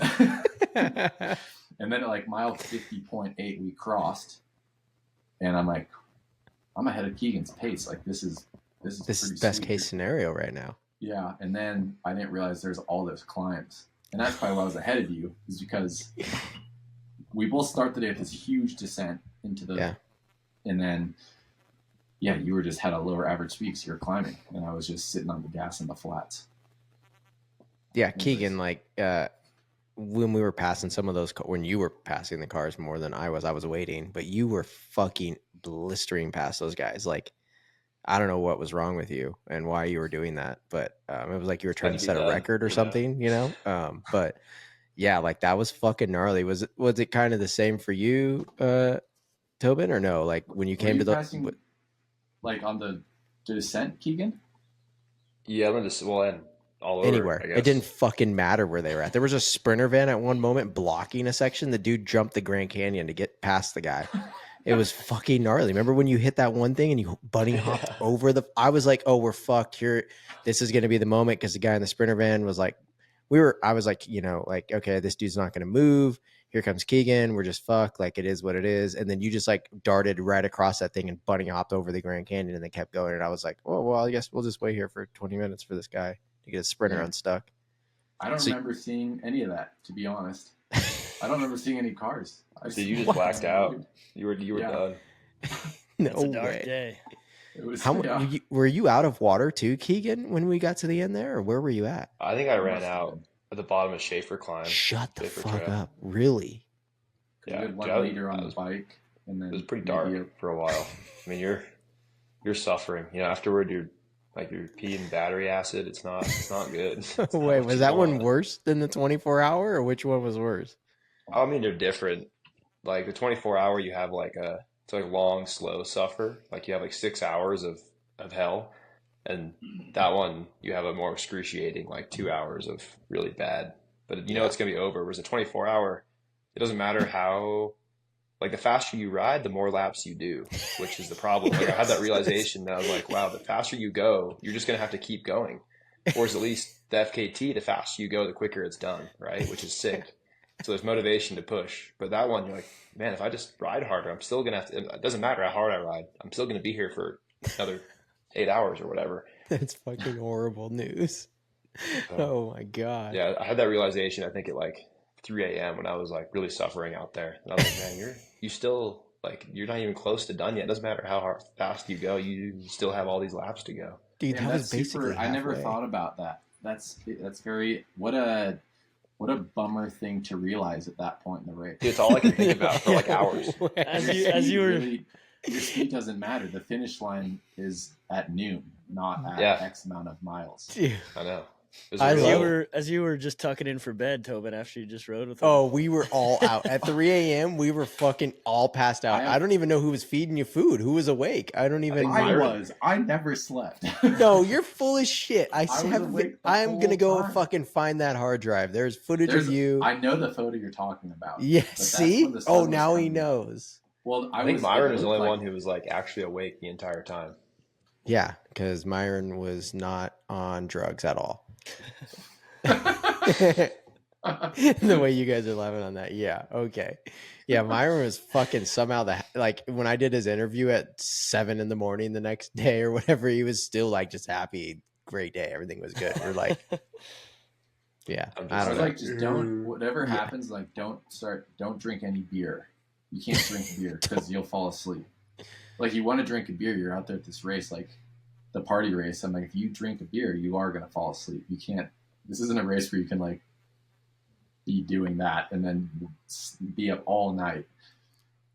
and then at like mile 50.8 we crossed. And I'm like, I'm ahead of Keegan's pace. Like this is best case scenario right now. Yeah. And then I didn't realize there's all those climbs. And that's probably why I was ahead of you, is because we both start the day with this huge descent into the, and then, yeah, you were just had a lower average speed, so you're climbing. And I was just sitting on the gas in the flats. Yeah. Keegan, like, when we were passing some of those, when you were passing the cars more than I was waiting, but you were fucking blistering past those guys. Like, I don't know what was wrong with you and why you were doing that, but it was like you were trying to set a record or something, you know? But yeah, like that was fucking gnarly. Was it kind of the same for you, Tobin, or no? Like when you came to the passing, like on the descent, Keegan? Yeah, I'm just and all over, anywhere. It didn't fucking matter where they were at. There was a Sprinter van at one moment blocking a section. The dude jumped the Grand Canyon to get past the guy. It was fucking gnarly. Remember when you hit that one thing and you bunny hopped over the... I was like, oh, we're fucked here. This is going to be the moment, because the guy in the Sprinter van was like... I was like, you know, like, okay, this dude's not going to move. Here comes Keegan. We're just fucked. Like, it is what it is. And then you just like darted right across that thing and bunny hopped over the Grand Canyon, and they kept going. And I was like, oh, well, I guess we'll just wait here for 20 minutes for this guy to get a Sprinter unstuck. I don't remember seeing any of that, to be honest. I don't remember seeing any cars. So you just blacked out. You were done. No it's a dark way. Day. It was, were you out of water too, Keegan, when we got to the end there, or where were you at? I think I ran out at the bottom of Schaefer Climb. Shut the fuck up. Really? Yeah. You had 1 liter on the bike, and then it was pretty dark for a while. I mean, you're suffering. You know, afterward you're peeing battery acid. It's not good. Wait, was that one worse than the 24-hour, or which one was worse? I mean, they're different. Like the 24-hour, you have it's like long, slow suffer. Like you have like 6 hours of hell. And that one, you have a more excruciating, like 2 hours of really bad. But you know it's going to be over. Whereas a 24-hour, it doesn't matter how, like the faster you ride, the more laps you do, which is the problem. Like I had that realization that I was like, wow, the faster you go, you're just going to have to keep going. Whereas at least the FKT, the faster you go, the quicker it's done, right? Which is sick. So there's motivation to push. But that one, you're like, man, if I just ride harder, I'm still going to have to, it doesn't matter how hard I ride. I'm still going to be here for another 8 hours or whatever. That's fucking horrible news. Oh my God. Yeah, I had that realization, I think at like 3 a.m. when I was like really suffering out there. And I was like, man, you still like, you're not even close to done yet. It doesn't matter how fast you go. You still have all these laps to go. Dude, that was basically I never thought about that. That's very, what a bummer thing to realize at that point in the race. Dude, it's all I can think about for like hours. As you were... Really, your speed doesn't matter. The finish line is at noon, not at X amount of miles. Dude. I know. As you were just tucking in for bed, Tobin, after you just rode with him. Oh, we were all out. At 3 a.m., we were fucking all passed out. I don't even know who was feeding you food. Who was awake? I don't even know. I was. I never slept. No, you're full of shit. I'm going to go fucking find that hard drive. There's footage of you. I know the photo you're talking about. Yeah, see? Oh, now he knows. Well, I think Myron is the only one who was like actually awake the entire time. Yeah, because Myron was not on drugs at all. The way you guys are laughing on that. Yeah, okay. Yeah, Myron was fucking somehow like when I did his interview at 7 a.m. the next day or whatever, he was still like just happy, great day, everything was good. We're like, yeah, I don't know. Like, just don't, whatever happens, like don't drink any beer. You can't drink beer because you'll fall asleep. like you want to drink a beer, you're out there at this race, like the party race. I'm like, if you drink a beer, you are going to fall asleep. You can't, this isn't a race where you can like be doing that and then be up all night.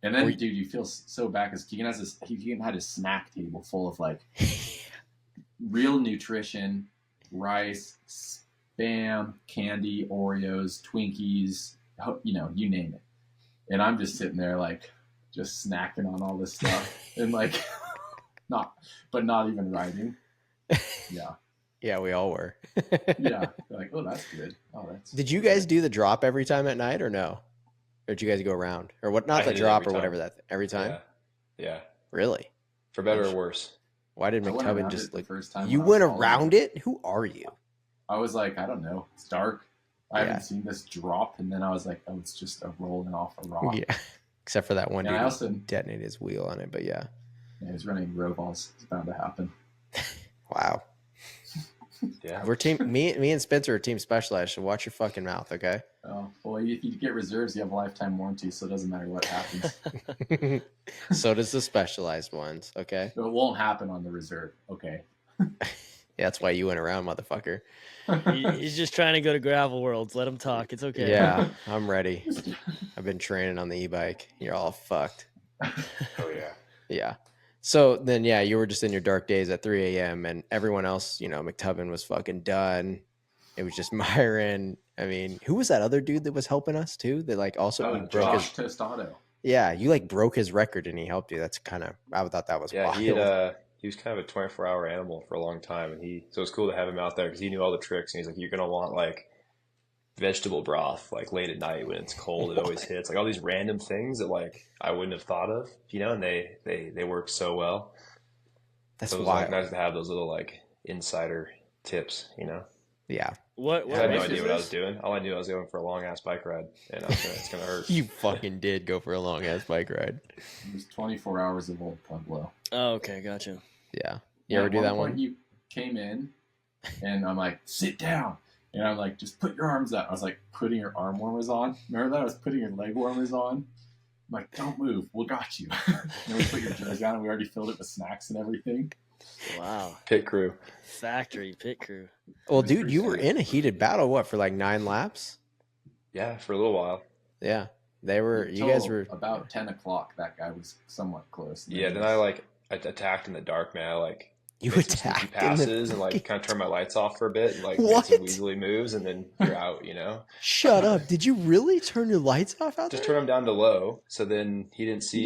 And then, dude, you feel so bad because Keegan had his snack table full of like real nutrition, rice, Spam, candy, Oreos, Twinkies, you know, you name it. And I'm just sitting there like just snacking on all this stuff and like not even riding. Yeah. Yeah, we all were. Yeah. Like, oh, that's good. Oh, that's. Did you guys do the drop every time at night or no? Or did you guys go around or what? Not the drop or whatever that every time. Yeah. Really? For better or worse. Why did McTubin just like? First time you went around it? Who are you? I was like, I don't know. It's dark. I haven't seen this drop, and then I was like, oh, it's just a rolling off a rock. Yeah. Except for that one dude I also detonated his wheel on it, but yeah. Yeah, he's running Roval's. It's bound to happen. Wow. Yeah. We're me and Spencer are team Specialized, so watch your fucking mouth, okay? Oh, well, if you get reserves, you have a lifetime warranty, so it doesn't matter what happens. So does the Specialized ones, okay? So it won't happen on the reserve, okay? Yeah, that's why you went around, motherfucker. He's just trying to go to Gravel Worlds. Let him talk. It's okay. Yeah, I'm ready. I've been training on the e-bike. You're all fucked. Oh, yeah. Yeah. So then, yeah, you were just in your dark days at 3 a.m. and everyone else, you know, McTubin was fucking done. It was just Myron. I mean, who was that other dude that was helping us too? That like also broke Josh Tostado. Yeah, you like broke his record and he helped you. That's kind of, I thought that was wild. He was kind of a 24-hour animal for a long time, and so it was cool to have him out there because he knew all the tricks. And he's like, "You're gonna want like vegetable broth like late at night when it's cold. It always hits like all these random things that like I wouldn't have thought of, you know." And they work so well. That's so it was wild. like nice to have those little like insider tips, you know. Yeah. What I had no idea what I was doing. All I knew I was going for a long ass bike ride, and it's gonna hurt. You fucking did go for a long ass bike ride. It was 24 hours of Old Pueblo. Oh, okay, gotcha. Yeah. You ever do that one? You came in, and I'm like, sit down. And I'm like, just put your arms out. I was like, putting your arm warmers on. Remember that? I was putting your leg warmers on. I'm like, don't move. We got you. And then we put your jersey on, and we already filled it with snacks and everything. Wow. Pit crew. Factory pit crew. Well, dude, you were in a heated battle, what, for like 9 laps? Yeah, for a little while. Yeah. You guys were about 10 o'clock. That guy was somewhat close. Yeah, then I attacked in the dark, man. I like you made attacked passes and like kind of turned my lights off for a bit and like made some weaselly moves, and then you're out, you know. Shut up! Did you really turn your lights off out there? Just turn them down to low, so then he didn't see he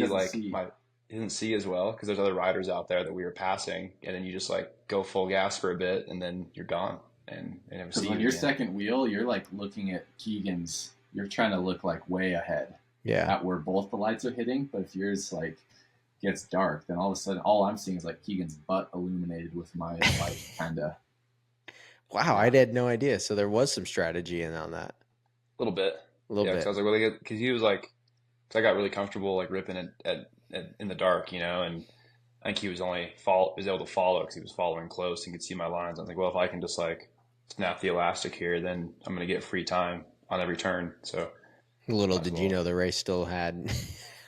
didn't see as well because there's other riders out there that we were passing, and then you just like go full gas for a bit, and then you're gone. And because when you're second wheel, you're like looking at Keegan's. You're trying to look like way ahead. Yeah. At where both the lights are hitting, but if yours like gets dark, then all of a sudden all I'm seeing is like Keegan's butt illuminated with my light, kind of. Wow, I had no idea. So there was some strategy in on that. A little bit. A little bit. So I was like, really good because he was like, so I got really comfortable like ripping it in the dark, you know, and I think he was able to follow because he was following close and could see my lines. I was like, well, if I can just like snap the elastic here, then I'm gonna get free time on every turn. So little did you know the race still had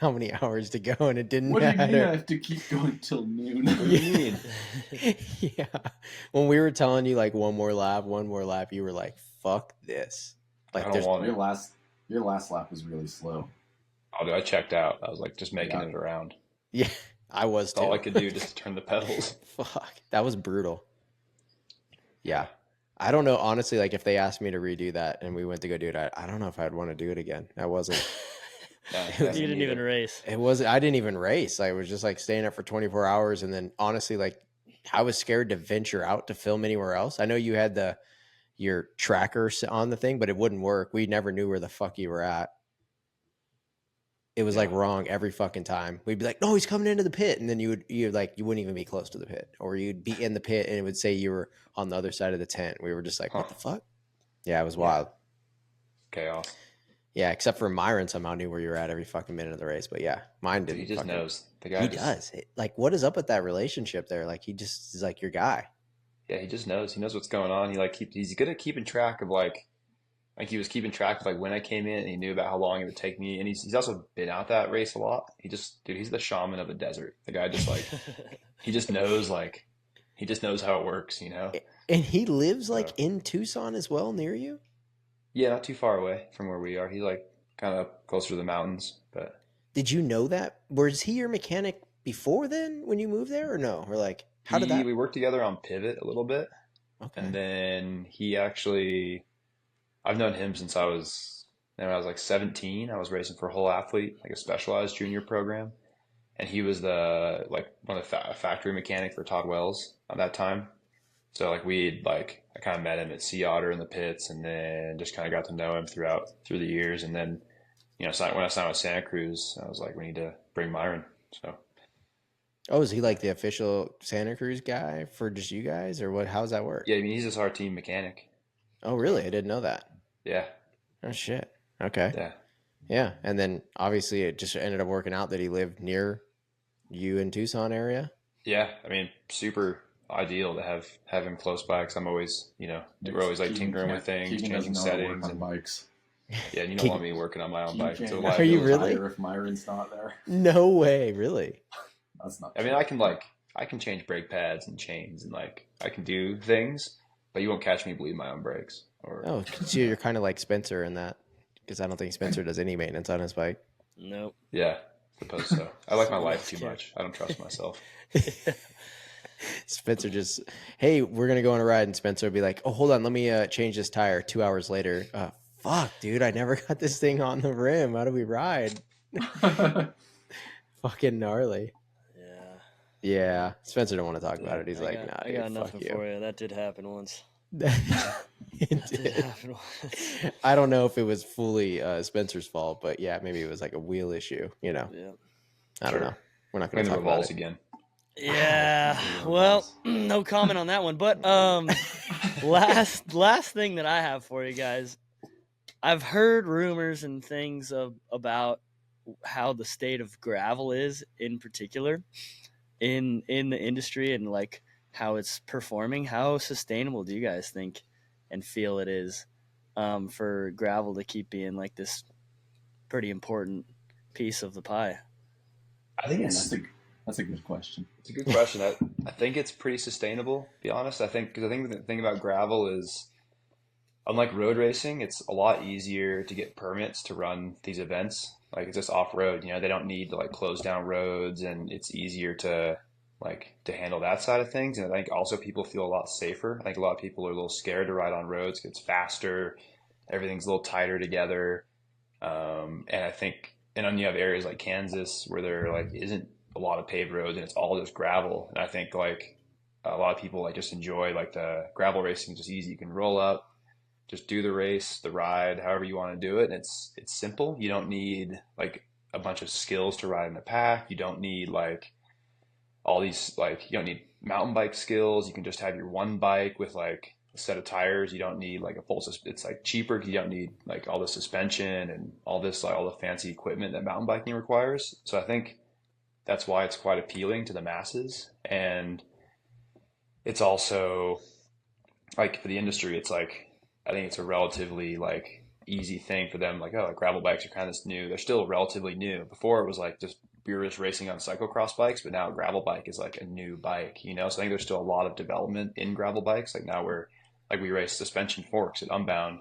how many hours to go, and it didn't matter. What do you mean I have to keep going till noon? What do you mean? Yeah. When we were telling you like one more lap, you were like, fuck this. Like your last lap was really slow. Oh, dude, I checked out. I was like just making it around. Yeah, I was too. All I could do just to turn the pedals. Fuck. That was brutal. Yeah. I don't know, honestly, like if they asked me to redo that and we went to go do it, I don't know if I'd want to do it again. I wasn't. You didn't even race. I didn't even race. I was just like staying up for 24 hours. And then honestly, like I was scared to venture out to film anywhere else. I know you had your tracker on the thing, but it wouldn't work. We never knew where the fuck you were at. It was like wrong every fucking time. We'd be like, no, he's coming into the pit. And then you wouldn't even be close to the pit, or you'd be in the pit and it would say you were on the other side of the tent. We were just like, what the fuck? Yeah, it was wild. Chaos. Yeah, except for Myron somehow knew where you were at every fucking minute of the race. But yeah, mine didn't. He just knows. The guy he does. Like, what is up with that relationship there? Like, he just is like your guy. Yeah, he just knows. He knows what's going on. He's good at keeping track of like Like he was keeping track of like when I came in, and he knew about how long it would take me. And he's also been out that race a lot. He's the shaman of the desert. The guy just like he just knows how it works, you know. And he lives like in Tucson as well, near you? Yeah, not too far away from where we are. He's like kind of closer to the mountains. But did you know that? Was he your mechanic before then when you moved there, or no? Or like how did that? We worked together on Pivot a little bit. Okay. And then I've known him since I was like 17. I was racing for Whole Athlete, like a specialized junior program. And he was one of the factory mechanic for Todd Wells at that time. So like I kind of met him at Sea Otter in the pits, and then just kind of got to know him through the years. And then, when I signed with Santa Cruz, I was like, we need to bring Myron. So. Oh, is he like the official Santa Cruz guy for just you guys, or what? How does that work? Yeah, I mean, he's just our team mechanic. Oh, really? I didn't know that. Yeah. Oh, shit. Okay. Yeah. Yeah, and then obviously it just ended up working out that he lived near you in Tucson area. Yeah, I mean, super ideal to have him close by, because I'm always, we're always like tinkering with things, changing settings and bikes. Yeah, and you don't want me working on my own bike. So are you really? If Myron's not there. No way, really? That's not. I mean, I can change brake pads and chains, and like I can do things, but you won't catch me bleed my own brakes. Oh, so you're kind of like Spencer in that, because I don't think Spencer does any maintenance on his bike. Nope. Yeah, I suppose so. I like my life too much. I don't trust myself. Spencer just, hey, we're gonna go on a ride, and Spencer will be like, oh, hold on, let me change this tire. 2 hours later, fuck, dude, I never got this thing on the rim. How do we ride? Fucking gnarly. Yeah, Spencer don't want to talk about it. He's like, nah, I got nothing for you. That did happen once. It did happen once. I don't know if it was fully Spencer's fault, but yeah, maybe it was like a wheel issue, Yeah. I don't know. We're not going to talk about it again. Yeah. Well, no comment on that one. But last thing that I have for you guys, I've heard rumors and things about how the state of gravel is in particular in the industry, and like how it's performing. How sustainable do you guys think and feel it is for gravel to keep being like this pretty important piece of the pie? I think that's a good question. It's a good question. I think it's pretty sustainable, to be honest. Because the thing about gravel is, unlike road racing, it's a lot easier to get permits to run these events. Like, it's just off-road, they don't need to like close down roads, and it's easier to handle that side of things. And I think also people feel a lot safer. I think a lot of people are a little scared to ride on roads. It's faster. Everything's a little tighter together. And I think, and then you have areas like Kansas where there like isn't a lot of paved roads, and it's all just gravel. And I think like a lot of people like just enjoy like the gravel racing, just easy. You can roll up, just do the race, the ride, however you want to do it. And it's simple. You don't need like a bunch of skills to ride in a pack. You don't need like all these, like, you don't need mountain bike skills. You can just have your one bike with like a set of tires. You don't need like it's like cheaper because you don't need like all the suspension and all this, like all the fancy equipment that mountain biking requires. So I think that's why it's quite appealing to the masses. And it's also like for the industry, it's like, I think it's a relatively like easy thing for them. Like, oh, like gravel bikes are kind of new. They're still relatively new. Before it was like we were just racing on cyclocross bikes, but now a gravel bike is like a new bike, So I think there's still a lot of development in gravel bikes. Like now we race suspension forks at Unbound,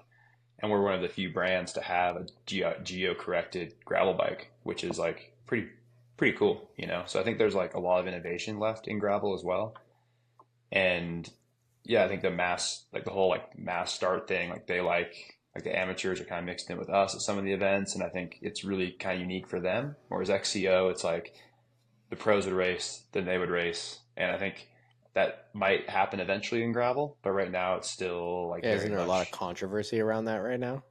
and we're one of the few brands to have a geo-corrected gravel bike, which is like pretty cool, So I think there's like a lot of innovation left in gravel as well. And yeah, I think the whole like mass start thing, like they like the amateurs are kind of mixed in with us at some of the events, and I think it's really kind of unique for them. Whereas XCO, it's like the pros would race, then they would race, and I think that might happen eventually in gravel, but right now it's still like isn't there a lot of controversy around that right now?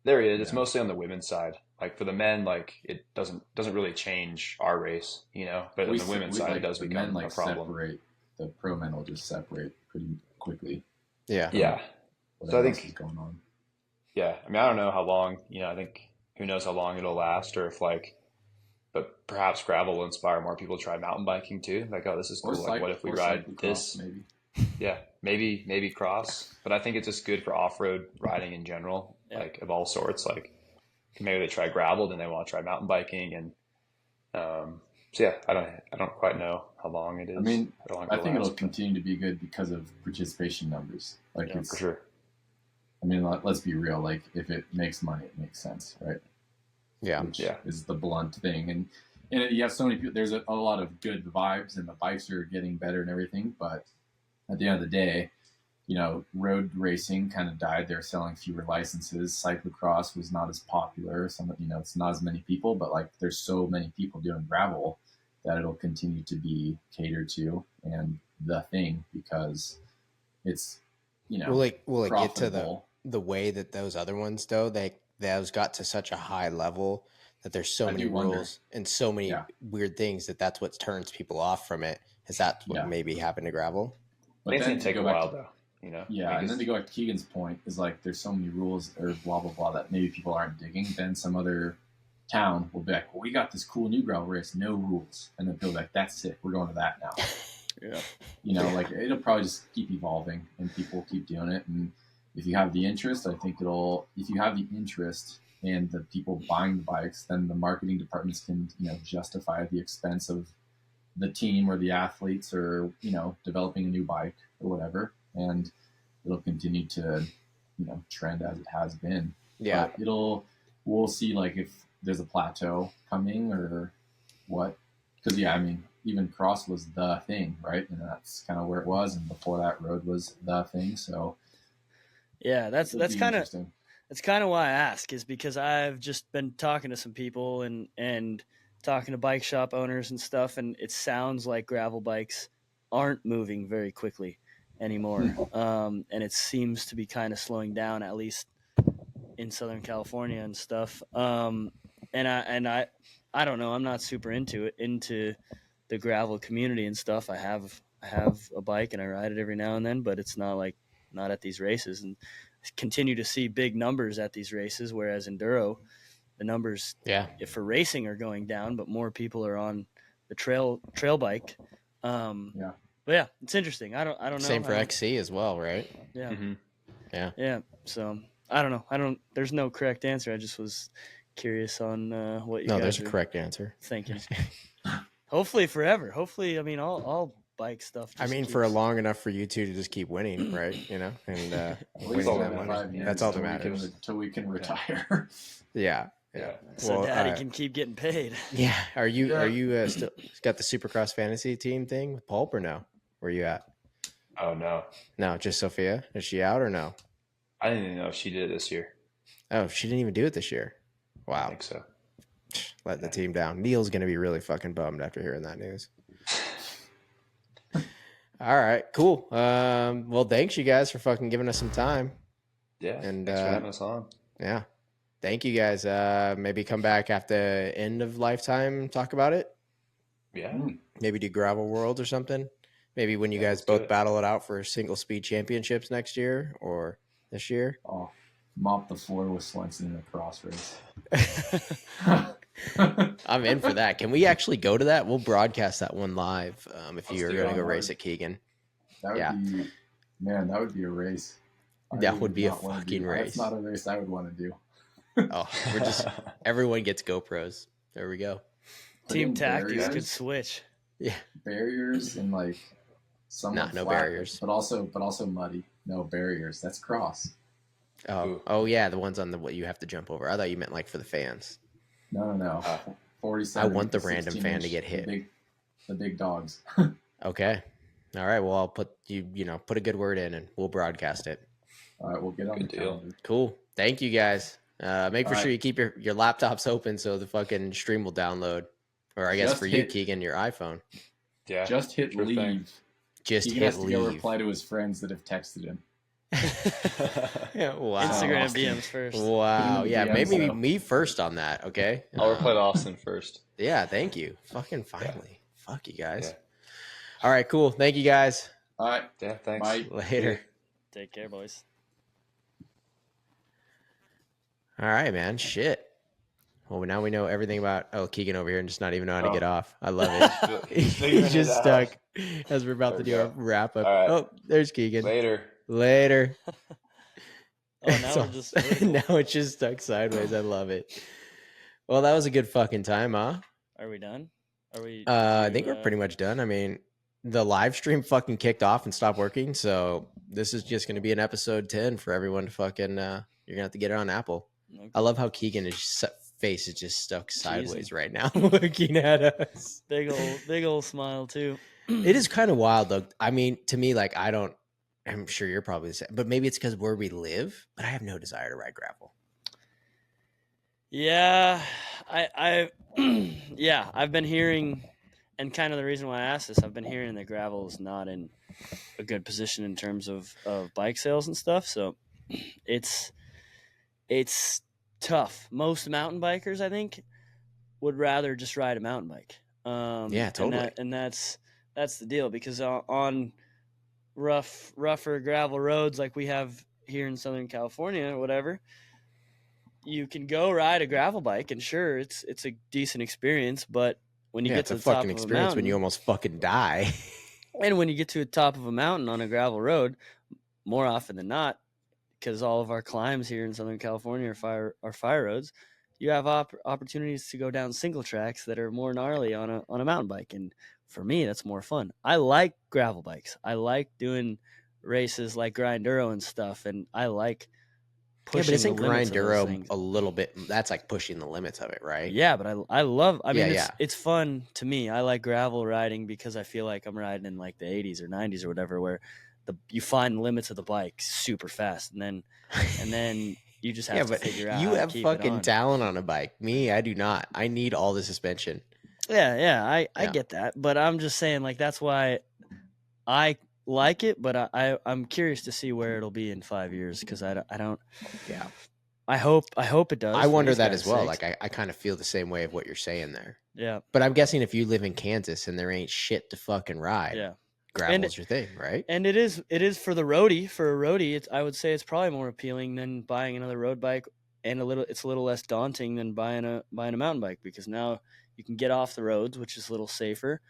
There is. It's mostly on the women's side. Like for the men, like it doesn't really change our race, But on the women's side, it does become a problem. The pro men will just separate pretty quickly. Yeah. Yeah. So I think is going on. Yeah, I mean, I don't know how long, I think who knows how long it'll last, or if but perhaps gravel will inspire more people to try mountain biking too. Like, oh, this is cool. Like, what if we ride this? Maybe. Yeah, maybe cross. But I think it's just good for off-road riding in general. like of all sorts. Like maybe they try gravel, then they want to try mountain biking, and so yeah, I don't quite know how long it is. I mean, I think it'll continue to be good because of participation numbers. Like it's for sure. I mean, let's be real. Like if it makes money, it makes sense, right? Yeah, which is the blunt thing. And you have so many people. There's a lot of good vibes, and the bikes are getting better and everything. But at the end of the day, you know, road racing kind of died. They're selling fewer licenses. Cyclocross was not as popular. It's not as many people, but like there's so many people doing gravel that it'll continue to be catered to and the thing because it's, you know, will it get to the way that those other ones though? Those got to such a high level that there's so many rules and so many weird things that's what turns people off from it. Is that what maybe happened to gravel? But it's going to take a while though. You know? Yeah, and then to go back to Keegan's point is like there's so many rules or blah blah blah that maybe people aren't digging. Then some other town will be like, well, we got this cool new gravel race, no rules, and then people will be like, that's sick, we're going to that now. Yeah, you know, like it'll probably just keep evolving, and people keep doing it. And if you have the interest, I think if you have the interest and the people buying the bikes, then the marketing departments can justify the expense of the team or the athletes or developing a new bike or whatever. And it'll continue to, trend as it has been. Yeah. But we'll see like if there's a plateau coming or what. Because I mean, even cross was the thing, right? And that's kind of where it was. And before that, road was the thing. So yeah, that's kind of why I ask, is because I've just been talking to some people and talking to bike shop owners and stuff, and it sounds like gravel bikes aren't moving very quickly anymore. And it seems to be kind of slowing down, at least in Southern California and stuff. And I don't know. I'm not super into the gravel community and stuff. I have a bike and I ride it every now and then, but it's not at these races, and I continue to see big numbers at these races. Whereas enduro, the numbers for racing are going down, but more people are on the trail bike. But yeah, it's interesting. I don't know. Same for XC as well, right? Yeah. Mm-hmm. Yeah. So I don't know. There's no correct answer. I just was curious on what you guys there's a correct answer. Thinking. Hopefully forever. Hopefully, I mean, all bike stuff. For a long enough for you two to just keep winning, right? And winning that money. That's all that matters. Until we can retire. Yeah. So Daddy can keep getting paid. Yeah. Are you still got the Supercross fantasy team thing with Pulp or no? Where you at? Oh no. No, just Sophia. Is she out or no? I didn't even know if she did it this year. Oh, she didn't even do it this year. Wow. I think so. Let the team down. Neil's gonna be really fucking bummed after hearing that news. All right, cool. Well, thanks you guys for fucking giving us some time. Yeah, and thanks for having us on. Yeah, thank you guys. Maybe come back after end of lifetime, talk about it. Yeah, maybe do gravel worlds or something. Maybe when you guys both battle it out for single speed championships next year or this year. Oh, mop the floor with Swenson in a cross race. I'm in for that. Can we actually go to that? We'll broadcast that one live. If you're going to go race at Keegan. That would be a race. That would be a fucking race. That's not a race I would want to do. Oh, everyone gets GoPros. There we go. Team tactics could switch. Yeah. Barriers and like no barriers. But also muddy. No barriers. That's cross. Oh yeah, the ones on what you have to jump over. I thought you meant like for the fans. No. 47. I want the random fan to get hit. The big dogs. Okay. All right. Well, I'll put put a good word in and we'll broadcast it. All right. We'll get on the calendar. Cool. Thank you guys. Make sure you keep your laptops open so the fucking stream will download. Or I guess for you, Keegan, your iPhone. Yeah. Just hit leave. Just he hit has to leave. go reply to his friends that have texted him. Wow. Instagram DMs first. Wow. Yeah, maybe me first on that, okay? I'll reply to Austin first. Yeah, thank you. Fucking finally. Yeah. Fuck you guys. Yeah. All right, cool. Thank you guys. All right. Yeah, thanks. Bye. Later. Take care, boys. All right, man. Shit. Well, now we know everything about Keegan over here and just not even know how to get off. I love it. He's just stuck as we're about to do our wrap up. Right. Oh, there's Keegan. Later. Now it's just stuck sideways. I love it. Well, that was a good fucking time, huh? Are we done? I think we're pretty much done. I mean, the live stream fucking kicked off and stopped working, so this is just going to be an episode 10 for everyone to fucking. You're gonna have to get it on Apple. Okay. I love how Keegan's face is just stuck sideways right now, looking at us. Big old smile too. It is kind of wild though. I mean, to me, like I'm sure you're probably the same, but maybe it's because where we live. But I have no desire to ride gravel. Yeah, I've been hearing, and kind of the reason why I asked this, I've been hearing that gravel is not in a good position in terms of bike sales and stuff. So it's tough. Most mountain bikers, I think, would rather just ride a mountain bike. Yeah, totally. And that's the deal, because on rougher gravel roads like we have here in Southern California or whatever, you can go ride a gravel bike, and sure, it's a decent experience, but when you get to the top of a mountain, when you almost fucking die. And when you get to the top of a mountain on a gravel road, more often than not, because all of our climbs here in Southern California are fire roads, you have opportunities to go down single tracks that are more gnarly on a mountain bike. And for me, that's more fun. I like gravel bikes. I like doing races like Grinduro and stuff, and I like pushing. Yeah, but isn't Grinduro a little bit? That's like pushing the limits of it, right? Yeah, but I love. I mean, it's fun to me. I like gravel riding because I feel like I'm riding in like the 80s or 90s or whatever, where you find the limits of the bike super fast, and then you just have to figure out. You have fucking talent on a bike. Me, I do not. I need all the suspension. Yeah, I get that, but I'm just saying, like, that's why I like it, but I'm curious to see where it'll be in 5 years, because I don't. Yeah, I hope it does. I wonder that as well. Like I kind of feel the same way of what you're saying there. Yeah, but I'm guessing if you live in Kansas and there ain't shit to fucking ride, yeah, gravel's your thing, right? And it is for the roadie. For a roadie, I would say it's probably more appealing than buying another road bike, and it's a little less daunting than buying a mountain bike, because now you can get off the roads, which is a little safer,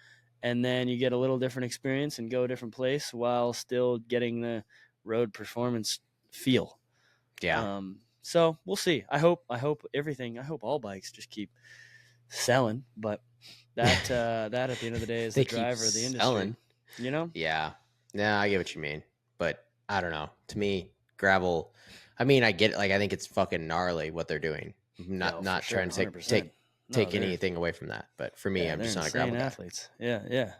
and then you get a little different experience and go a different place while still getting the road performance feel. Yeah. So we'll see. I hope all bikes just keep selling, but that at the end of the day is the driver of the industry. Selling. You know? Yeah. Nah, I get what you mean, but I don't know. To me, gravel. I mean, I get it. Like, I think it's fucking gnarly what they're doing. Not trying to take anything away from that, but for me, I'm just not a gravel guy. Athletes. Yeah.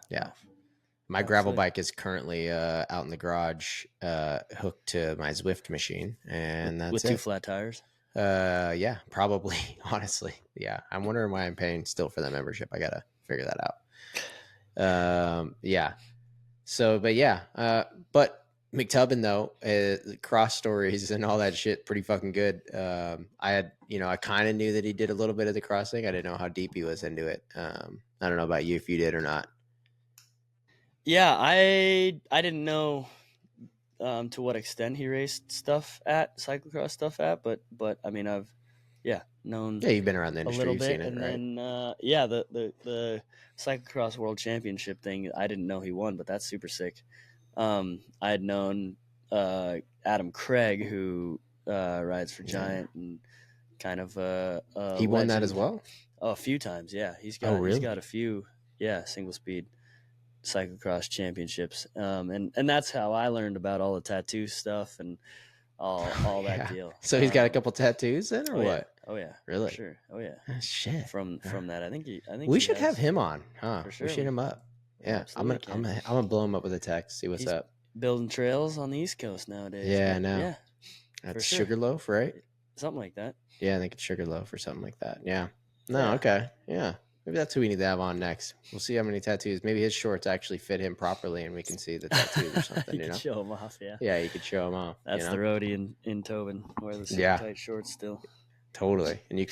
My gravel bike is currently out in the garage, hooked to my Zwift machine, and that's with 2 flat tires. Yeah, probably. Honestly, yeah. I'm wondering why I'm paying still for that membership. I gotta figure that out. Yeah. So, but yeah, but McTubbin though, cross stories and all that shit, pretty fucking good. I kind of knew that he did a little bit of the crossing. I didn't know how deep he was into it. I don't know about you, if you did or not. Yeah, I didn't know to what extent he raced cyclocross stuff at, but I mean, I've known. Yeah, you've been around the industry, you've seen it, and right? Then the cyclocross world championship thing, I didn't know he won, but that's super sick. I had known Adam Craig, who rides for Giant, and kind of he won that as well. A few times, yeah. He's got a few single speed cyclocross championships, and that's how I learned about all the tattoo stuff and all that deal. So he's got a couple tattoos then, or what? Yeah. Oh yeah, really? For sure. Oh yeah. Shit. From that, I think we should have him on, huh? For sure. We should him up. Yeah, I'm gonna blow him up with a text. See what's up. Building trails on the East Coast nowadays. Yeah, I know. Yeah, that's Sugarloaf, right? Something like that. Yeah, I think it's Sugarloaf or something like that. Yeah. No, okay. Yeah. Maybe that's who we need to have on next. We'll see how many tattoos. Maybe his shorts actually fit him properly, and we can see the tattoos or something. You could show him off, yeah. Yeah, you could show him off. That's the roadie in Tobin, wear the super tight shorts still. Totally. And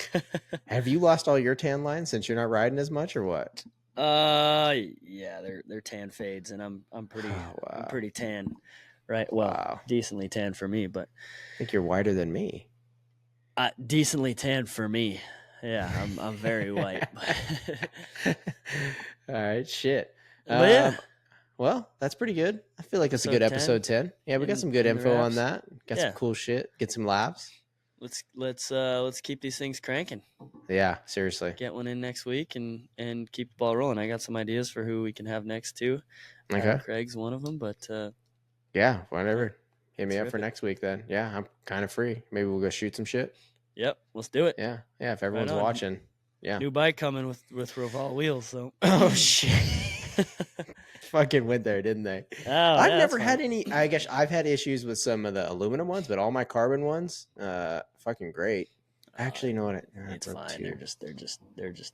have you lost all your tan lines since you're not riding as much, or what? Yeah, they're tan fades, and I'm pretty tan, right? Well, decently tan for me, but I think you're whiter than me. Decently tan for me. Yeah, I'm very white. All right, shit. But yeah. Well, that's pretty good. I feel like it's a good episode 10. Yeah, we got some good info on that. Got some cool shit. Get some laughs. Let's keep these things cranking. Yeah, seriously. Get one in next week and keep the ball rolling. I got some ideas for who we can have next too. Okay. Craig's one of them, but yeah, whatever. Hit me up for next week then. Yeah, I'm kind of free. Maybe we'll go shoot some shit. Yep, let's do it. Yeah, if everyone's watching. Yeah. New bike coming with Revolve wheels, so. Oh shit. Fucking went there, didn't they? Oh, I've never had any. I guess I've had issues with some of the aluminum ones, but all my carbon ones, fucking great. Actually, you know what? It's fine. Too. They're just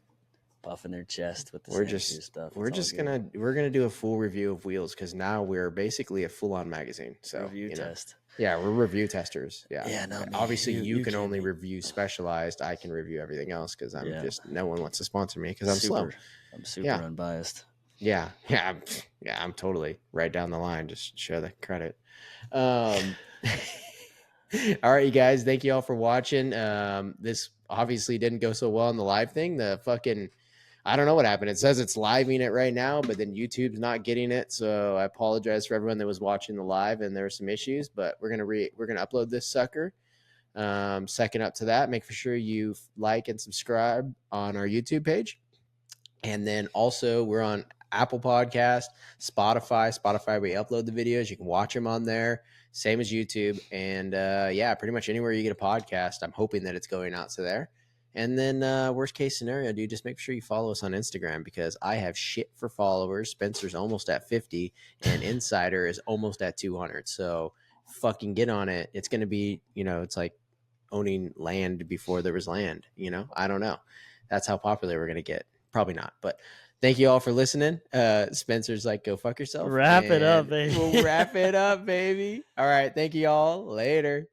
puffing their chest with the stuff. We're gonna do a full review of wheels because now we're basically a full-on magazine. So review test. Yeah, we're review testers. Yeah. Yeah. No. Obviously, you can only review Specialized. I can review everything else because I'm just no one wants to sponsor me because I'm slow. I'm super unbiased. Yeah, I'm totally right down the line. Just show the credit. All right, you guys. Thank you all for watching. This obviously didn't go so well on the live thing. I don't know what happened. It says it's living it right now, but then YouTube's not getting it. So I apologize for everyone that was watching the live, and there were some issues. But we're gonna upload this sucker. Second up to that, make sure you like and subscribe on our YouTube page, and then also we're on Apple Podcast, Spotify. We upload the videos. You can watch them on there. Same as YouTube. And pretty much anywhere you get a podcast, I'm hoping that it's going out to there. And then worst case scenario, dude, just make sure you follow us on Instagram because I have shit for followers. Spencer's almost at 50 and Insider is almost at 200. So fucking get on it. It's going to be, it's like owning land before there was land, I don't know. That's how popular we're going to get. Probably not, but thank you all for listening. Spencer's like, go fuck yourself. Wrap it up, baby. We'll wrap it up, baby. All right. Thank you all. Later.